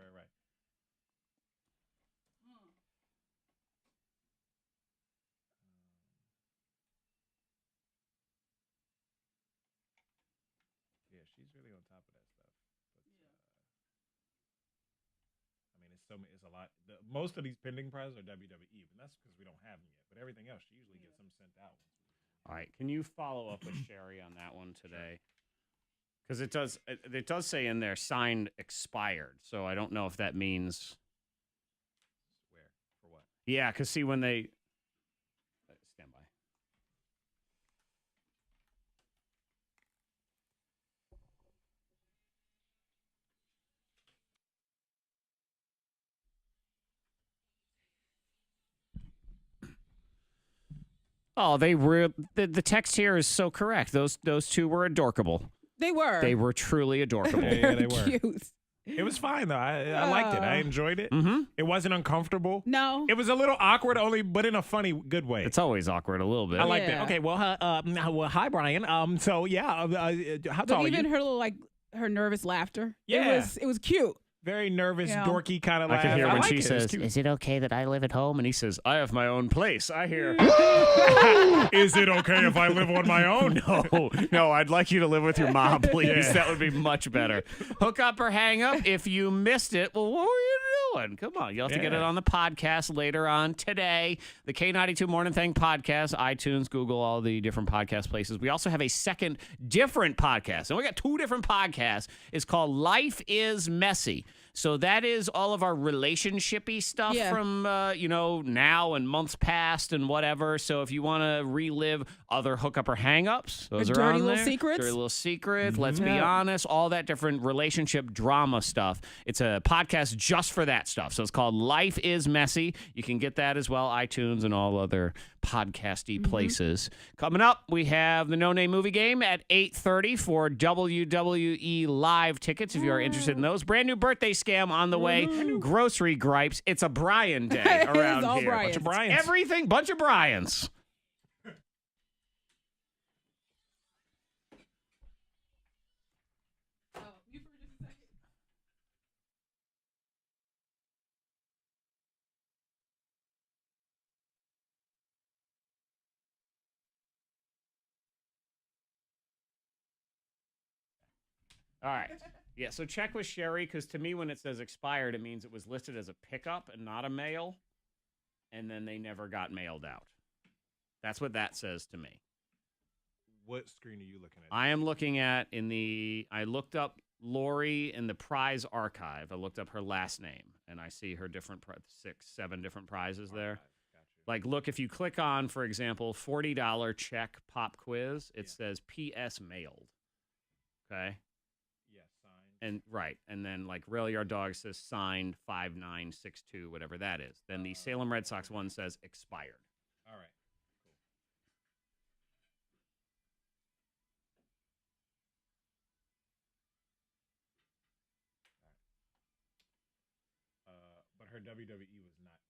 Yeah, she's really on top of that stuff. But I mean, it's a lot. Most of these pending prizes are WWE, but that's because we don't have them yet. But everything else, she usually gets them sent out. All right, can you follow up with Sherry on that one today? Because it does say in there signed expired, so I don't know if that means Where for what? Yeah, because see when they stand by. Oh, they were the text here is so correct. Those two were adorkable. They were. They were truly adorable. Yeah, they were. Cute. It was fine though. I liked it. I enjoyed it. Mm-hmm. It wasn't uncomfortable. No. It was a little awkward, but in a funny, good way. It's always awkward a little bit. I like that. Okay, well, hi Brian. So yeah, how tall are even you? her little her nervous laughter. Yeah. It was cute. Very nervous, Yeah. dorky kind of laugh. I can hear when she it. says, "Is it okay that I live at home?" And he says, "I have my own place." I hear, "Is it okay if I live on my own?" No, I'd like you to live with your mom, please. Yeah. That would be much better. Hook up or hang up. If you missed it, well, what were you doing? Come on, you'll have to get it on the podcast later on today. The K92 Morning Thang podcast, iTunes, Google, all the different podcast places. We also have a second different podcast, and we got two different podcasts. It's called Life is Messy. So that is all of our relationship-y stuff from, now and months past and whatever. So if you want to relive other hookup or hang-ups, those are on there. Dirty little secrets. Let's be honest. All that different relationship drama stuff. It's a podcast just for that stuff. So it's called Life is Messy. You can get that as well, iTunes and all other podcasty places. Coming up, we have the No Name Movie Game at 8:30 for WWE Live tickets if you are interested in those. Brand new birthday scam on the way. Grocery gripes. It's a Brian day around all here. Brian's. Bunch of Bryans. Everything, bunch of Bryans. All right. Yeah, so check with Sherry, because to me, when it says expired, it means it was listed as a pickup and not a mail, and then they never got mailed out. That's what that says to me. What screen are you looking at? I am looking at I looked up Lori in the prize archive. I looked up her last name, and I see her different 6, 7 different prizes there. Like, look, if you click on, for example, $40 check pop quiz, it says PS mailed. Okay? And and then like Rail Yard Dog says signed 5962, whatever that is. Then the Salem Red Sox one says expired. All right, cool. But her WWE was not.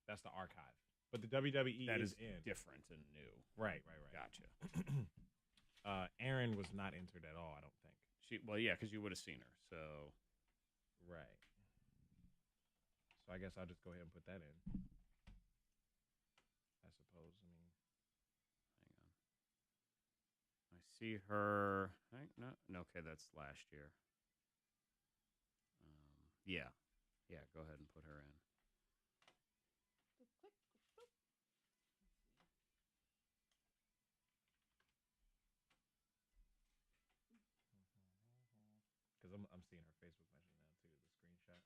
That's the archive. But the WWE That is in different and new. Right. Gotcha. Aaron was not entered at all, I don't think. Yeah, because you would have seen her. So, right. So I guess I'll just go ahead and put that in. I suppose. I mean, hang on. I see her. No. Okay, that's last year. Yeah. Go ahead and put her in. because I'm seeing her Facebook message now too. The screenshot.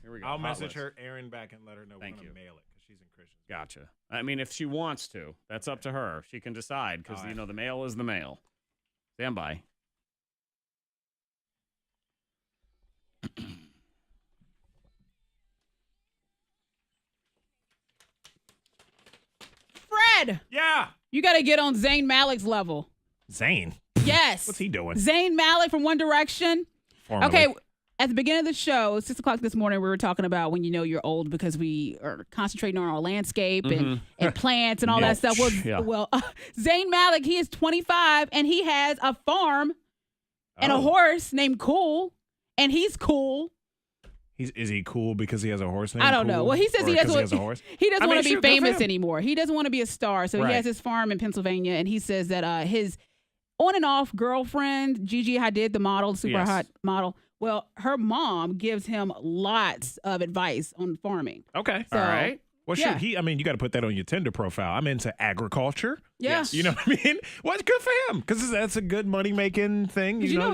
Here we go. I'll Hot message list. her, Aaron, back and let her know Thank we're you. gonna mail it because she's in Christian. Gotcha. I mean, if she wants to, that's up to her. She can decide because, you know, the mail is the mail. Stand by. Fred! Yeah! You got to get on Zayn Malik's level. Zayn? Yes. What's he doing? Zayn Malik from One Direction. Formerly. Okay, at the beginning of the show, 6 o'clock this morning, we were talking about when you know you're old because we are concentrating on our landscape and plants and all that stuff. Well, Zayn Malik, he is 25 and he has a farm and a horse named Cool, and he's cool. Is he cool because he has a horse named I don't know. Cool? Well, he says Or he 'cause doesn't. has a He doesn't want to be sure, good for famous him. anymore. He doesn't want to be a star. So he Right. has his farm in Pennsylvania, and he says that his on and off girlfriend Gigi Hadid, the model, super hot model. Well, her mom gives him lots of advice on farming. Okay. So, all right. Well, yeah. shoot, you got to put that on your Tinder profile. I'm into agriculture. Yeah. Yes. You know what I mean? Well, it's good for him because that's a good money-making thing. Because You know,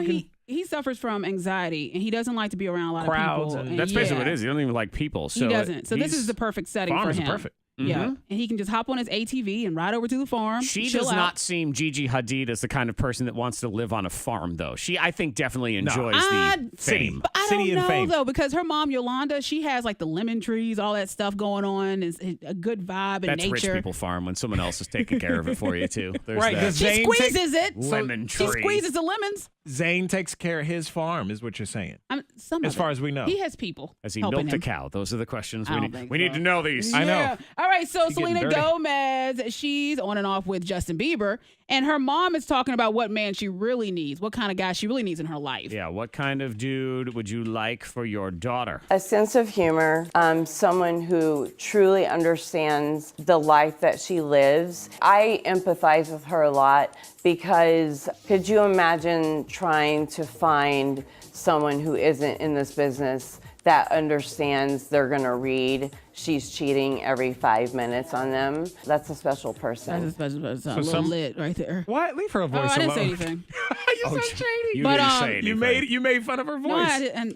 he suffers from anxiety, and he doesn't like to be around a lot Crowds of people. and- That's basically what it is. You don't even like people. So he doesn't. So this is the perfect setting for farmers him. are perfect. Yeah, Mhm. and he can just hop on his ATV and ride over to the farm. She chill does out. not seem Gigi Hadid as the kind of person that wants to live on a farm, though. She, I think, definitely enjoys the fame. But I don't know though, because her mom Yolanda, she has like the lemon trees, all that stuff going on. Is a good vibe and That's nature. rich people farm when someone else is taking care of it for you too. There's Right, that. does She Zayn squeezes it. Lemon She tree. squeezes the lemons. Zayn takes care of his farm, is what you're saying. Some as of far it. as we know. He has people. Has he helping milked a him. cow? Those are the questions I we don't need. think We need so. to know these. Yeah. All right, so She getting Selena dirty. Gomez, she's on and off with Justin Bieber, and her mom is talking about what man she really needs, what kind of guy she really needs in her life. Yeah. What kind of dude would you like for your daughter? A sense of humor, someone who truly understands the life that she lives. I empathize with her a lot because could you imagine trying to find someone who isn't in this business that understands they're gonna read she's cheating every 5 minutes on them? That's a special person. That's a special person. A little lit right there. What? Leave her voice I didn't alone. say anything. You're so shady. You But, didn't say You anything. made fun of her voice. No, I didn't.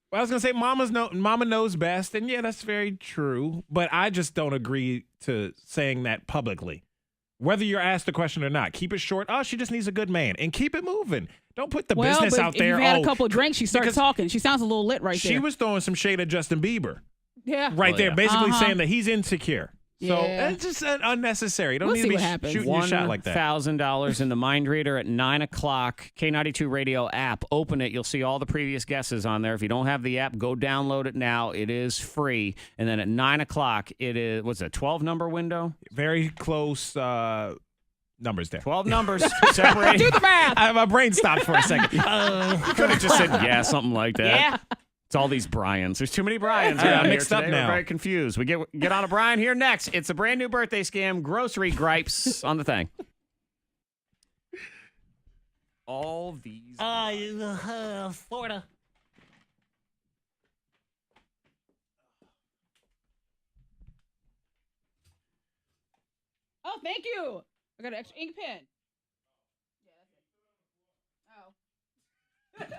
Well, I was gonna say Mama knows best, and yeah, that's very true. But I just don't agree to saying that publicly. Whether you're asked the question or not, keep it short. Oh, she just needs a good man, and keep it moving. Don't put the business but out if there. you've had a couple drinks, she starts because talking. She sounds a little lit right she there. was throwing some shade at Justin Bieber Yeah. right there, basically Uh-huh. saying that he's insecure. So Yeah. it's just unnecessary. Don't We'll need see to be what happens. shooting your shot like that. $1,000 in the Mind Reader at 9 o'clock. K92 Radio app. Open it. You'll see all the previous guesses on there. If you don't have the app, go download it now. It is free. And then at 9 o'clock, it is, what's it, 12-number window? Very close numbers there. 12 numbers separated. Do the math. My brain stopped for a second. You could have just said, yeah, something like that. Yeah. It's all these Bryans. There's too many Bryans. Yeah, around here mixed up today. We're now. very confused. We get on a Brian here next. It's a brand new birthday scam, grocery gripes on the thing. All these. Florida. Oh, thank you. I got an extra ink pen. Yeah, that's it. Oh.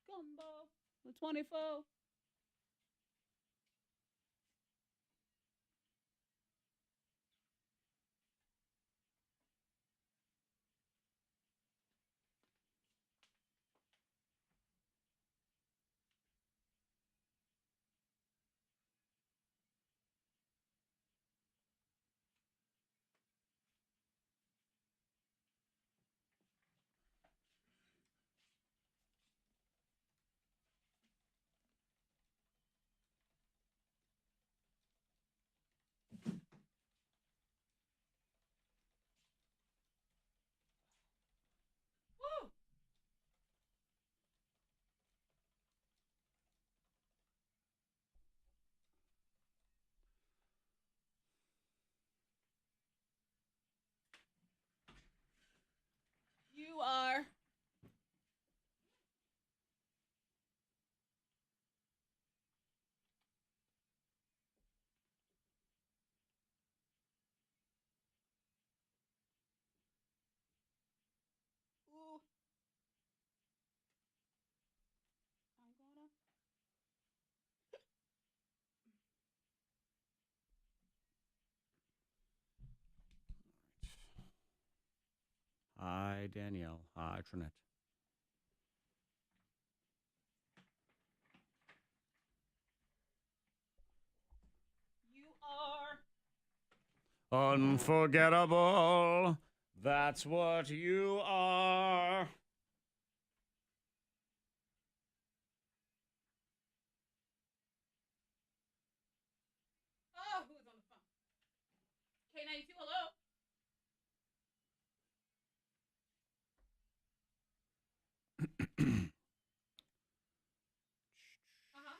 Gumbo. The 24. You are Hi, Danielle. Hi, Trinette. You are. Unforgettable. That's what you are. Oh, who's on the phone? K92, hello? Uh-huh.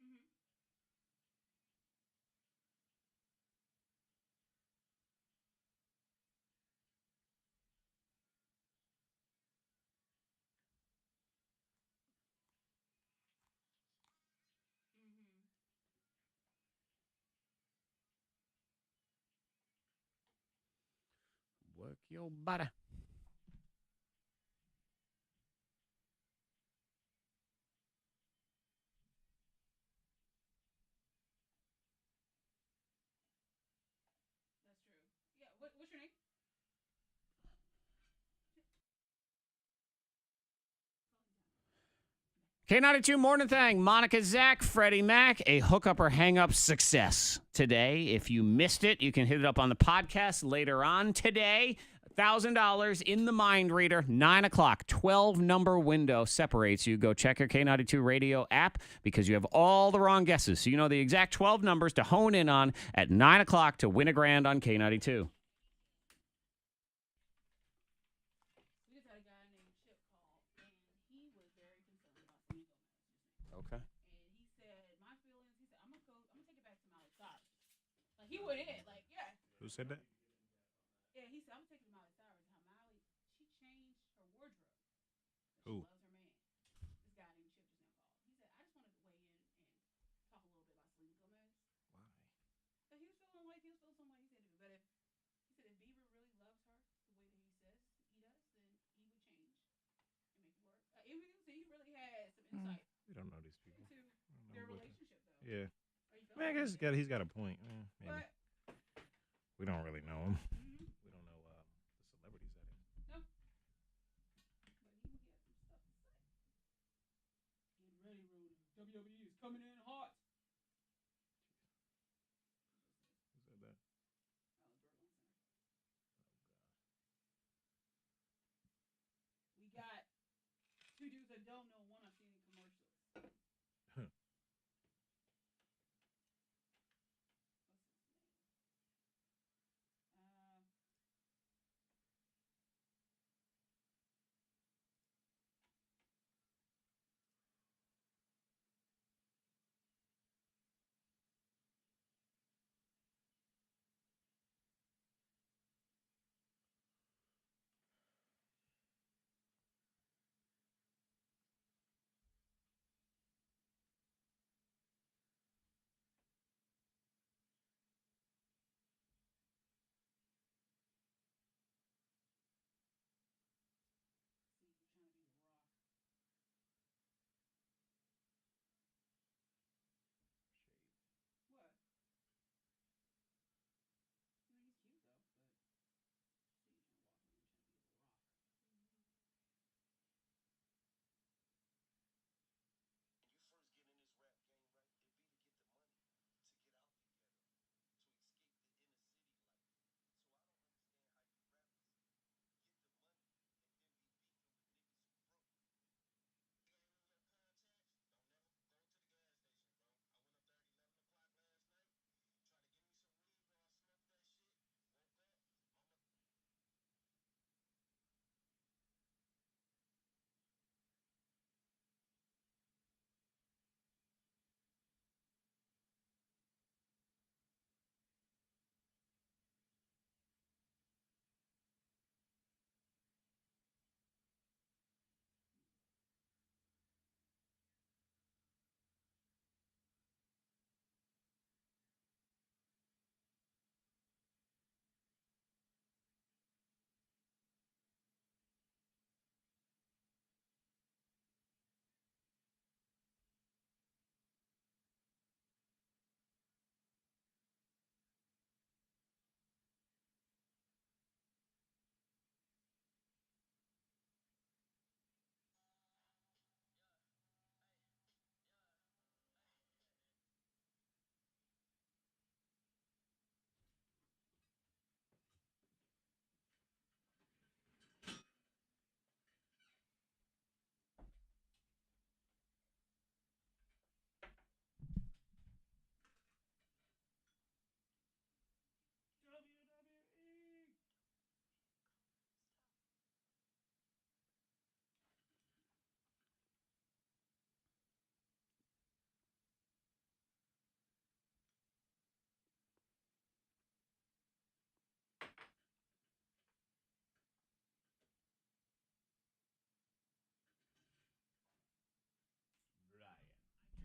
Mm-hmm. Mm-hmm. Work your body. That's true. Yeah, what's your name? K92 Mornin Thang, Monica, Zack, Freddie Mac, a hookup or hang up success today. If you missed it, you can hit it up on the podcast later on today. $1,000 in the mind reader, 9 o'clock, 12 number window separates you. Go check your K92 radio app because you have all the wrong guesses. So you know the exact 12 numbers to hone in on at 9 o'clock to win a grand on K92. We just had a guy named Chip call, and he was very concerned about Selena Gomez. Okay. And he said, my feelings, he said, I'm gonna take it back to Miley Cyrus. Like, he went in, like, yeah. Who said that? Yeah, he said, I'm gonna take it to Miley Cyrus. How Miley, she changed her wardrobe. Who? She loves her man. This guy named Chip just now called. He said, I just wanted to weigh in and talk a little bit about Selena Gomez. Why? But he was feeling some way. He said, but if Bieber really loves her the way that he says he does, then he would change and make it work. He really had some insight. We don't know these people. Into their relationship, though. Yeah. Are you feeling Man, I guess he's got a point. Maybe. But We don't really know him. We don't know the celebrities that is. no. But he had some stuff to say. Get ready, Rudy. WWE is coming in hot. Who said that? We got two dudes that don't know, one I've seen in commercials.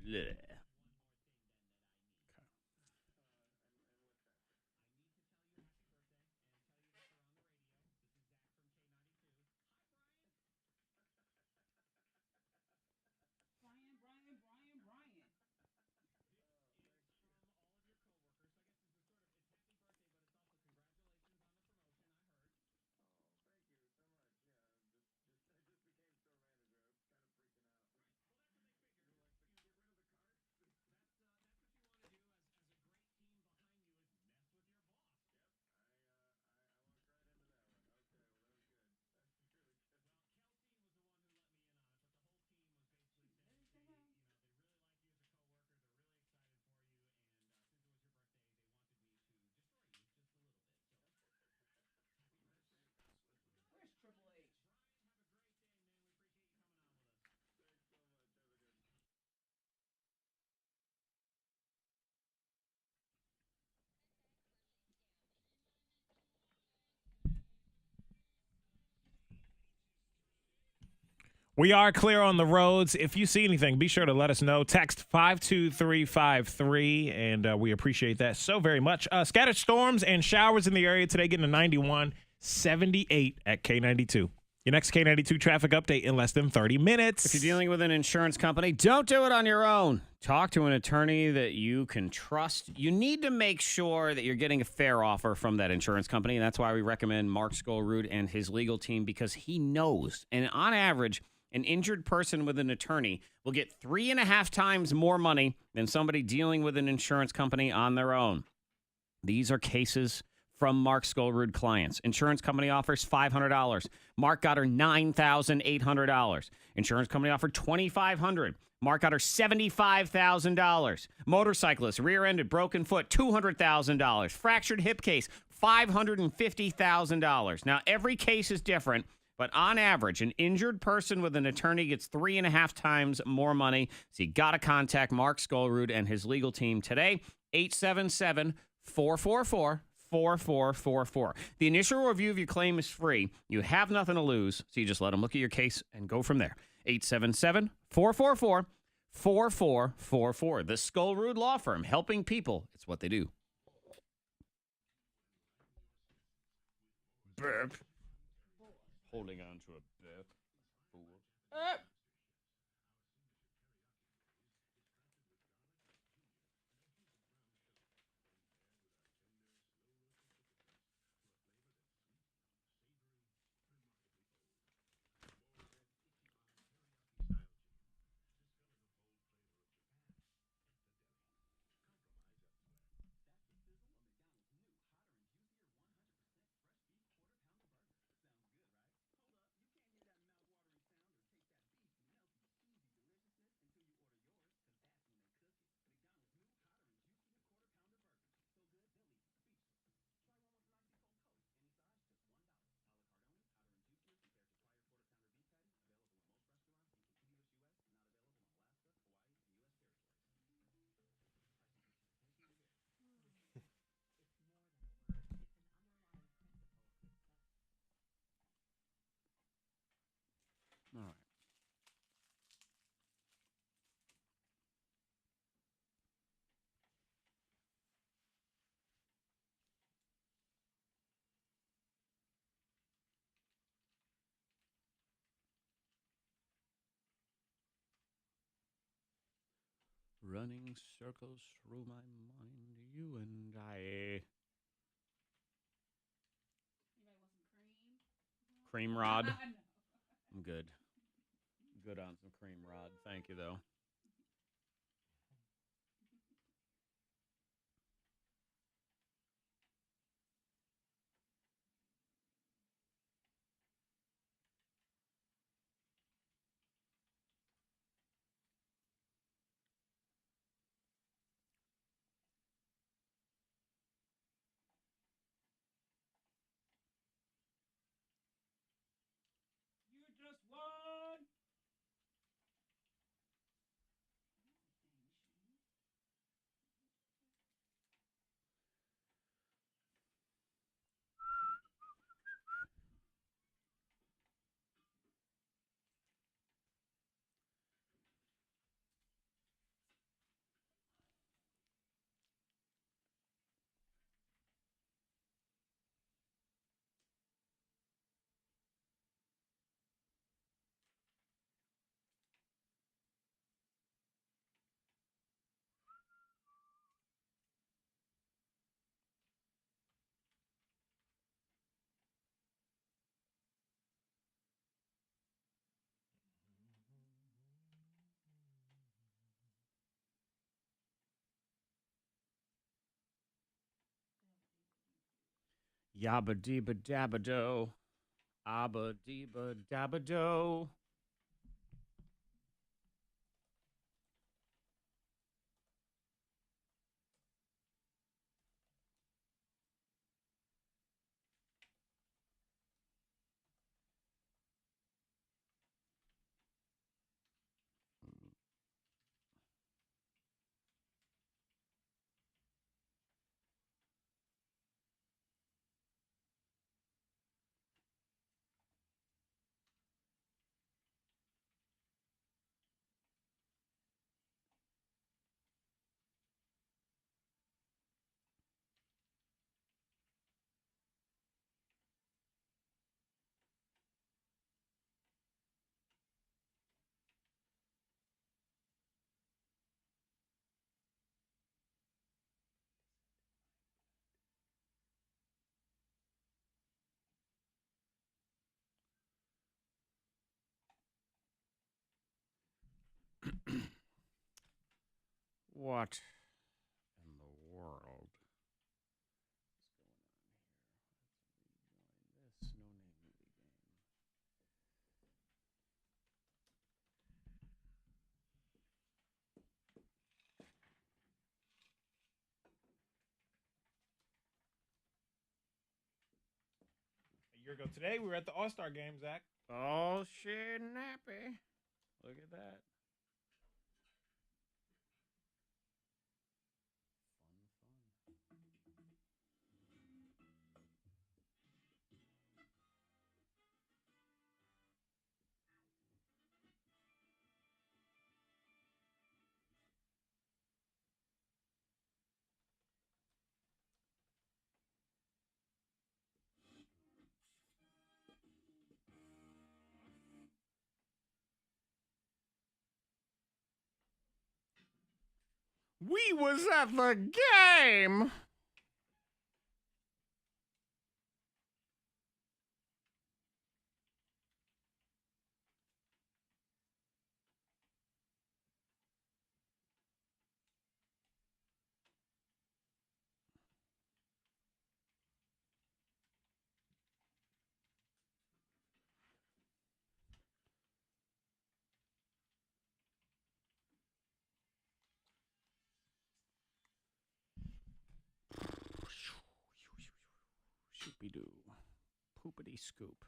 Blech. Brian. Where's Triple H? We are clear on the roads. If you see anything, be sure to let us know. Text 52353, and we appreciate that so very much. Scattered storms and showers in the area today, getting a 91, 78 at K92. Your next K92 traffic update in less than 30 minutes. If you're dealing with an insurance company, don't do it on your own. Talk to an attorney that you can trust. You need to make sure that you're getting a fair offer from that insurance company. And that's why we recommend Mark Skolrud and his legal team, because he knows. And on average, an injured person with an attorney will get 3.5 times more money than somebody dealing with an insurance company on their own. These are cases from Mark Skolrud clients. Insurance company offers $500. Mark got her $9,800. Insurance company offered $2,500. Mark got her $75,000. Motorcyclist, rear-ended, broken foot, $200,000. Fractured hip case, $550,000. Now, every case is different, but on average, an injured person with an attorney gets 3.5 times more money. So you got to contact Mark Skolrud and his legal team today, 877-444-4444. The initial review of your claim is free. You have nothing to lose, so you just let them look at your case and go from there. 877-444-4444. The Skolrud Law Firm, helping people. It's what they do. Burp. Holding on to a burp. All right. Running circles through my mind, you and I. Cream rod. I'm good. Good on some cream rod. Thank you, though. You just won. Yabba deeba dabba do. Abba deeba dabba do. What in the world is going on here? Let's rejoin this no name movie game. A year ago today, we were at the All-Star game, Zach. Oh, shit, nappy. Look at that. We was at the game. Shoopy-doo. Poopity scoop.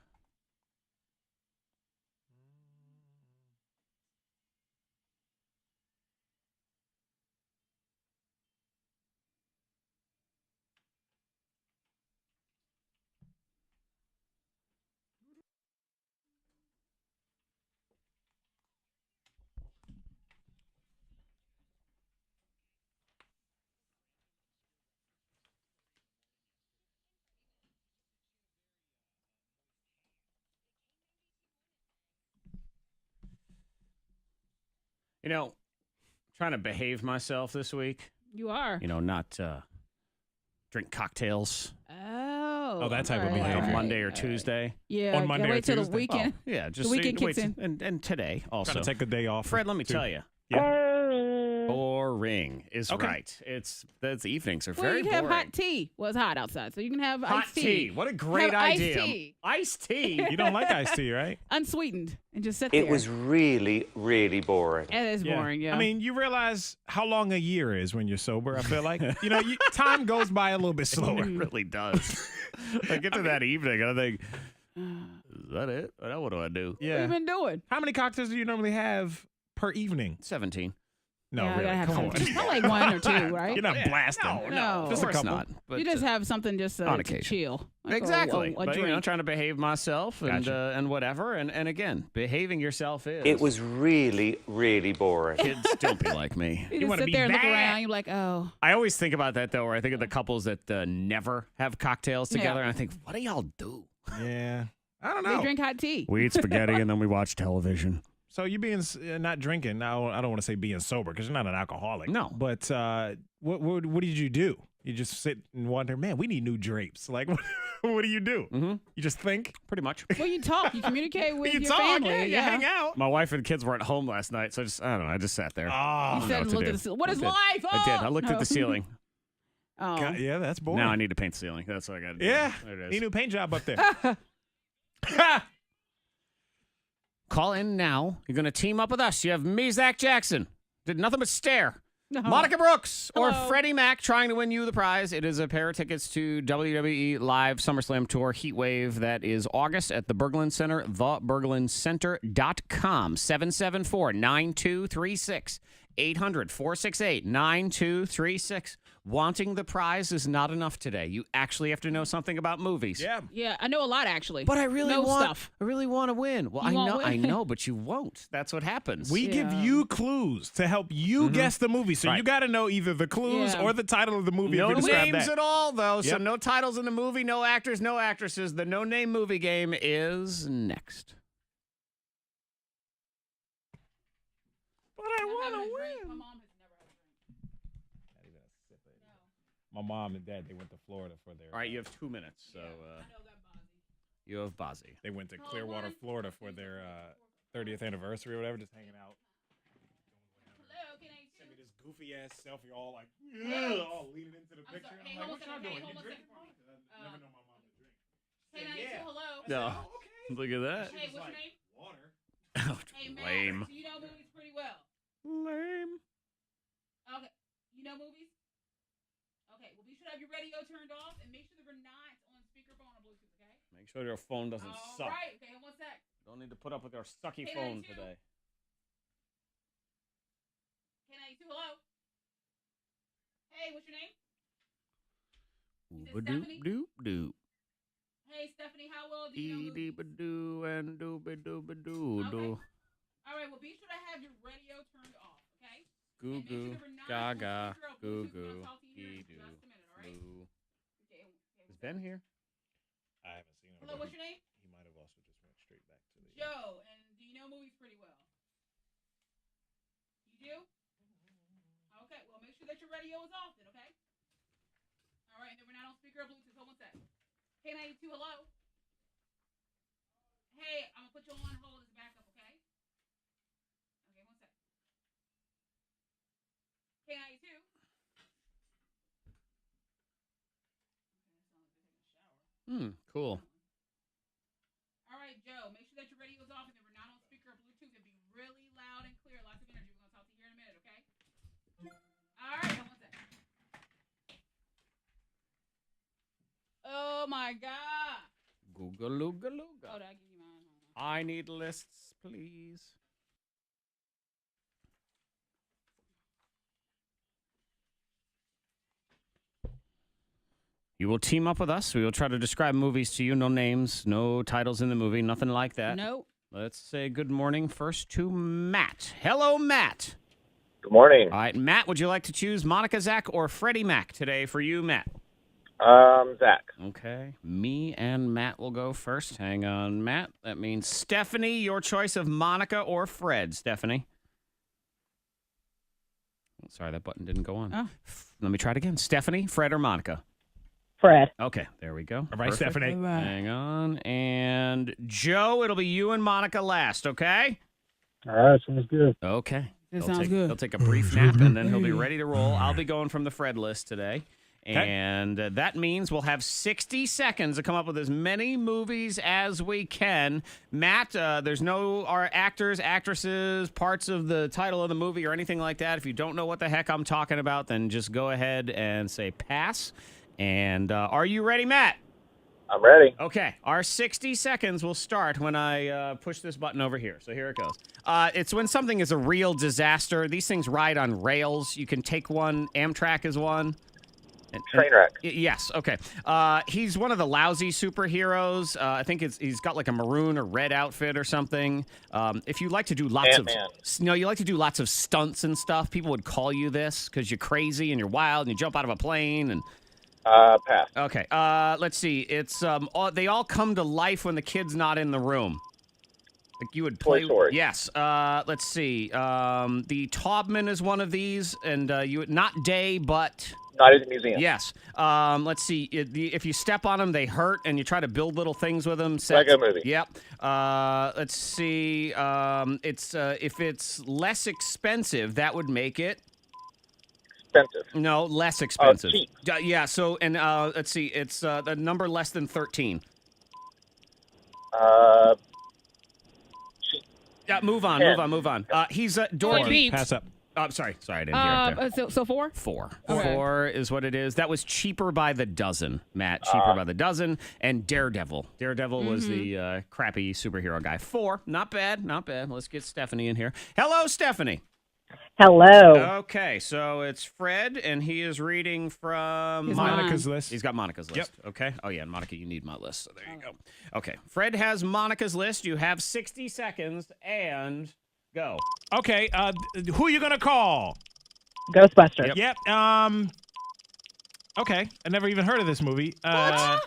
You know, trying to behave myself this week. You are. You know, not drink cocktails. Oh, that type of all behavior. On Monday or Tuesday. Yeah, On Monday can't or wait till the Tuesday? weekend. Yeah, just the weekend wait, kicks in. and today also. Trying to take a day off. Fred, let me too. tell you. Yeah. Boring is Okay. right. The evenings are Well, very you can have boring. hot tea. Well, it's hot outside, so you can have Hot iced tea. What a great Have iced idea. tea. Iced tea. You don't like iced tea, right? Unsweetened, and just sit there. It was really, really boring. It is boring, yeah. I mean, you realize how long a year is when you're sober, I feel like. Time goes by a little bit slower. It really does. I get to that evening and I think, is that it? Now what do I do? What have you been doing? How many cocktails do you normally have per evening? 17. No, Yeah, I really. gotta have Come some. on. Just not like one or two, right? You're not blasting. No. Just a Of course couple. not. But, You just have something just on to occasion. chill. Like Exactly. A But, drink. trying to behave myself and whatever. And again, behaving yourself is. It was really, really boring. Kids, don't be like me. You just wanna sit be there and look bad. around. You're like, oh. I always think about that, though, where I think of the couples that never have cocktails together. Yeah. And I think, what do y'all do? Yeah. I don't They know. drink hot tea. We eat spaghetti and then we watch television. So you being not drinking, now I don't want to say being sober because you're not an alcoholic. No. But what did you do? You just sit and wonder, man, we need new drapes. Like, what do you do? Mm-hmm. You just think? Pretty much. Well, you talk. You communicate with You your talk, family. yeah, you hang out. My wife and kids weren't home last night, so I just sat there. Oh. I You don't said, know look to at do. the ceiling. What is I did. life? I did. I Oh! looked at No. the ceiling. Oh. God, yeah, that's boring. Now I need to paint the ceiling. That's what I got to do. Yeah, There it need a is. new paint job up there. Call in now. You're going to team up with us. You have me, Zach Jackson. Did nothing but stare. No. Monica Brooks or Hello. Freddie Mac trying to win you the prize. It is a pair of tickets to WWE Live SummerSlam Tour Heatwave. That is August at the Berglund Center, theberglundcenter.com. 774-9236. 800-468-9236. Wanting the prize is not enough today. You actually have to know something about movies. Yeah. Yeah, I know a lot actually. But I really know want stuff. I really want to win. Well, You won't I win. know, but you won't. That's what happens. We give you clues to help you guess the movie. So Right. you got to know either the clues Yeah. or the title of the movie. No if you describe names that. at all, though. So Yep. no titles in the movie, no actors, no actresses. The no-name movie game is next. But I want to win. My mom and dad, they went to Florida for their. All right, you have 2 minutes. So you have Bozzy. They went to Clearwater, Florida for their 30th anniversary or whatever, just hanging out. Send me this goofy ass selfie, all like, all leaning into the picture. I'm like, what y'all doing? You drinking? I never know my mom to drink. Hello. No. Look at that. Hey, what's your name? Water. Oh, Hey, Matt, lame. do you know movies pretty well? Lame. Okay. You know movies? Okay. Well, be sure to have your radio turned off and make sure that we're not on speakerphone or Bluetooth, okay? Make sure your phone doesn't suck. All right. Okay, one sec. Don't need to put up with our sucky K92. phone today. K92, hello. Hey, what's your name? Ooba-doop-doop-doop. Hey, Stephanie, how well do you know movies? Dee-dee-ba-doo and doo-ba-doo-ba-doo-doo. All right, well, be sure to have your radio turned off, okay? Goo And make sure goo, that we're not gaga, on speaker or goo Bluetooth. goo, We'll talk to you here in dee doo, just a minute, all right? goo. Okay, Is Ben here? I haven't seen him. hello, what's your name? He might have also just went straight back to the. Joe, and do you know movies pretty well? You do? Okay, well, make sure that your radio is off then, okay? All right, and then we're not on speaker or Bluetooth. Hold one sec. K92, hello? Hey, I'm going to put you on hold as a backup, okay? Okay, one sec. K92? Okay, that sounds like they're taking a shower. Cool. All right, Joe, make sure that your radio is off and that we're not on speaker or Bluetooth. It'd be really loud and clear, lots of energy. We're going to talk to you here in a minute, okay? All right, hold one sec. Oh, my God. Googa-looga-looga. Oh, did I give you mine? I need lists, please. You will team up with us. We will try to describe movies to you. No names, no titles in the movie, nothing like that. Nope. Let's say good morning first to Matt. Hello, Matt. Good morning. All right, Matt, would you like to choose Monica, Zack, or Freddie Mac today for you, Matt? Zack. Okay. Me and Matt will go first. Hang on, Matt. That means Stephanie, your choice of Monica or Fred, Stephanie. Oh, sorry, that button didn't go on. Oh. Let me try it again. Stephanie, Fred, or Monica? Fred. Okay, there we go. All right, Perfect. Stephanie. Hang on. And Joe, it'll be you and Monica last, okay? All right, sounds good. Okay. That sounds good. He'll take a brief nap, and then he'll be ready to roll. I'll be going from the Fred list today. Okay. And that means we'll have 60 seconds to come up with as many movies as we can. Matt, there's no our actors, actresses, parts of the title of the movie or anything like that. If you don't know what the heck I'm talking about, then just go ahead and say pass. And are you ready, Matt? I'm ready. Okay, our 60 seconds will start when I push this button over here. So here it goes. It's when something is a real disaster. These things ride on rails. You can take one. Amtrak is one. Trainwreck. Yes, okay. He's one of the lousy superheroes. I think he's got like a maroon or red outfit or something. If you like to do lots Ant-Man. you like to do lots of stunts and stuff, people would call you this because you're crazy and you're wild and you jump out of a plane and... Pass. Okay, let's see. It's they all come to life when the kid's not in the room. Like you would play. Toy Story. Yes. Let's see. The Taubman is one of these, and you not Day, but Not at the museum. yes. Let's see. If you step on them, they hurt, and you try to build little things with them. Lego Movie. Yep. Let's see. It's if it's less expensive, that would make it. expensive. No, less expensive. Cheap. Yeah. So and let's see, it's the number less than 13. Yeah, move on. He's Dorothy. Pass up. Sorry, I didn't hear it there. So 4? 4. Okay. 4 is what it is. That was Cheaper by the Dozen, Matt. Cheaper by the Dozen. And Daredevil. Daredevil was the crappy superhero guy. 4. Not bad. Let's get Stephanie in here. Hello, Stephanie. Hello. Okay, so it's Fred, and he is reading from Monica's list. He's got Monica's list. Yep. Okay. Oh, yeah, Monica, you need my list, so there you go. Okay, Fred has Monica's list. You have 60 seconds, and go. Okay, who are you going to call? Ghostbusters. Yep. Okay, I never even heard of this movie. I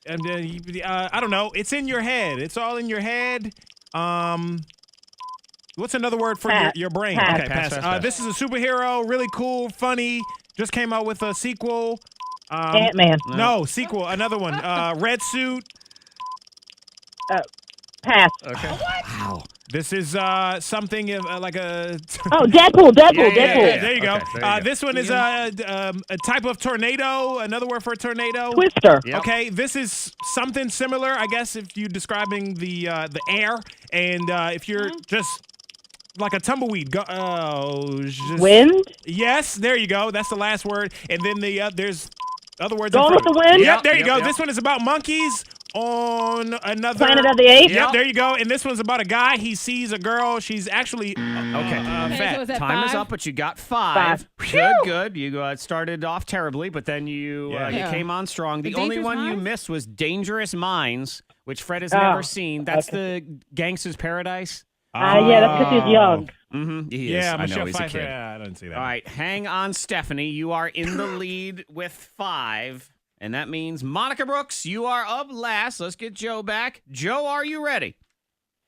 don't know. It's in your head. It's all in your head. What's another word for your brain? Pass. Okay, pass. This is a superhero, really cool, funny. Just came out with a sequel. Ant-Man. No, sequel. Another one. Red suit. Pass. Okay. Wow. This is something like a. Deadpool. Deadpool. There you go. Okay, there you go. This one is a type of tornado. Another word for a tornado. Twister. Yep. Okay, this is something similar, I guess, if you're describing the air, and if you're just like a tumbleweed. Wind. Yes, there you go. That's the last word, and then there's other words. Gone with the Wind. Yep, there you go. This one is about monkeys. On another Planet of the Apes. Yep, there you go. And this one's about a guy. He sees a girl. She's actually fat. So is that Time 5? is up, but you got 5. Good. You started off terribly, but then you came on strong. The only one you missed was Dangerous Minds, which Fred has never seen. That's the Gangster's Paradise. Yeah, that's because he's young. Mm-hmm. He is. Yeah, I know Michelle he's a Pfeiffer. kid. Yeah, I didn't see that. All right, hang on, Stephanie. You are in the lead with 5. And that means Monica Brooks, you are up last. Let's get Joe back. Joe, are you ready?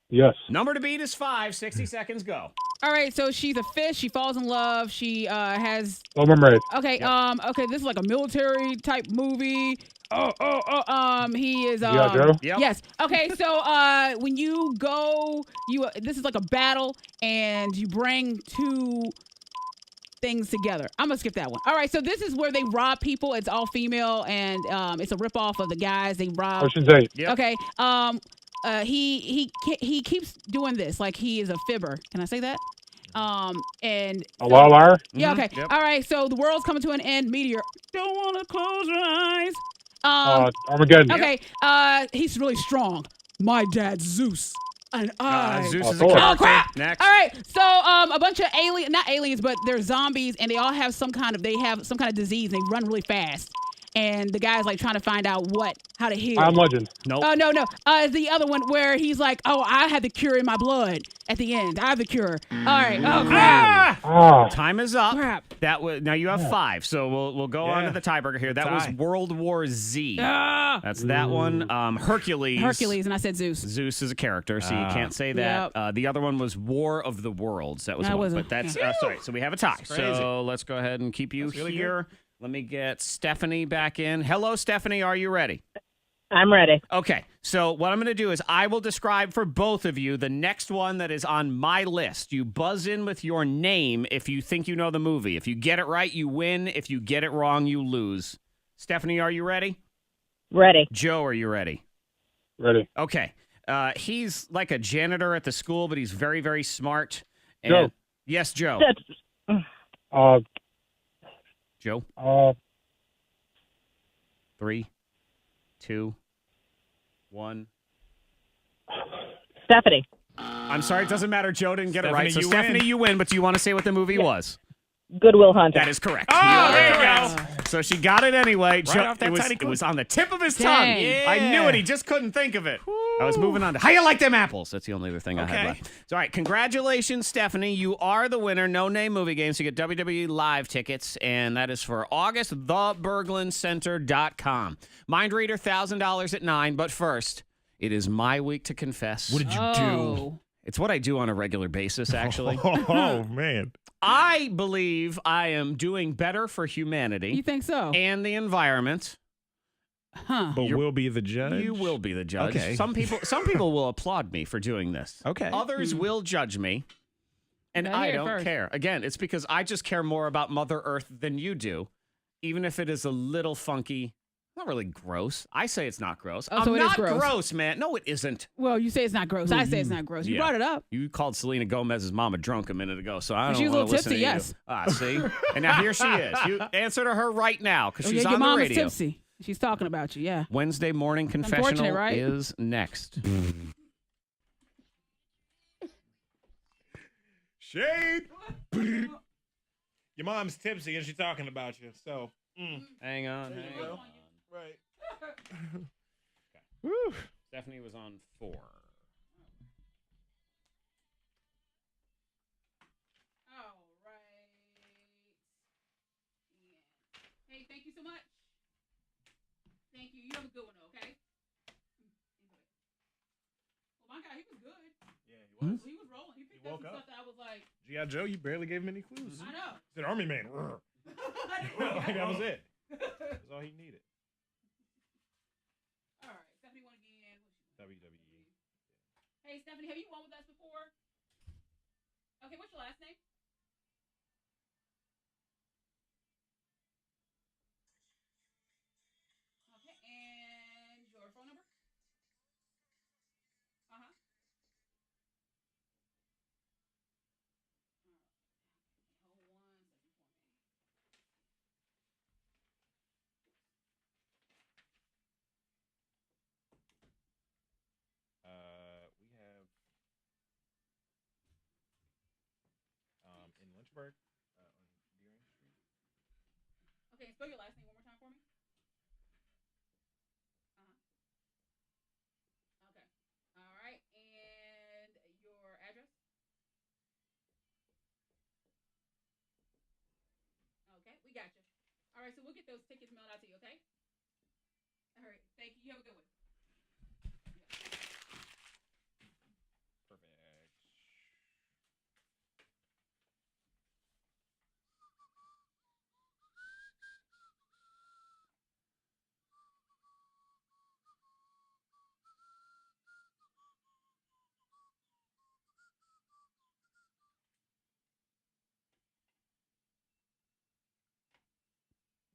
Yes. Number to beat is 5. 60 seconds, go. All right, so she's a fish. She falls in love. She has. Oh, I'm ready. Okay. Okay. This is like a military type movie. He is. Joe? Yep. Yes. Okay. So when you go, this is like a battle, and you bring 2 things together. I'm gonna skip that one. All right, so this is where they rob people. It's all female, and it's a ripoff of the guys they rob. Ocean's 8. Yep. Okay. He keeps doing this like he is a fibber. Can I say that? And A liar? yeah. Okay. Yep. All right. So the world's coming to an end. Meteor. Don't want to close your eyes. Armageddon. Okay. He's really strong. My dad's Zeus. And I. Zeus is a Thor. character. Oh crap! Next. All right, so a bunch of not aliens, but they're zombies, and they all have some kind of disease. They run really fast, and the guy's like trying to find out how to heal. I'm Legend. Nope. Oh no! It's the other one where he's like, "Oh, I had the cure in my blood." At the end, I have the cure. All right. Oh crap! Time is up. Crap. That was now you have 5, so we'll go on to the tiebreaker here. That was World War Z. That's that one. Hercules, and I said Zeus. Zeus is a character, so you can't say that. Yep. The other one was War of the Worlds. That was one. But that's sorry. So we have a tie. So let's go ahead and keep you here. Let me get Stephanie back in. Hello, Stephanie. Are you ready? I'm ready. Okay, so what I'm going to do is I will describe for both of you the next one that is on my list. You buzz in with your name if you think you know the movie. If you get it right, you win. If you get it wrong, you lose. Stephanie, are you ready? Ready. Joe, are you ready? Ready. Okay. He's like a janitor at the school, but he's very, very smart. And Joe. Yes, Joe. Joe? 3, 2, 1. Stephanie. I'm sorry, it doesn't matter. Joe didn't get it right. So, you Stephanie, win. you win, but do you want to say what the movie was? Goodwill Hunting. That is correct. Oh, there you go. So she got it anyway. Right off that it, was, tiny it clue. was on the tip of his Dang. tongue. Yeah. I knew it. He just couldn't think of it. I was moving on to how you like them apples. That's the only other thing I had Okay. left. So, all right, congratulations, Stephanie. You are the winner. No Name Movie Games. You get WWE Live tickets, and that is for August, theberglincenter.com. Mind Reader, $1,000 at 9, but first, it is my week to confess. What did you do? It's what I do on a regular basis, actually. Oh, man. I believe I am doing better for humanity. You think so? And the environment. Huh. But we'll be the judge? You will be the judge. Okay. Some people will applaud me for doing this. Okay. Others will judge me. And I don't care. Again, it's because I just care more about Mother Earth than you do, even if it is a little funky. Not really gross. I say it's not gross. Oh, so I'm it is not gross. gross, man. No, it isn't. Well, you say it's not gross. I say it's not gross. You brought it up. You called Selena Gomez's mama drunk a minute ago, so I don't She was a want to little listen tipsy, to yes. you. See? And now here she is. You answer to her right now because she's your on the mom radio. is tipsy. She's talking about you, yeah. Wednesday morning confessional unfortunate, right? is next. Shade. Your mom's tipsy and she's talking about you. So, hang on. Right. Woo. Stephanie was on 4. Hey, thank you so much. Thank you. You have a good one, okay? Well, my guy, he was good. Yeah, he was. He was rolling. He picked He up woke some up. stuff that I was like, G.I. Joe, you barely gave him any clues. I know. He's an army man. Like, that was it. That's all he needed. All right, Stephanie won again. WWE. Hey, Stephanie, have you won with us before? Okay, what's your last name? Okay, and your phone number? Uh-huh. Hold 1 second for me. We have in Lynchburg on Deering Street. Okay, spell your last name one more time for me. Okay. All right, and your address? Okay, we got you. All right, so we'll get those tickets mailed out to you, okay? All right, thank you. You have a good one. Perfect.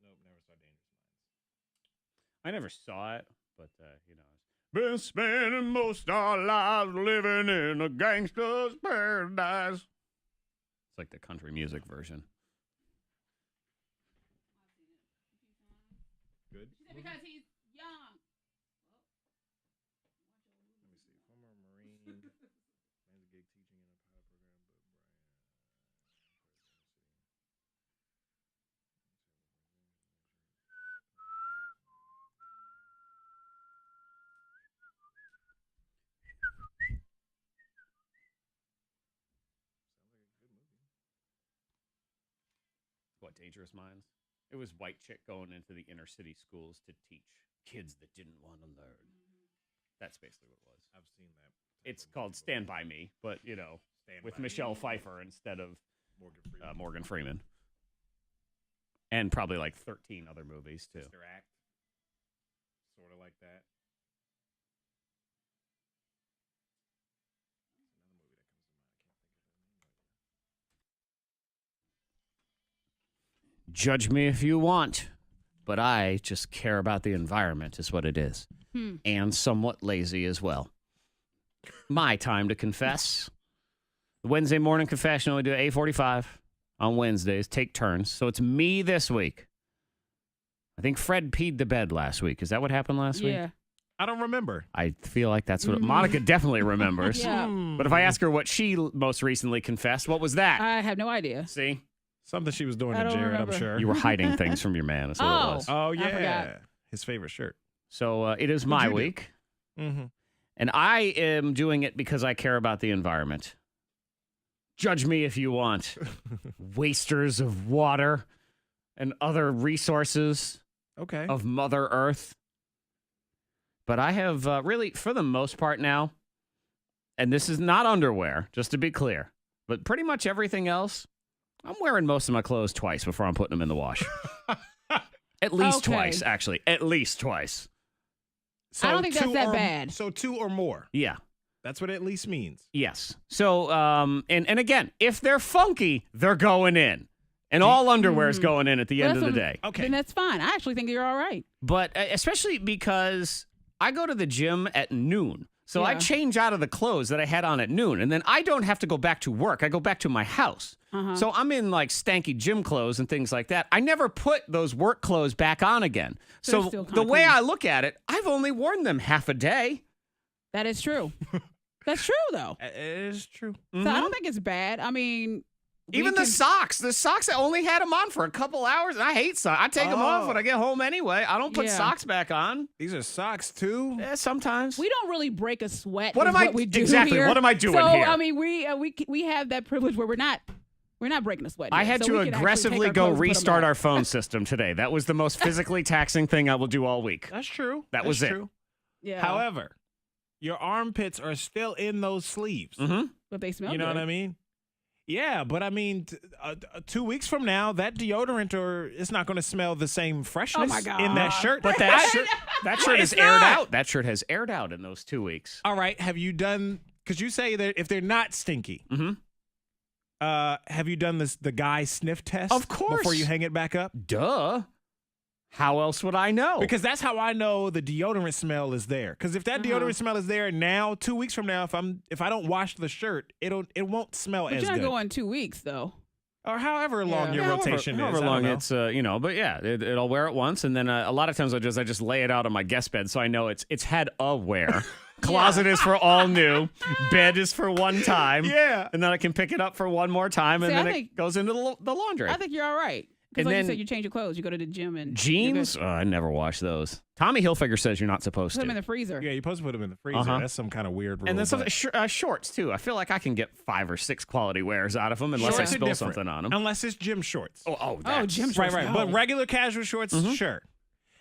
Nope, never saw Dangerous Minds. I never saw it, but, been spending most our lives living in a gangster's paradise. It's like the country music version. Good. She said because he's young. Let me see. Former Marine. Man's a gig teaching in a pilot program, but What, Dangerous Minds? It was white chick going into the inner city schools to teach kids that didn't want to learn. That's basically what it was. I've seen that. It's called Stand By Me, but, with Michelle Pfeiffer instead of Morgan Freeman. And probably like 13 other movies, too. Sister Act. Sort of like that. Judge me if you want, but I just care about the environment is what it is. And somewhat lazy as well. My time to confess. The Wednesday morning confessional, we do 8:45 on Wednesdays. Take turns. So it's me this week. I think Fred peed the bed last week. Is that what happened last week? Yeah. I don't remember. I feel like that's what Monica definitely remembers. Yeah. But if I ask her what she most recently confessed, what was that? I have no idea. See? Something she was doing I to don't Jared, remember. I'm sure. You were hiding things from your man. Is what it was. Oh, I yeah. forgot. His favorite shirt. So it is my you do? week. Mm-hmm. And I am doing it because I care about the environment. Judge me if you want. Wasters of water and other resources of Mother Earth. But I have really, for the most part now, and this is not underwear, just to be clear, but pretty much everything else, I'm wearing most of my clothes twice before I'm putting them in the wash. At least twice, actually. At least twice. So I don't think that's that bad. So 2 or more. Yeah. That's what it at least means. Yes. So, and again, if they're funky, they're going in. And all underwear is going in at the end of the day. Okay. Then that's fine. I actually think you're all right. But especially because I go to the gym at noon. So I change out of the clothes that I had on at noon. And then I don't have to go back to work. I go back to my house. So I'm in like stanky gym clothes and things like that. I never put those work clothes back on again. So the way I look at it, I've only worn them half a day. That is true. That's true, though. It is true. So I don't think it's bad. I mean, even the socks. I only had them on for a couple hours, and I hate socks. I take them off when I get home anyway. I don't put socks back on. These are socks too. Yeah, sometimes. We don't really break a sweat. What am I we do exactly? Here. What am I doing so, here? I mean, we have that privilege where we're not breaking a sweat. I here. had So to we can actually aggressively take go our clothes, put 'em restart on. our phone system today. That was the most physically taxing thing I will do all week. That's true. That was true. Yeah. However, your armpits are still in those sleeves. But they smell. You know good. what I mean? Yeah, but I mean, 2 weeks from now, that deodorant it's not going to smell the same freshness in that shirt. But that shirt is aired out. That shirt has aired out in those 2 weeks. All right. Have you done? Because you say that if they're not stinky, have you done the guy sniff test? Of course. Before you hang it back up. Duh. How else would I know? Because that's how I know the deodorant smell is there. Because if that deodorant smell is there now, 2 weeks from now, if I don't wash the shirt, it won't smell But as you're not good. going 2 weeks though. Or however long your rotation however is. I long don't know. it's, but yeah, it'll wear it once. And then a lot of times I just lay it out on my guest bed so I know it's had a wear. Closet is for all new. Bed is for one time. Yeah. And then I can pick it up for one more time. And See, then I it think- goes into the laundry. I think you're all right. Because And like then- you said, you change your clothes, you go to the gym and Jeans? Oh, I never wash those. Tommy Hilfiger says you're not supposed put them to. in the freezer. Yeah, you're supposed to put them in the freezer. That's some kind of weird rule. And then some but- shorts, too. I feel like I can get 5 or 6 quality wears out of them unless I Shorts are spill different, something on them. Unless it's gym shorts. That's, gym shorts. Right. No. But regular casual shorts, sure.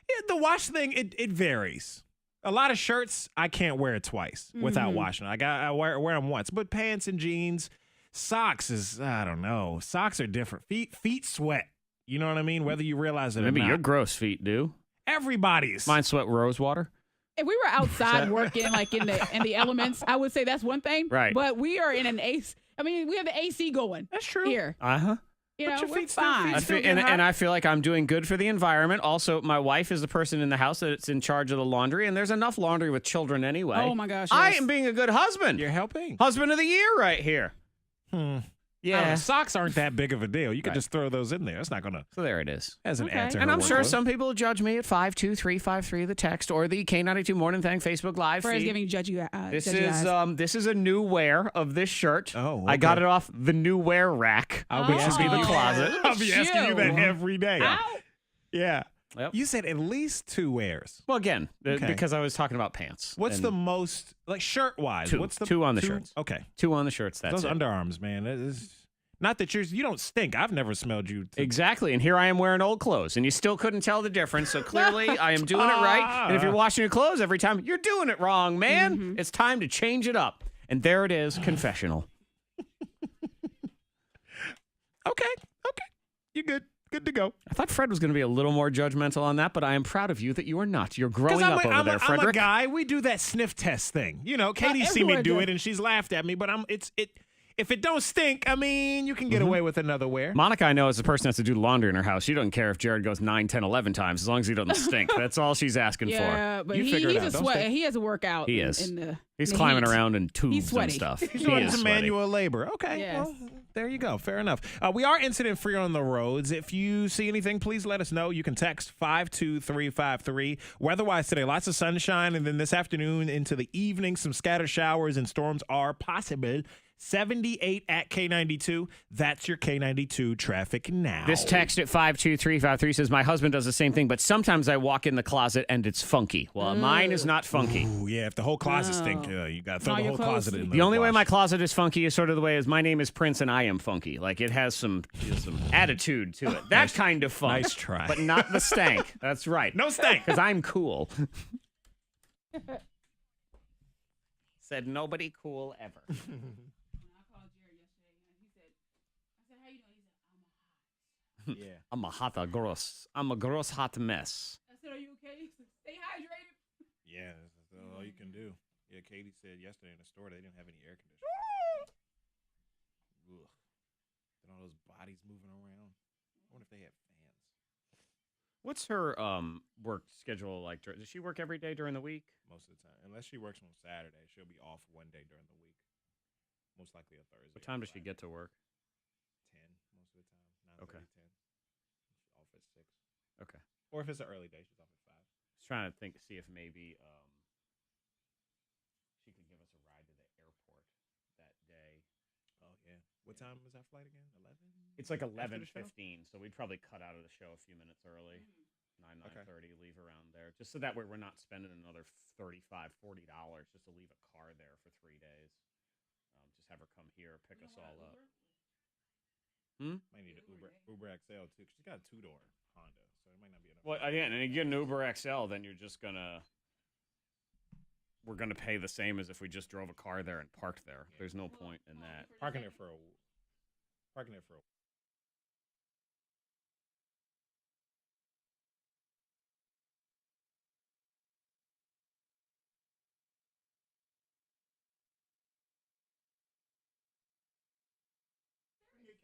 Yeah, the wash thing, it varies. A lot of shirts, I can't wear it twice without washing. I wear them once. But pants and jeans, socks is, I don't know. Socks are different. Feet sweat. You know what I mean? Whether you realize it or Maybe not. your gross feet do. Everybody's. Mine sweat rose water. If we were outside working, like in the elements, I would say that's one thing. Right. But we are in an AC. I mean, we have the AC going. That's true. Here. Uh-huh. You But know, your we're feet still- fine. feet And I feel like I'm doing good for the environment. Also, my wife is the person in the house that's in charge of the laundry, and there's enough laundry with children anyway. Oh, my gosh, I yes. am being a good husband. You're helping. Husband of the year right here. Yeah. Socks aren't that big of a deal. You could Right. just throw those in there. It's not going to, So there it is. as an Okay. answer. And I'm sure some people will judge me at 52353, the text, or the K92 Morning Thang Facebook Live Fred's feed. giving judge you. This judge you is eyes. this is a new wear of this shirt. Oh, I got okay. it off the new wear rack. I'll be which asking is in the you closet. I'll be asking you that You. every day. Ow. Yeah. Yep. You said at least 2 wears. Well, again, Okay. because I was talking about pants. What's And the most, like shirt wise? 2. What's the 2 on the shirts. Okay. 2 on the shirts. That's Those it. underarms, man. Not that you don't stink. I've never smelled you. Exactly. And here I am wearing old clothes, and you still couldn't tell the difference. So clearly, I am doing it right. And if you're washing your clothes every time, you're doing it wrong, man. It's time to change it up. And there it is, confessional. Okay. You're good. Good to go. I thought Fred was going to be a little more judgmental on that, but I am proud of you that you are not. You're growing I'm up over there, I'm a Frederick. guy. We do that sniff test thing. You know, Katie's seen me everyone do does. it, and she's laughed at me. But if it don't stink, I mean, you can get away with another wear. Monica, I know, is the person that has to do laundry in her house. She doesn't care if Jared goes 9, 10, 11 times, as long as he doesn't stink. That's all she's asking Yeah, for. but You figure it he's out. a Don't sweat. stink. He has to work out. He in- is. in the- He's in the climbing heat. around in tubes and sweaty. stuff. He's He doing is some sweaty. manual labor. Okay, Yes. well, there you go. Fair enough. We are incident free on the roads. If you see anything, please let us know. You can text 52353. Weather-wise today, lots of sunshine, and then this afternoon into the evening, some scattered showers and storms are possible. 78 at K92. That's your K92 traffic now. This text at 52353 says, my husband does the same thing, but sometimes I walk in the closet and it's funky. Well, mine is not funky. Ooh, yeah, if the whole closet stink, you got to throw All the your whole clothes closet in The only way my closet is funky is sort of the way is my name is Prince and I am funky. Like it has some attitude to it. That kind of funk. Nice try. But not the stank. That's right. No stank. Because I'm cool. Said nobody cool ever. Yeah. I'm a hot gross. I'm a gross hot mess. I said, are you okay? Stay hydrated. Yeah, that's all you can do. Yeah, Katie said yesterday in the store they didn't have any air conditioning. Ugh. Then all those bodies moving around. I wonder if they have fans. What's her work schedule like? Does she work every day during the week? Most of the time. Unless she works on Saturday, she'll be off one day during the week. Most likely a Thursday. What time does she get to work? 10 most of the time. 9:30, Okay. 10. She's off at 6. Okay. Or if it's an early day, she's off at 5. I was trying to see if maybe she could give us a ride to the airport that day. Oh, yeah. What time was that flight again? 11? It's like After the show? 11:15, so we'd probably cut out of the show a few minutes early. 9:30, Okay. leave around there. Just so that way we're not spending another $35-$40 just to leave a car there for 3 days. Just have her come here, pick us all up. Might need an Uber XL too. 'Cause she's got a 2-door Honda, so it might not be enough. Well, again, and you get an Uber XL, then you're just we're gonna pay the same as if we just drove a car there and parked there. There's no point in that. Parking there for a.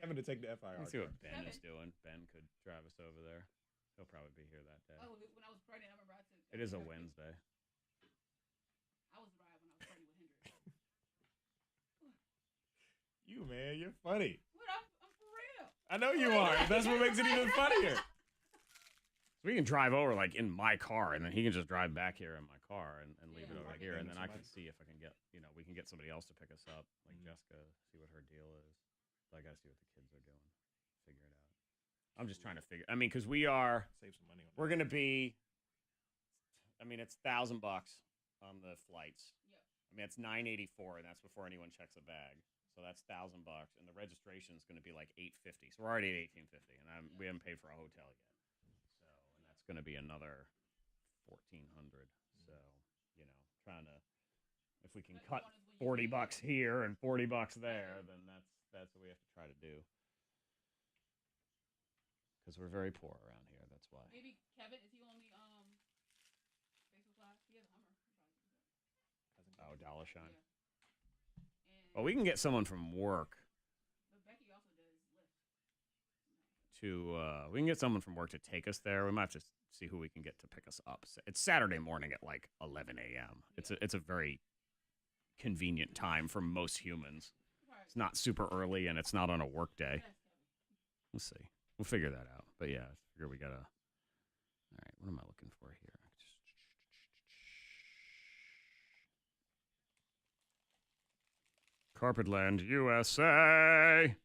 Kevin to take the FIR. Let's see what Ben is doing. Ben could drive us over there. He'll probably be here that day. Oh, when I was pregnant, I remember I took. It is a Wednesday. I was driving when I was pregnant with Hendrix. You, man, you're funny. What? I'm for real. I know you are. That's what makes it even funnier. So we can drive over like in my car, and then he can just drive back here in my car and leave it over here, and then I can see if I can get, we can get somebody else to pick us up, like Jessica, see what her deal is. But I gotta see what the kids are doing, figure it out. I'm just trying to figure. I mean, because save some money on. We're gonna be. I mean, it's $1,000 on the flights. Yep. I mean, it's $984, and that's before anyone checks a bag. So that's $1,000, and the registration is going to be like $850. So we're already at $1,850, and we haven't paid for a hotel yet. So, and that's going to be another $1,400. So, trying to, if we can cut $40 here and $40 there, then that's what we have to try to do. Because we're very poor around here. That's why. Maybe Kevin, is he on the Facebook Live? He has a Hummer. Oh, Dollar Shine. Yeah. Well, we can get someone from work But Becky also does Lyft. to. We can get someone from work to take us there. We might have to see who we can get to pick us up. It's Saturday morning at like 11 a.m. It's a very convenient time for most humans. It's not super early and it's not on a work day. We'll see. We'll figure that out. But yeah, I figure we gotta. All right, what am I looking for here? Carpetland, USA.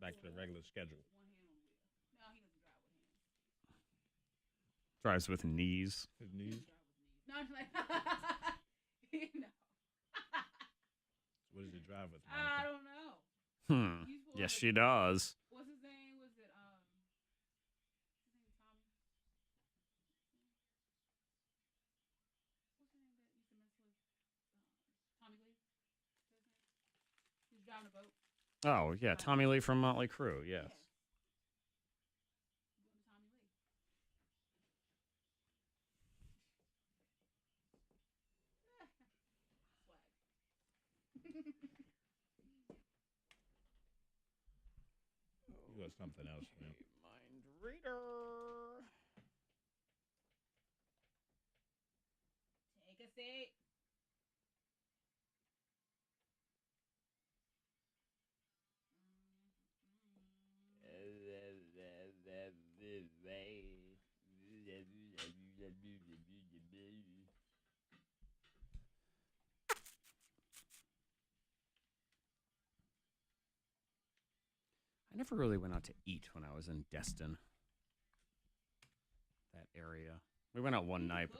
Back to the regular schedule. No, he doesn't drive with hands. Drives with knees. His knees. No, I'm like, no. What does he drive with? I don't know. Yes, she does. What's his name? Was it his name Tommy? What's his name that used to mess with Tommy Lee? He was driving a boat. Oh yeah, Tommy Lee from Motley Crue. Yes. Tommy Lee. You got something else, man. Mind reader. Take a seat. I never really went out to eat when I was in Destin. That area. We went out one night.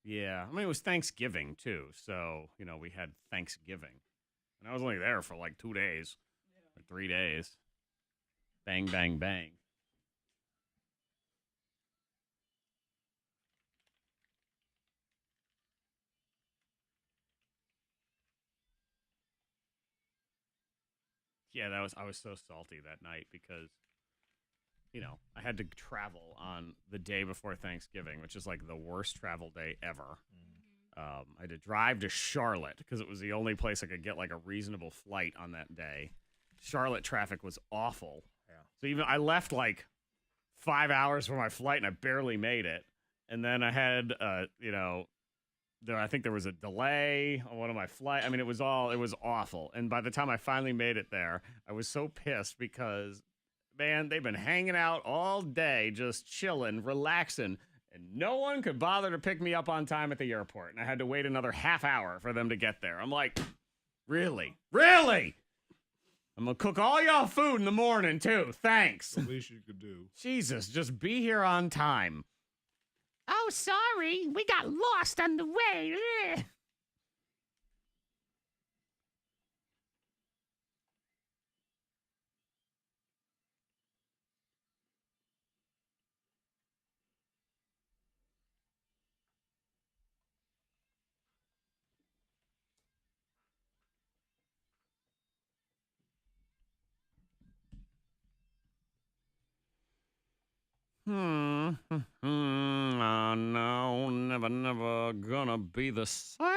Yeah. I mean, it was Thanksgiving, too. So, we had Thanksgiving. And I was only there for like 2 days or 3 days. Bang, bang, bang. Yeah, I was so salty that night because I had to travel on the day before Thanksgiving, which is like the worst travel day ever. I had to drive to Charlotte because it was the only place I could get like a reasonable flight on that day. Charlotte traffic was awful. Yeah. So even I left like 5 hours for my flight and I barely made it. And then I had, I think there was a delay on one of my flights. I mean, it was awful. And by the time I finally made it there, I was so pissed because, man, they've been hanging out all day, just chilling, relaxing. And no one could bother to pick me up on time at the airport. And I had to wait another half hour for them to get there. I'm like, really? Really? I'm going to cook all y'all food in the morning, too. Thanks. The least you could do. Jesus, just be here on time. Oh, sorry. We got lost on the way. Ugh. Oh, no, never gonna be the same.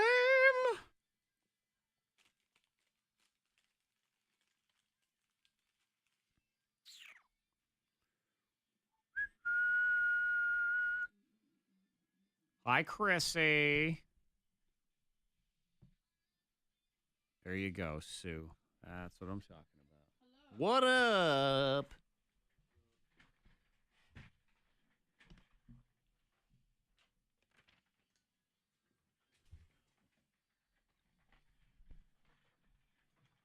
Hi, Chrissy. There you go, Sue. That's what I'm talking about. What up?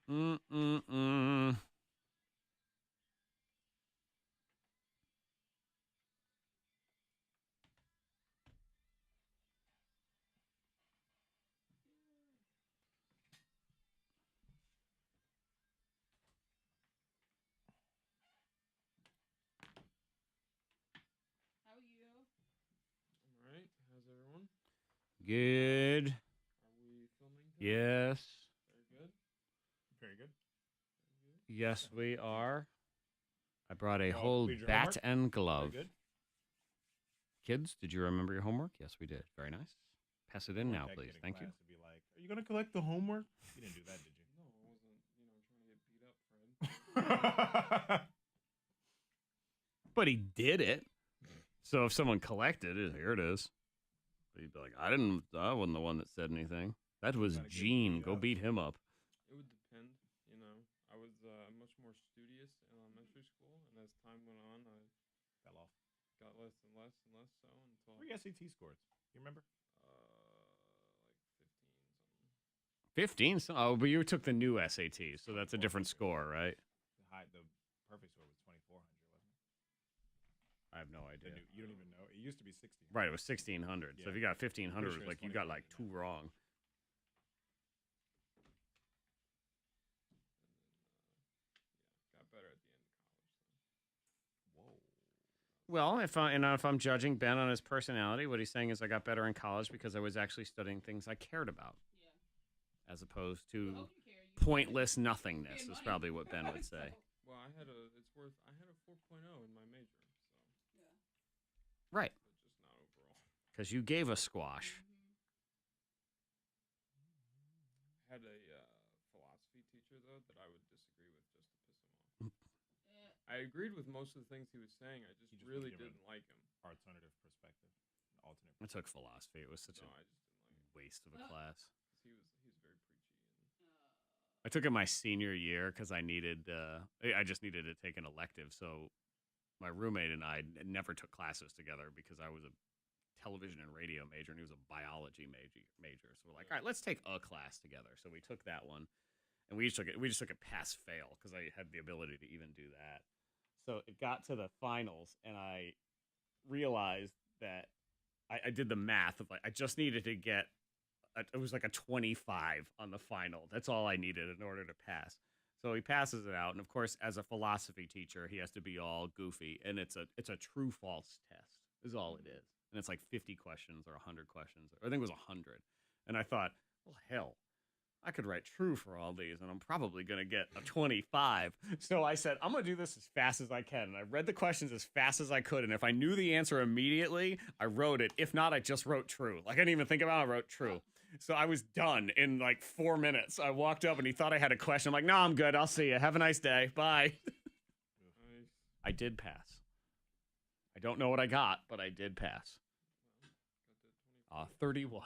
Mm-mm-mm. How are you? All right. How's everyone? Good. Are we filming today? Yes. Very good. Very good. Yes, we are. I brought a Y'all whole completed your bat homework? and glove. Very good. Kids, did you remember your homework? Yes, we did. Very nice. Pass it in now, That please. kid in Thank you. class would be like, "Are you gonna collect the homework?" You didn't do that, did you? No, I wasn't, trying to get beat up, Fred. But he did it. So if someone collected it, here it is. But he'd be like, I wasn't the one that said anything. That was Gene. Go beat him up. It would depend, I was much more studious in elementary school, and as time went on, I Fell off. got less and less and less so until What are your SAT scores? You remember? like 15 something. 15? Oh, but you took the new SAT, so that's a different score, right? The perfect score was 2,400, wasn't it? I have no idea. You don't even know. It used to be 16. Right, it was 1,600. So if you got 1,500, Pretty sure like it's you got like 2,400 two wrong. Got better at the end of college. Well, if I'm judging Ben on his personality, what he's saying is I got better in college because I was actually studying things I cared about. Yeah. As opposed to pointless nothingness is probably what Ben would say. Well, I had a 4.0 in my major, so. Right. But just not overall. Because you gave a squash. I had a philosophy teacher, though, that I would disagree with just to piss him off. I agreed with most of the things he was saying. I just really didn't like him. Alternative perspective. Alternate. I took philosophy. It was such a I just didn't like waste of a class. He was very preachy. I took it my senior year because I just needed to take an elective. So my roommate and I never took classes together because I was a television and radio major and he was a biology major. So we're like, all right, let's take a class together. So we took that one, and we just took it pass fail because I had the ability to even do that. So it got to the finals, and I realized that I did the math of like I just needed to get. It was like a 25 on the final. That's all I needed in order to pass. So he passes it out, and of course, as a philosophy teacher, he has to be all goofy, and it's a true false test. Is all it is, and it's like 50 questions or 100 questions, or I think it was 100. And I thought, well, hell, I could write true for all these, and I'm probably going to get a 25. So I said, I'm going to do this as fast as I can. And I read the questions as fast as I could. And if I knew the answer immediately, I wrote it. If not, I just wrote true. Like, I didn't even think about it. I wrote true. So I was done in like 4 minutes. I walked up, and he thought I had a question. I'm like, no, I'm good. I'll see you. Have a nice day. Bye. I did pass. I don't know what I got, but I did pass. 31.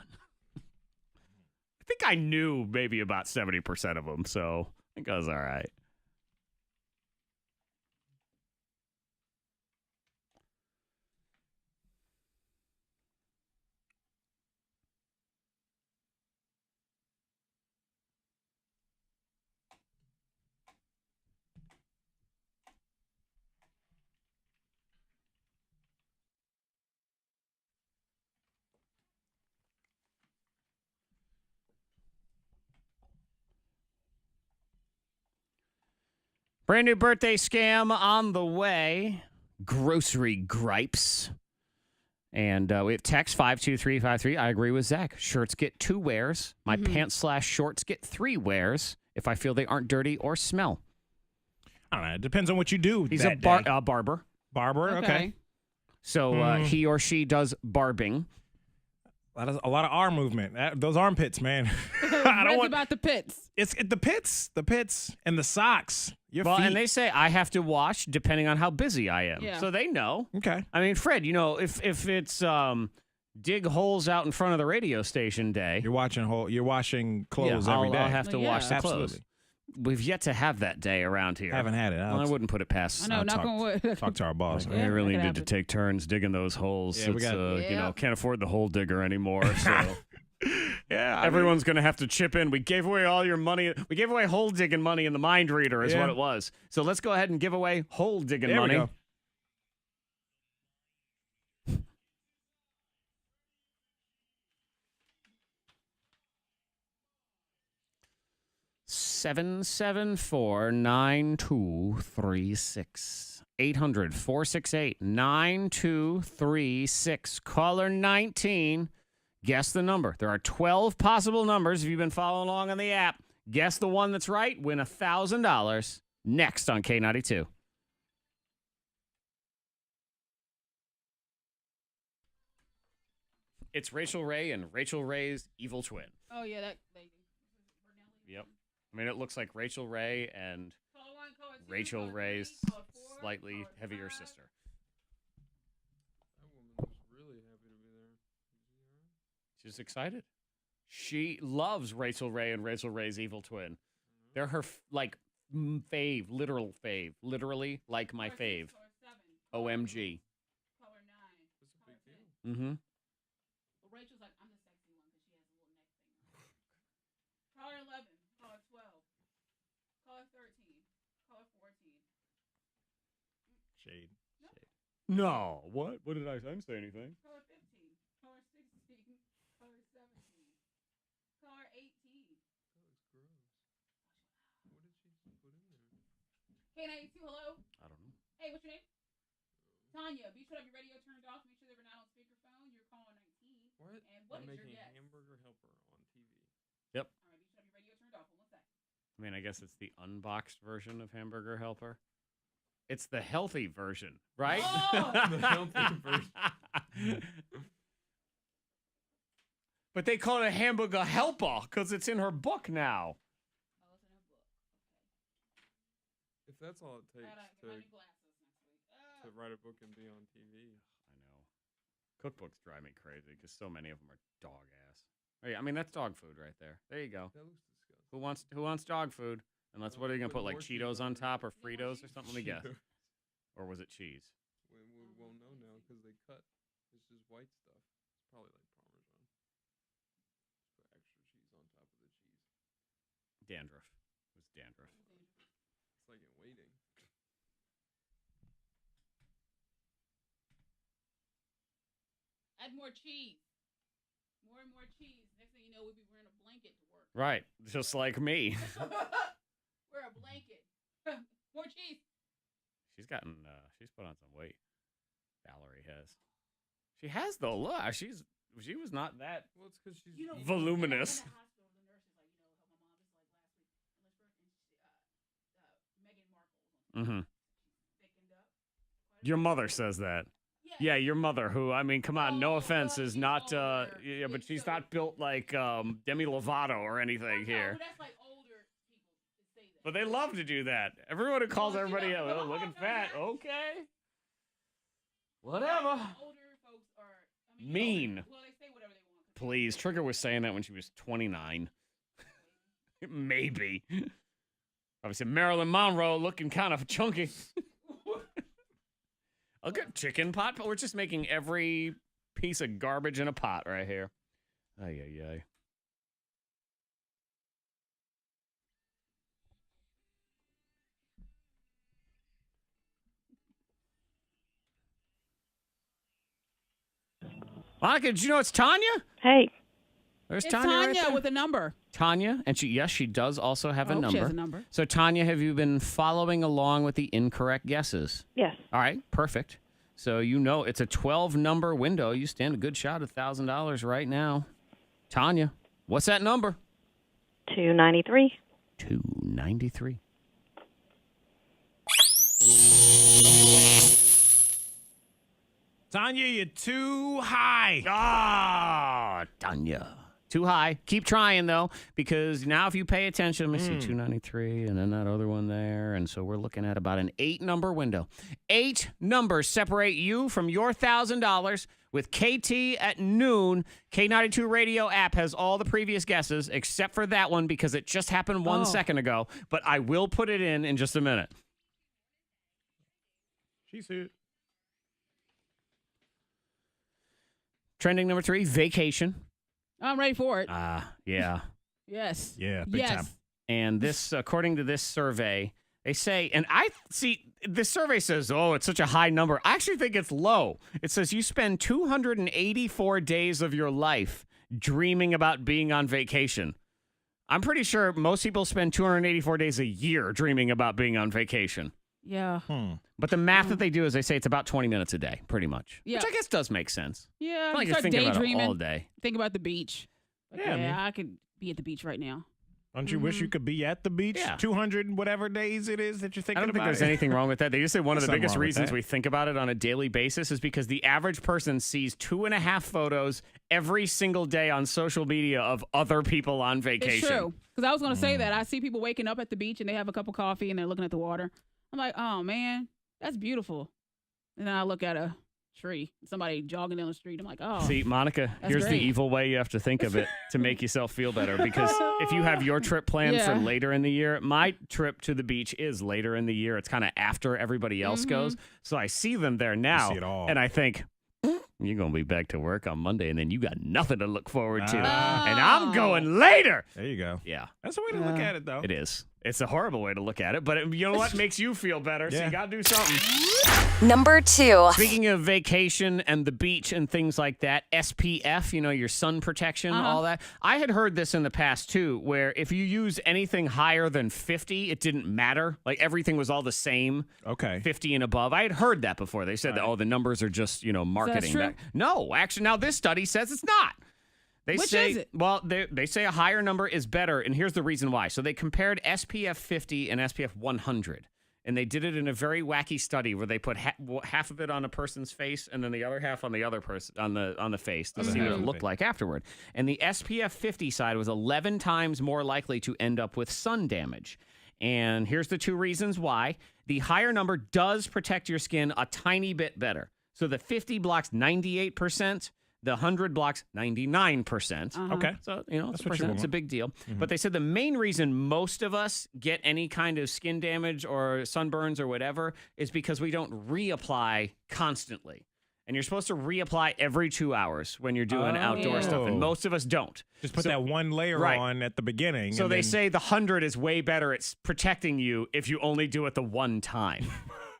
I think I knew maybe about 70% of them, so I think I was all right. Brand new birthday scam on the way. Grocery gripes. And we have text 52353. I agree with Zach. Shirts get 2 wears. My pants/shorts get 3 wears if I feel they aren't dirty or smell. I don't know. It depends on what you do. He's that a day. barber. Barber, okay. So he or she does barbing. A lot of arm movement. Those armpits, man. I don't want about the pits. It's the pits, and the socks. Your Well, feet. and they say I have to wash depending on how busy I am. Yeah. So they know. Okay. I mean, Fred, if it's dig holes out in front of the radio station day, You're washing clothes every day. I'll have to wash the Absolutely. clothes. We've yet to have that day around here. Haven't had it. Well, I wouldn't put it past. I know, knock on wood. Talk to our boss. We really need to take turns digging those holes. Yeah, we It's, got- can't afford the hole digger anymore. So yeah, everyone's going to have to chip in. We gave away all your money. We gave away hole digging money in the mind reader is what it was. So let's go ahead and give away hole digging There we money. go. Seven 774-9236. 800-468-9236. Caller 19. Guess the number. There are 12 possible numbers. If you've been following along on the app, guess the one that's right. Win $1,000 next on K92. It's Rachel Ray and Rachel Ray's evil twin. Oh, yeah, that lady. Yep. I mean, it looks like Rachel Ray and Rachel Ray's slightly heavier sister. That woman was really happy to be there. She's excited. She loves Rachel Ray and Rachel Ray's evil twin. They're her fave, literal fave, literally like my fave. OMG. That's a big deal. Mm-hmm. Well, Rachel's like, I'm the sexy one because she has a little neck thing. Caller 11, caller 12, caller 13, caller 14. Shade. No. What? What did I say? I didn't say anything. Caller 15, caller 16, caller 17, caller 18. That looks gross. What did she put in there? K92, hello? I don't know. Hey, what's your name? Tanya, be sure to have your radio turned off. Make sure they were not on speakerphone. You're calling 19. What? And what I'm is your making guess? hamburger helper on TV. Yep. All right, be sure to have your radio turned off. Hold 1 sec. I mean, I guess it's the unboxed version of Hamburger Helper. It's the healthy version, right? Oh! The healthy version. But they call it a Hamburger Helper because it's in her book now. Oh, it's in her book. If that's all it takes Get my new glasses next week. to write a book and be on TV. I know. Cookbooks drive me crazy because so many of them are dog ass. Oh, yeah, I mean, that's dog food right there. There you go. That looks disgusting. Who wants dog food? Unless what are you gonna Put put like more cheese Cheetos on on it. top or Fritos or something? Let me guess. Cheetos. Or was it cheese? We won't know now because they cut. It's just white stuff. It's probably like Parmesan. Just put extra cheese on top of the cheese. Dandruff. It was dandruff. It's like in waiting. Add more cheese. More and more cheese. Next thing you know, we'll be wearing a blanket to work. Right, just like me. Wear a blanket. More cheese. She's put on some weight. Valerie has. She has though. Look, she was not that Well, it's because she's You know, voluminous. in the hospital, the nurse is like, Mm-hmm. Your mother says that. Yeah, your mother, who, I mean, come on, no offense, is not, yeah, but she's not built like Demi Lovato or anything here. That's like older people that say that. But they love to do that. Everyone who calls everybody else, oh, looking fat, okay. Whatever. Older folks are Mean. Well, they say whatever they want. Please, Trigger was saying that when she was 29. Maybe. Probably said Marilyn Monroe looking kind of chunky. A good chicken pot, but we're just making every piece of garbage in a pot right here. Ay, ay, ay. Monica, did you know it's Tanya? Hey. There's It's Tanya, right Tanya there. with a number. Tanya, and she does also have a Oh, number. she has a number. So, Tanya, have you been following along with the incorrect guesses? Yes. All right, perfect. So, you know it's a 12-number window. You stand a good shot at $1,000 right now. Tanya, what's that number? 293. 293. Tanya, you're too high. Ah, Tanya. Too high. Keep trying, though, because now if you pay attention, let me see, 293, and then that other one there. And so we're looking at about an 8-number window. 8 numbers separate you from your $1,000 with KT at noon. K92 radio app has all the previous guesses except for that one because it just happened 1 second ago. But I will put it in just a minute. She's here. Trending number 3, vacation. I'm ready for it. Yeah. Yes. Yeah, big yes. time. And this, according to this survey, they say, and I see, this survey says, oh, it's such a high number. I actually think it's low. It says you spend 284 days of your life dreaming about being on vacation. I'm pretty sure most people spend 284 days a year dreaming about being on vacation. Yeah. But the math that they do is they say it's about 20 minutes a day, pretty much. Yeah. Which I guess does make sense. Yeah. Like You you're start thinking about it daydreaming. all day. Think about the beach. Like, Yeah, man. I could be at the beach right now. Don't you wish you could be at the beach 200 and whatever days it is that you're thinking I don't about think there's it? anything wrong with that. They just say one of the Something biggest wrong with reasons that. we think about it on a daily basis is because the average person sees 2.5 photos every single day on social media of other people on vacation. It's true. Because I was going to say that. I see people waking up at the beach and they have a cup of coffee and they're looking at the water. I'm like, oh, man, that's beautiful. And then I look at a tree, somebody jogging down the street. I'm like, oh. See, Monica, that's here's great. the evil way you have to think of it to make yourself feel better. Because if you have your trip planned for Yeah. later in the year, my trip to the beach is later in the year. It's kind of after everybody else goes. So I see them there now. see it all. And I think, you're going to be back to work on Monday, and then you got nothing to look forward to. And I'm going later. There you go. Yeah. That's the way to look at it, though. It is. It's a horrible way to look at it, but you know what makes you feel better, so Yeah. you got to do something. Number 2. Speaking of vacation and the beach and things like that, SPF, you know, your sun protection, all that. I had heard this in the past, too, where if you use anything higher than 50, it didn't matter. Like, everything was all the same. Okay. 50 and above. I had heard that before. They said that, oh, the numbers are just, you know, marketing. true? No, actually, now this study says it's not. They Which say, is it? well, they say a higher number is better, and here's the reason why. So they compared SPF 50 and SPF 100, and they did it in a very wacky study where they put half of it on a person's face and then the other half on the other person on the face to see what it looked like afterward. And the SPF 50 side was 11 times more likely to end up with sun damage. And here's the 2 reasons why. The higher number does protect your skin a tiny bit better. So the 50 blocks 98%. The 100 blocks 99%. Okay. So, you know, That's it's a what you percent. It's a want. big deal. But they said the main reason most of us get any kind of skin damage or sunburns or whatever is because we don't reapply constantly. And you're supposed to reapply every 2 hours when you're doing outdoor stuff. And most of us don't. Just put So- that one layer Right. on at the beginning. So and they then- say the 100 is way better. It's protecting you if you only do it the one time.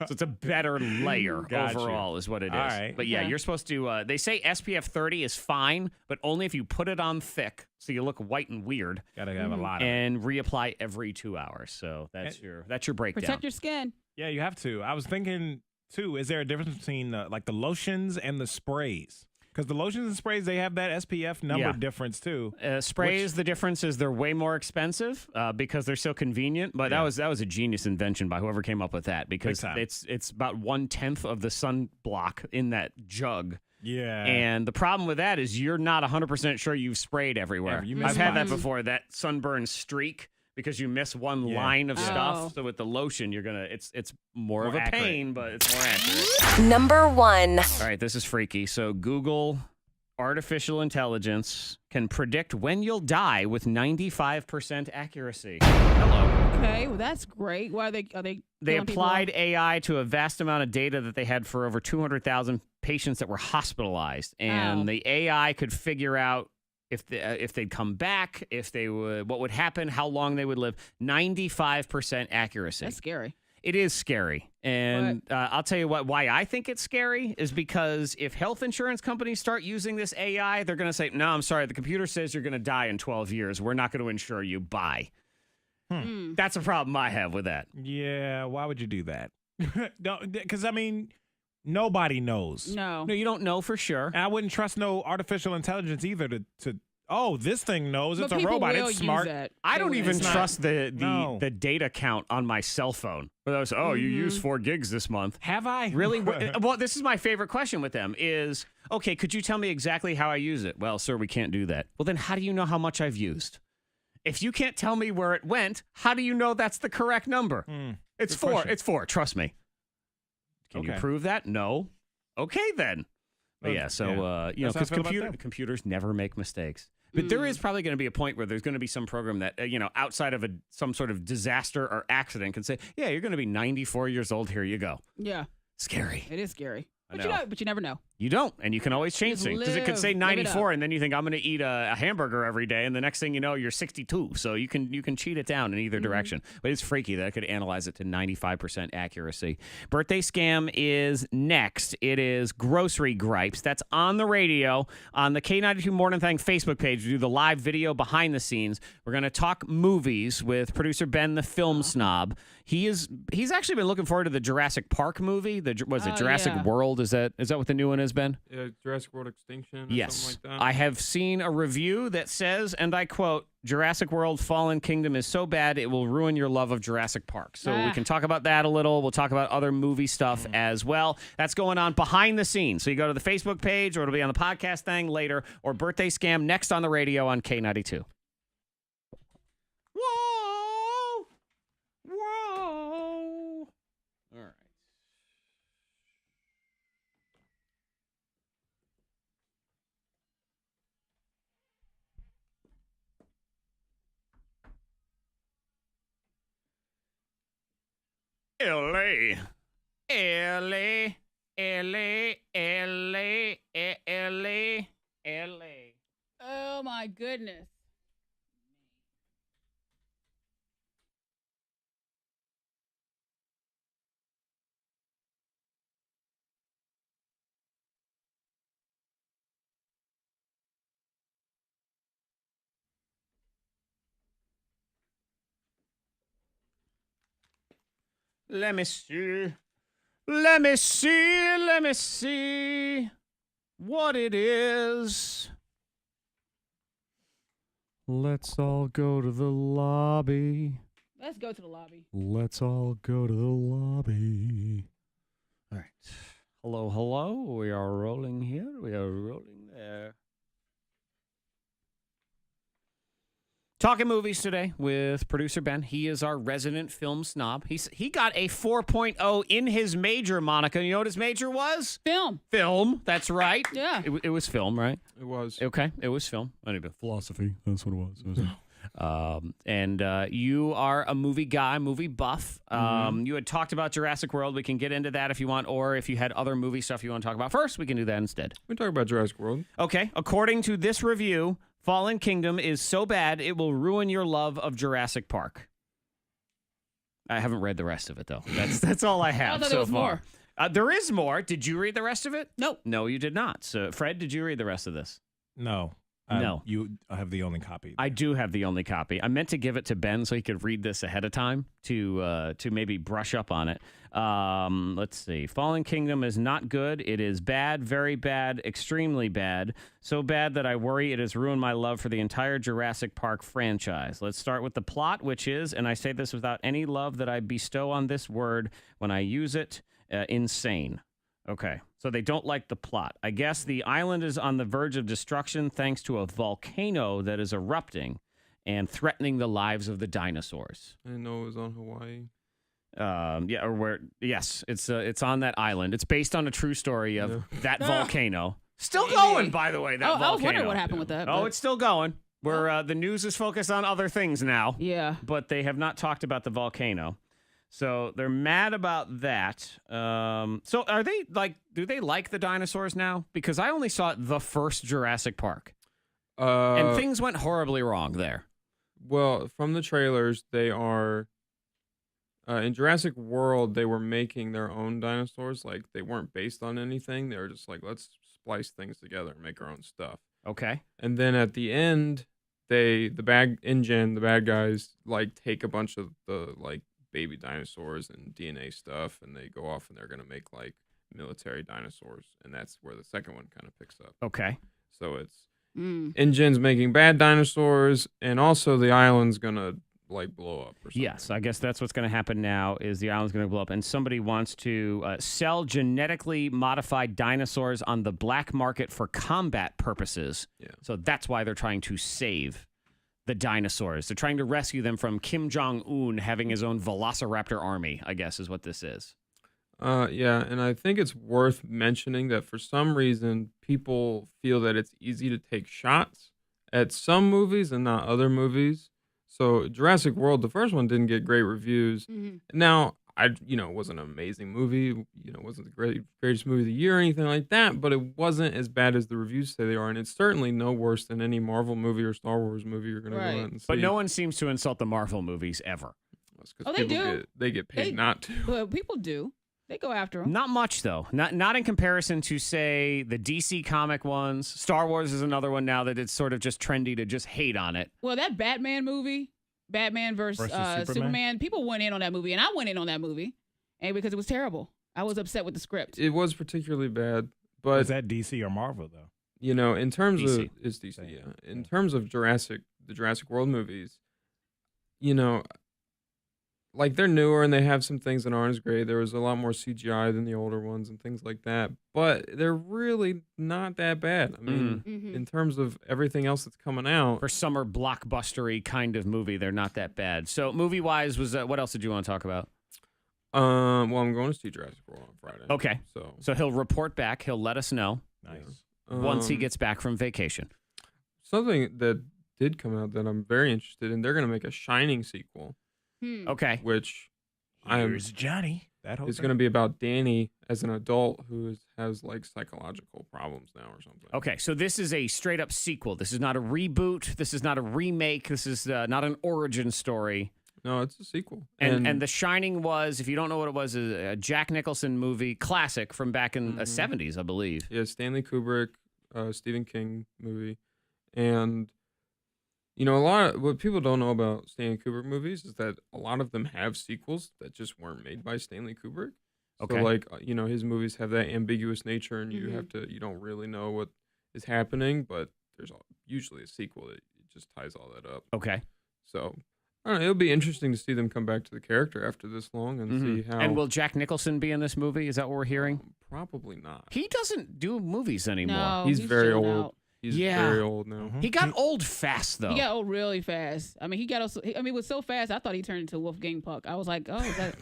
So it's a better layer Gotcha. overall is what it is. All right. But yeah, Okay. you're supposed to, they say SPF 30 is fine, but only if you put it on thick so you look white and weird. Gotta have a lot of it. And reapply every 2 hours. So that's your breakdown. Protect your skin. Yeah, you have to. I was thinking, too, is there a difference between like the lotions and the sprays? Because the lotions and sprays, they have that SPF number difference too. Sprays, the difference is they're way more expensive because they're so convenient. But that was a genius invention by whoever came up with that, because it's about 1/10 of the sunblock in that jug. Yeah. And the problem with that is you're not 100% sure you've sprayed everywhere. I've had that before, that sunburn streak, because you miss one line of stuff. So with the lotion, you're going to, it's more of a pain, but it's more accurate. Number 1. All right, this is freaky. So Google artificial intelligence can predict when you'll die with 95% accuracy. Hello. Okay, well that's great. Why are they They applied AI to a vast amount of data that they had for over 200,000 patients that were hospitalized, and the AI could figure out if they'd come back, if they would, what would happen, how long they would live. 95% accuracy. That's scary. It is scary. And I'll tell you why I think it's scary is because if health insurance companies start using this AI, they're going to say, no, I'm sorry, the computer says you're going to die in 12 years. We're not going to insure you. Bye. That's a problem I have with that. Yeah, why would you do that? Because, I mean, nobody knows. No, you don't know for sure. And I wouldn't trust no artificial intelligence either to this thing knows. It's a robot. It's smart. I don't even trust the data count on my cell phone. Where was, you used 4 gigs this month. Have I? Really? Well, this is my favorite question with them is, okay, could you tell me exactly how I use it? Well, sir, we can't do that. Well, then how do you know how much I've used? If you can't tell me where it went, how do you know that's the correct number? It's 4. question. It's 4. Trust me. Can you prove that? No. Okay, then. But because computers never make mistakes. But there is probably going to be a point where there's going to be some program that, outside of some sort of disaster or accident can say, yeah, you're going to be 94 years old. Here you go. Yeah. Scary. It is scary. I But know. but you never know. You don't, and you can always change things because it could say live it 94, up. and then you think I'm going to eat a hamburger every day, and the next thing you know, you're 62. So you can cheat it down in either direction. But it's freaky that I could analyze it to 95% accuracy. Birthday scam is next. It is grocery gripes. That's on the radio on the K92 Mornin Thang Facebook page. We do the live video behind the scenes. We're going to talk movies with producer Ben, the film snob. He's actually been looking forward to the Jurassic Park movie. Jurassic World? Is that what the new one has been? Yeah, Jurassic World Extinction or Yes. something like that. I have seen a review that says, and I quote, Jurassic World Fallen Kingdom is so bad it will ruin your love of Jurassic Park. So we can talk about that a little. We'll talk about other movie stuff as well. That's going on behind the scenes. So you go to the Facebook page, or it'll be on the podcast thing later, or Birthday Scam next on the radio on K92. Whoa! Whoa! All right. L.A. L.A. L.A. L.A. L.A. L.A. Oh my goodness. Let me see. Let me see. Let me see what it is. Let's all go to the lobby. Let's go to the lobby. Let's all go to the lobby. All right. Hello, hello. We are rolling here. We are rolling there. Talking movies today with producer Ben. He is our resident film snob. He got a 4.0 in his major, Monica. You know what his major was? Film. Film. That's right. Yeah. It was film, right? It was. Okay. It was film. Anyway, philosophy. That's what it was. And you are a movie guy, movie buff. You had talked about Jurassic World. We can get into that if you want, or if you had other movie stuff you want to talk about first, we can do that instead. We talk about Jurassic World. Okay. According to this review, Fallen Kingdom is so bad it will ruin your love of Jurassic Park. I haven't read the rest of it, though. That's all I have thought so there was far. more. There is more. Did you read the rest of it? Nope. No, you did not. So, Fred, did you read the rest of this? No. No. You have the only copy. I do have the only copy. I meant to give it to Ben so he could read this ahead of time to maybe brush up on it. Let's see. Fallen Kingdom is not good. It is bad, very bad, extremely bad. So bad that I worry it has ruined my love for the entire Jurassic Park franchise. Let's start with the plot, which is, and I say this without any love that I bestow on this word when I use it, insane. Okay, so they don't like the plot. I guess the island is on the verge of destruction thanks to a volcano that is erupting and threatening the lives of the dinosaurs. I didn't know it was on Hawaii. It's on that island. It's based on a true story of that volcano. Still going, by the way, that volcano. I was wondering what happened with that. Oh, it's still going. Where the news is focused on other things now. Yeah. But they have not talked about the volcano. So they're mad about that. So are they do they like the dinosaurs now? Because I only saw the first Jurassic Park. And things went horribly wrong there. Well, from the trailers, they are in Jurassic World, they were making their own dinosaurs. Like, they weren't based on anything. They were just like, let's splice things together and make our own stuff. Okay. And then at the end, the bad guys, like, take a bunch of the, like, baby dinosaurs and DNA stuff, and they go off and they're going to make, like, military dinosaurs. And that's where the second one kind of picks up. Okay. So it's InGen's making bad dinosaurs, and also the island's going to, like, blow up or something. Yes, I guess that's what's going to happen now is the island's going to blow up, and somebody wants to sell genetically modified dinosaurs on the black market for combat purposes. Yeah. So that's why they're trying to save the dinosaurs. They're trying to rescue them from Kim Jong-un having his own velociraptor army, I guess is what this is. Yeah, and I think it's worth mentioning that for some reason, people feel that it's easy to take shots at some movies and not other movies. So Jurassic World, the first one didn't get great reviews. Now, it wasn't an amazing movie. It wasn't the greatest movie of the year or anything like that, but it wasn't as bad as the reviews say they are, and it's certainly no worse than any Marvel movie or Star Wars movie you're going to go out and see. But no one seems to insult the Marvel movies ever. They do. They get paid not to. But people do. They go after them. Not much, though. Not in comparison to, say, the DC comic ones. Star Wars is another one now that it's sort of just trendy to just hate on it. Well, that Batman movie, Batman versus Superman, people went in on that movie, and I went in on that movie, and because it was terrible. I was upset with the script. It was particularly bad. But is that DC or Marvel, though? In terms DC. of... It's DC, yeah. In terms of the Jurassic World movies, like, they're newer and they have some things that aren't as great. There was a lot more CGI than the older ones and things like that. But they're really not that bad. I mean, in terms of everything else that's coming out. For summer blockbustery kind of movie, they're not that bad. So movie-wise, what else did you want to talk about? Well, I'm going to see Jurassic World on Friday. Okay. So he'll report back. He'll let us know. Nice. Once he gets back from vacation. Something that did come out that I'm very interested in, they're going to make a Shining sequel. Okay. Which Here's Johnny. It's going to be about Danny as an adult who has like psychological problems now or something. Okay, so this is a straight up sequel. This is not a reboot. This is not a remake. This is not an origin story. No, it's a sequel. And The Shining was, if you don't know what it was, a Jack Nicholson movie, classic from back in the 70s, I believe. Yeah, Stanley Kubrick, Stephen King movie. And what people don't know about Stanley Kubrick movies is that a lot of them have sequels that just weren't made by Stanley Kubrick. Okay. So, like, his movies have that ambiguous nature, and you don't really know what is happening, but there's usually a sequel that just ties all that up. Okay. So, I don't know, it'll be interesting to see them come back to the character after this long and see how. And will Jack Nicholson be in this movie? Is that what we're hearing? Probably not. He doesn't do movies anymore. No, he's very old. out. He's very old now. He got old fast, though. He got old really fast. I mean, it was so fast, I thought he turned into Wolfgang Puck. I was like, oh, is that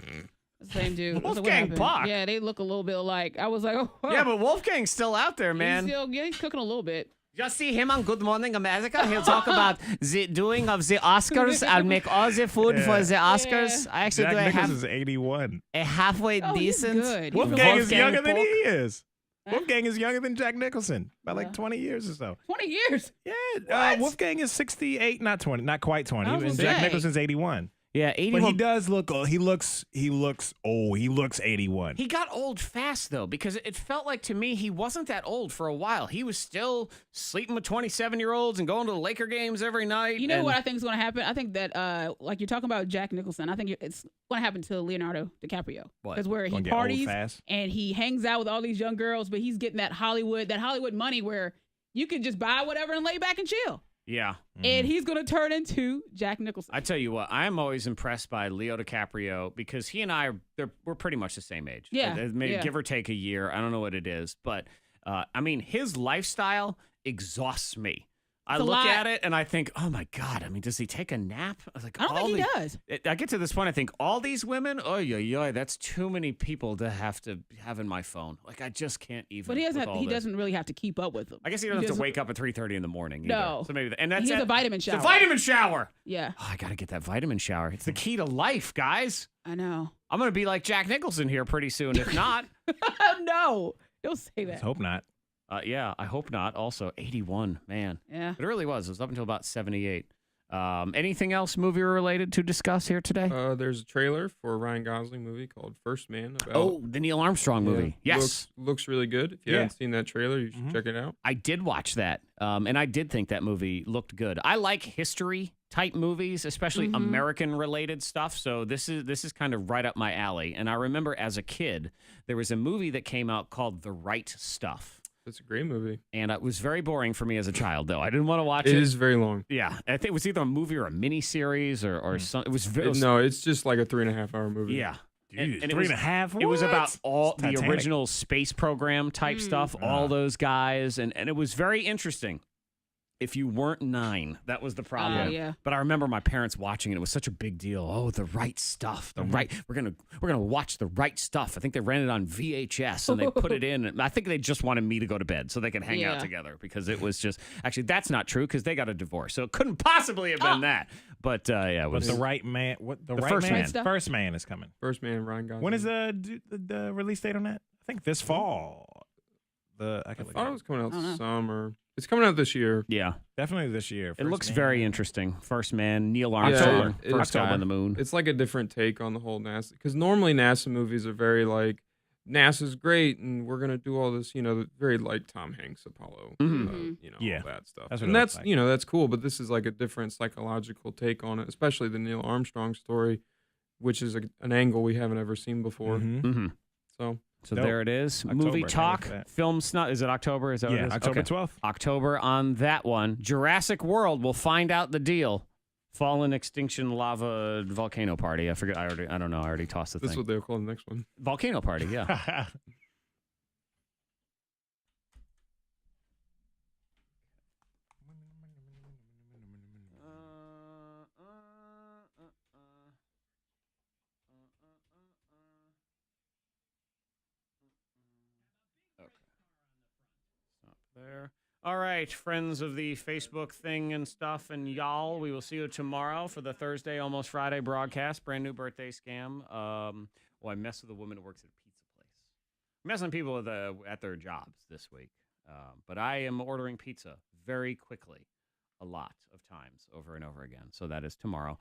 the same dude? Wolfgang Puck? Yeah, they look a little bit alike. I was like, oh. Yeah, but Wolfgang's still out there, man. He's cooking a little bit. Just see him on Good Morning America. He'll talk about the doing of the Oscars. I'll make all the food for the Oscars. I actually Jack do Nicholson's 81. a halfway decent. He's good. Wolfgang is younger than he Puck. is. Wolfgang is younger than Jack Nicholson by like 20 years or so. 20 years? Yeah, Wolfgang is 68, not quite 20, I was and gonna Jack say. Nicholson's 81. Yeah, 81. But he does look old. He looks old. He looks 81. He got old fast, though, because it felt like to me he wasn't that old for a while. He was still sleeping with 27-year-olds and going to the Laker games every night. You know what I think is going to happen? I think that, like you're talking about Jack Nicholson, I think it's going to happen to Leonardo DiCaprio. What? Because where he Gonna get old parties fast? and he hangs out with all these young girls, but he's getting that Hollywood money where you can just buy whatever and lay back and chill. Yeah. And he's going to turn into Jack Nicholson. I tell you what, I am always impressed by Leo DiCaprio because he and I, we're pretty much the same age. Yeah. Maybe give or take a year. I don't know what it is. But, I mean, his lifestyle exhausts me. I look at it and I think, oh my God, I mean, does he take a nap? I was like, I don't think he does. I get to this point, I think all these women, that's too many people to have in my phone. Like, I just can't even. But he doesn't really have to keep up with them. I guess he doesn't have to wake up at 3:30 in the morning. No. Either. So maybe, and that's he has a vitamin shower. It's a vitamin shower. Yeah. Oh, I got to get that vitamin shower. It's the key to life, guys. I know. I'm going to be like Jack Nicholson here pretty soon. If not. No, don't say that. Let's hope not. Yeah, I hope not. Also, 81, man. Yeah. It really was. It was up until about 78. Anything else movie-related to discuss here today? There's a trailer for a Ryan Gosling movie called First Man. About, the Neil Armstrong movie. Yes. Looks really good. If you haven't seen that trailer, you should check it out. I did watch that, and I did think that movie looked good. I like history-type movies, especially American-related stuff, so this is kind of right up my alley. And I remember as a kid, there was a movie that came out called The Right Stuff. It's a great movie. And it was very boring for me as a child, though. I didn't want to watch it. It is very long. Yeah. I think it was either a movie or a miniseries or something. No, it's just like a 3.5-hour movie. Yeah. Dude, and 3.5? It was about What? all Titanic. the original space program type stuff, all those guys. And it was very interesting. If you weren't 9, that was the problem. Yeah. But I remember my parents watching it. It was such a big deal. Oh, The Right Stuff. We're gonna watch The Right Stuff. I think they ran it on VHS and they put it in. I think they just wanted me to go to bed so they could hang out together because it was just actually that's not true because they got a divorce. So it couldn't possibly have been that. But it was The Right Man. What the right First man? Man. First Man is coming. First Man, Ryan Gosling. When is the release date on that? I think this fall. I thought it was coming out summer. It's coming out this year. Yeah. Definitely this year. It looks very interesting. First Man, Neil Armstrong, first guy on the moon. It's like a different take on the whole NASA. Because normally NASA movies are very like, NASA's great and we're going to do all this, very like Tom Hanks, Apollo, all that stuff. That's that's cool. But this is like a different psychological take on it, especially the Neil Armstrong story, which is an angle we haven't ever seen before. So there it is. October, Movie Talk, Film Snob. Is it October? Is that what it is? October 12th. October on that one. Jurassic World. We'll find out the deal. Fallen Extinction Lava Volcano Party. I forget. I don't know. I already tossed the thing. That's what they'll call the next one. Volcano Party, yeah. There. All right, friends of the Facebook thing and stuff and y'all, we will see you tomorrow for the Thursday, almost Friday broadcast. Brand new birthday scam. I messed with a woman who works at a pizza place. I'm messing with people at their jobs this week. But I am ordering pizza very quickly, a lot of times, over and over again. So that is tomorrow.